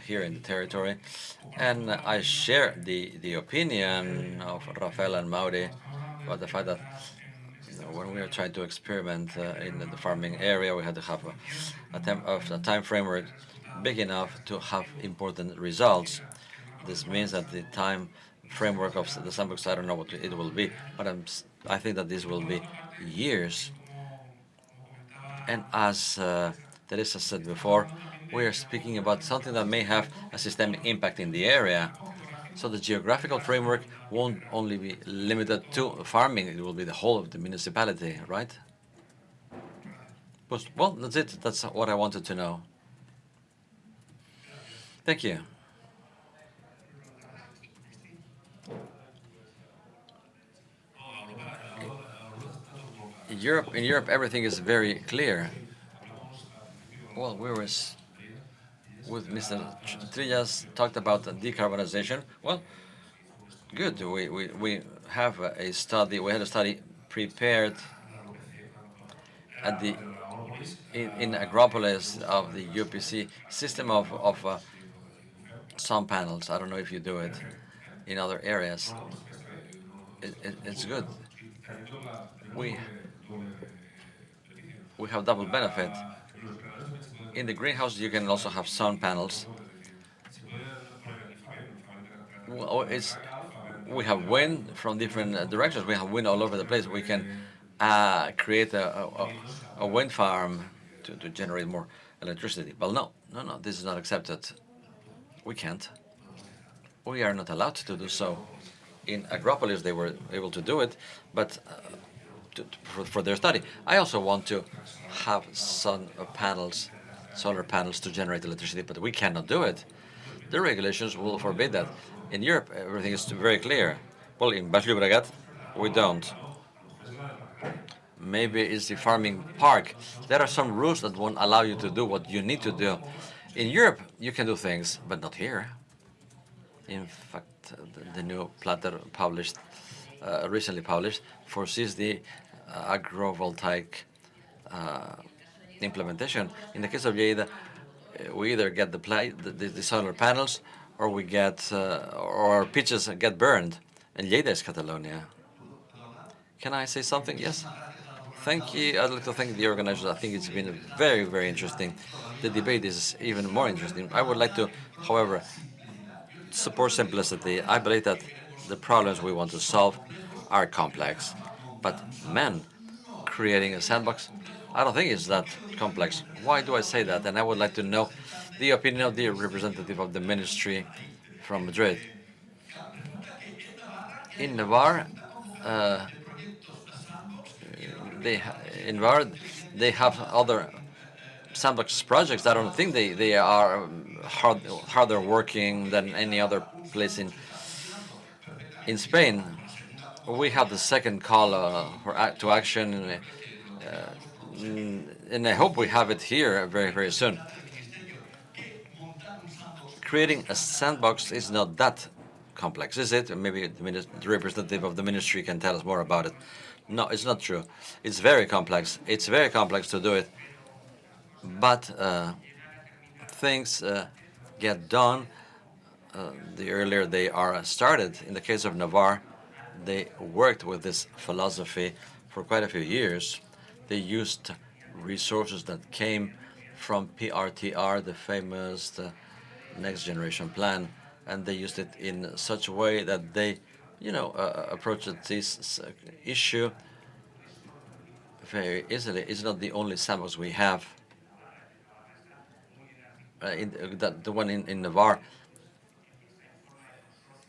here in the territory, and I share the opinion of Rafael and Mauri about the fact that when we are trying to experiment in the farming area, we had to have a time framework big enough to have important results. This means that the time framework of the sandbox, I don't know what it will be, but I think that this will be years. And as Teresa said before, we are speaking about something that may have a systemic impact in the area. So the geographical framework won't only be limited to farming, it will be the whole of the municipality, right? Well, that's it. That's what I wanted to know. Thank you. In Europe, everything is very clear. Well, we were with Mr. Trillas talked about decarbonization. Well, good. We have a study. We had a study prepared at the in Agropolis of the UPC system of sun panels. I don't know if you do it in other areas. it's good. We we have double benefit. In the greenhouse, you can also have sun panels. Well, we have wind from different directions. We have wind all over the place. We can create a wind farm to generate more electricity. But no, this is not accepted. We can't. We are not allowed to do so. In Agropolis, they were able to do it, but for their study. I also want to have solar panels to generate electricity, but we cannot do it. The regulations will forbid that. In Europe, everything is very clear. Well, in Baix Llobregat, we don't. Maybe it's the farming park. There are some rules that won't allow you to do what you need to do. In Europe, you can do things, but not here. In fact, the new platter recently published, foresees the agrovoltaic implementation. In the case of Lleida, we either get the solar panels, or we get or our pitches get burned. And Lleida is Catalonia. Can I say something? Yes. Thank you. I'd like to thank the organizers. I think it's been very, very interesting. The debate is even more interesting. I would like to, however, support simplicity. I believe that the problems we want to solve are complex, but creating a sandbox, I don't think it's that complex. Why do I say that? And I would like to know the opinion of the representative of the ministry from Madrid. In Navarre, they have other sandbox projects. I don't think they are harder working than any other place in Spain. We have the second call to action, and I hope we have it here very, very soon. Creating a sandbox is not that complex, is it? Maybe the representative of the ministry can tell us more about it. No, it's not true. It's very complex. It's very complex to do it, but things get done the earlier they are started. In the case of Navarre, they worked with this philosophy for quite a few years. They used resources that came from PRTR, the famous Next Generation Plan, and they used it in such a way that they, approached this issue very easily. It's not the only sandbox we have. The one in Navarre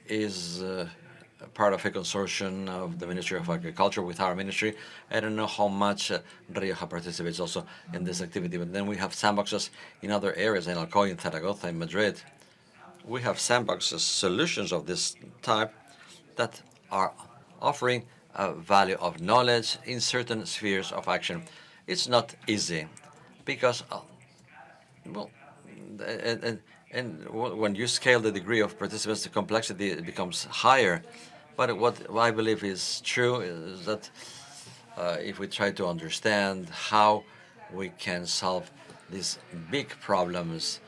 is part of a consortium of the Ministry of Agriculture with our ministry. I don't know how much Rioja participates also in this activity, but then we have sandboxes in other areas, in Alcoy, in Zaragoza, in Madrid. We have sandboxes, solutions of this type that are offering a value of knowledge in certain spheres of action. It's not easy because, and when you scale the degree of participants, the complexity becomes higher. But what I believe is true is that if we try to understand how we can solve these big problems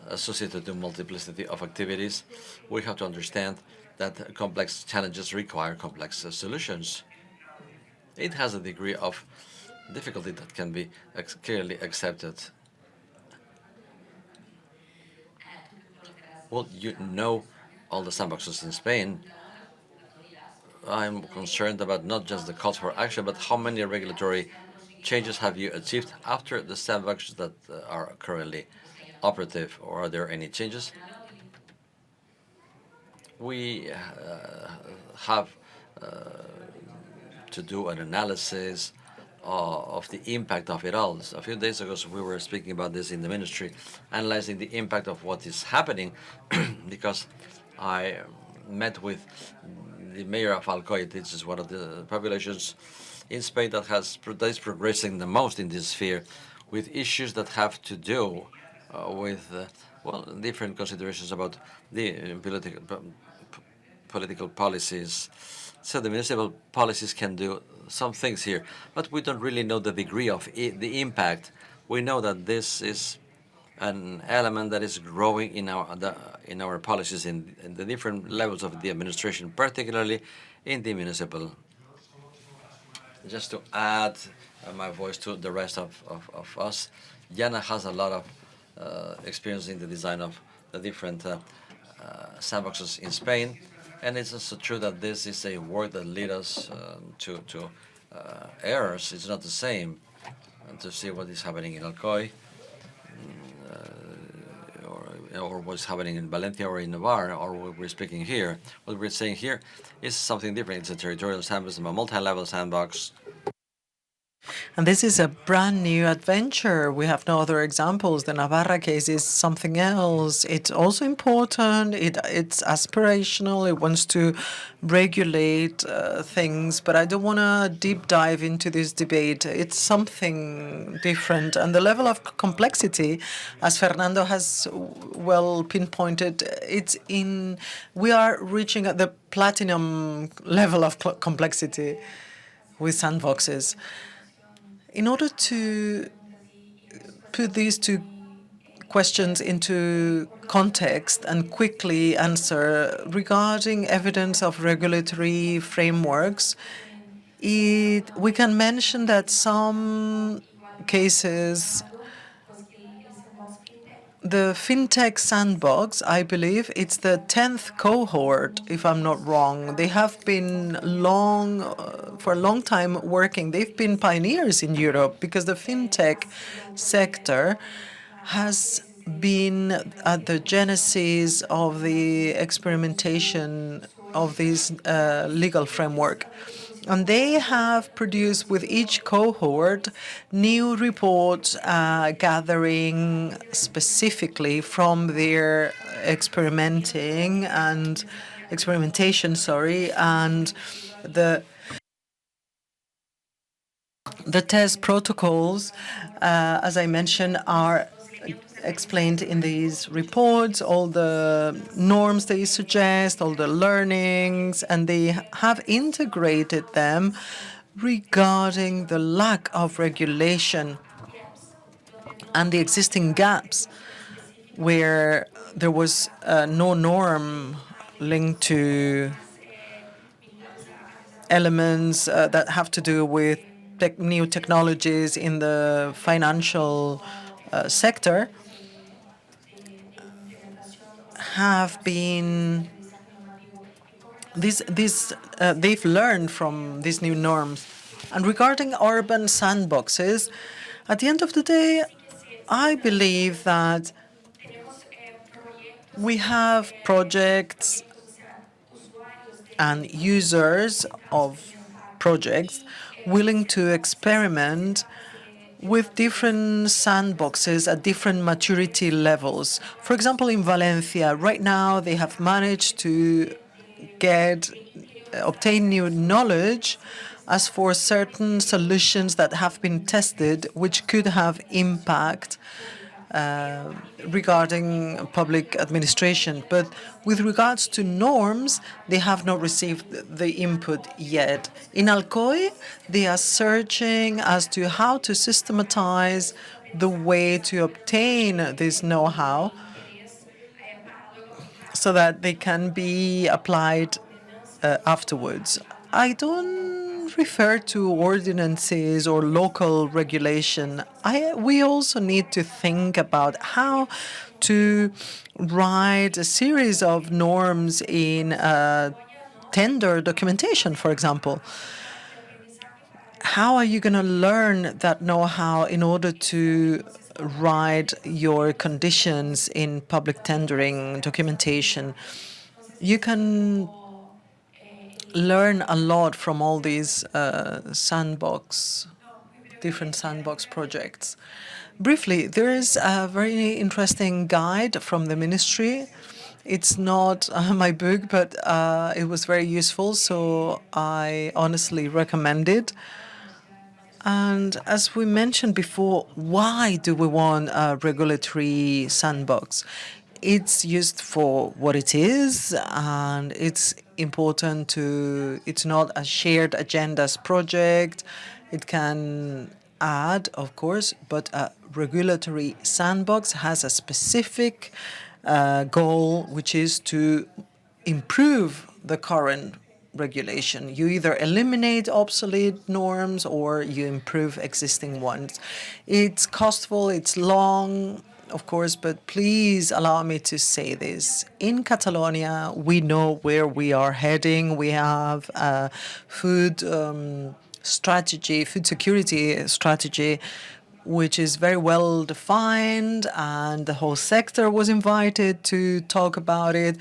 associated to multiplicity of activities, we have to understand that complex challenges require complex solutions. It has a degree of difficulty that can be clearly accepted. Well, all the sandboxes in Spain. I'm concerned about not just the calls for action, but how many regulatory changes have you achieved after the sandboxes that are currently operative, or are there any changes? We have to do an analysis of the impact of it all. So a few days ago, we were speaking about this in the ministry, analyzing the impact of what is happening, because I met with the mayor of Alcoy. This is one of the populations in Spain that is progressing the most in this sphere, with issues that have to do with different considerations about the political policies. So the municipal policies can do some things here, but we don't really know the degree of the impact. We know that this is an element that is growing in our policies in the different levels of the administration, particularly in the municipal. Just to add my voice to the rest of us, Jana has a lot of experience in the design of the different sandboxes in Spain, and it's also true that this is a work that leads us to errors. It's not the same, and to see what is happening in Alcoy, or what's happening in Valencia or in Navarre, or what we're speaking here. What we're saying here is something different. It's a territorial sandbox, a multi-level sandbox. And this is a brand new adventure. We have no other examples. The Navarra case is something else. It's also important. It's aspirational. It wants to regulate things. But I don't want to deep dive into this debate. It's something different. And the level of complexity, as Fernando has well pinpointed, we are reaching at the platinum level of complexity with sandboxes. In order to put these two questions into context and quickly answer regarding evidence of regulatory frameworks, we can mention that some cases, the FinTech Sandbox, I believe it's the 10th cohort, if I'm not wrong. They have been for a long time working. They've been pioneers in Europe because the FinTech sector has been at the genesis of the experimentation of this legal framework. And they have produced with each cohort new reports gathering specifically from their experimentation, and the test protocols, as I mentioned, are explained in these reports, all the norms they suggest, all the learnings, and they have integrated them regarding the lack of regulation and the existing gaps where there was no norm linked to elements that have to do with new technologies in the financial sector. Have been they've learned from these new norms. And regarding urban sandboxes, at the end of the day, I believe that we have projects and users of projects willing to experiment with different sandboxes at different maturity levels. For example, in Valencia, right now they have managed to obtain new knowledge as for certain solutions that have been tested, which could have impact regarding public administration. But with regards to norms, they have not received the input yet. In Alcoy, they are searching as to how to systematize the way to obtain this know-how so that they can be applied afterwards. I don't refer to ordinances or local regulation. We also need to think about how to write a series of norms in tender documentation, for example. How are you going to learn that know-how in order to write your conditions in public tendering documentation? You can learn a lot from all these different sandbox projects. Briefly, there is a very interesting guide from the ministry. It's not my book, but it was very useful, so I honestly recommend it. And as we mentioned before, why do we want a regulatory sandbox? It's used for what it is, and it's important it's not a shared agendas project. It can add, of course, but a regulatory sandbox has a specific goal, which is to improve the current regulation. You either eliminate obsolete norms or you improve existing ones. It's costful, it's long, of course, but please allow me to say this. In Catalonia, we know where we are heading. We have a food strategy, food security strategy, which is very well defined, and the whole sector was invited to talk about it,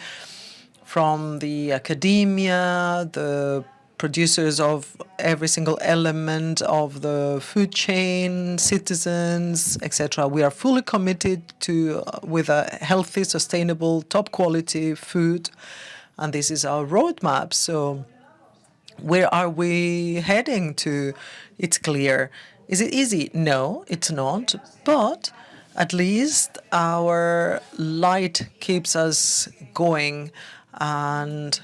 from the academia, the producers of every single element of the food chain, citizens, etc. We are fully committed to with a healthy, sustainable, top quality food, and this is our roadmap. So where are we heading to? It's clear. Is it easy? No, it's not. But at least our light keeps us going, and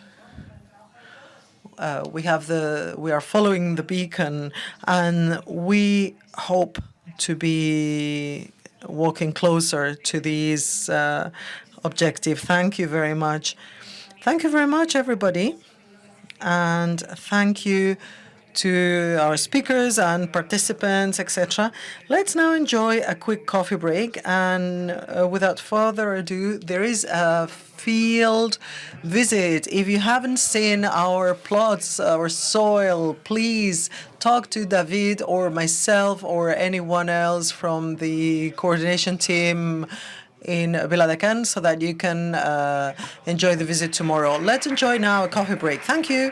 we are following the beacon, and we hope to be walking closer to these objectives. Thank you very much. Thank you very much, everybody, and thank you to our speakers and participants, etc. Let's now enjoy a quick coffee break, and without further ado, there is a field visit. If you haven't seen our plots, our soil, please talk to David or myself or anyone else from the coordination team in Viladecans so that you can enjoy the visit tomorrow. Let's enjoy now a coffee break. Thank you.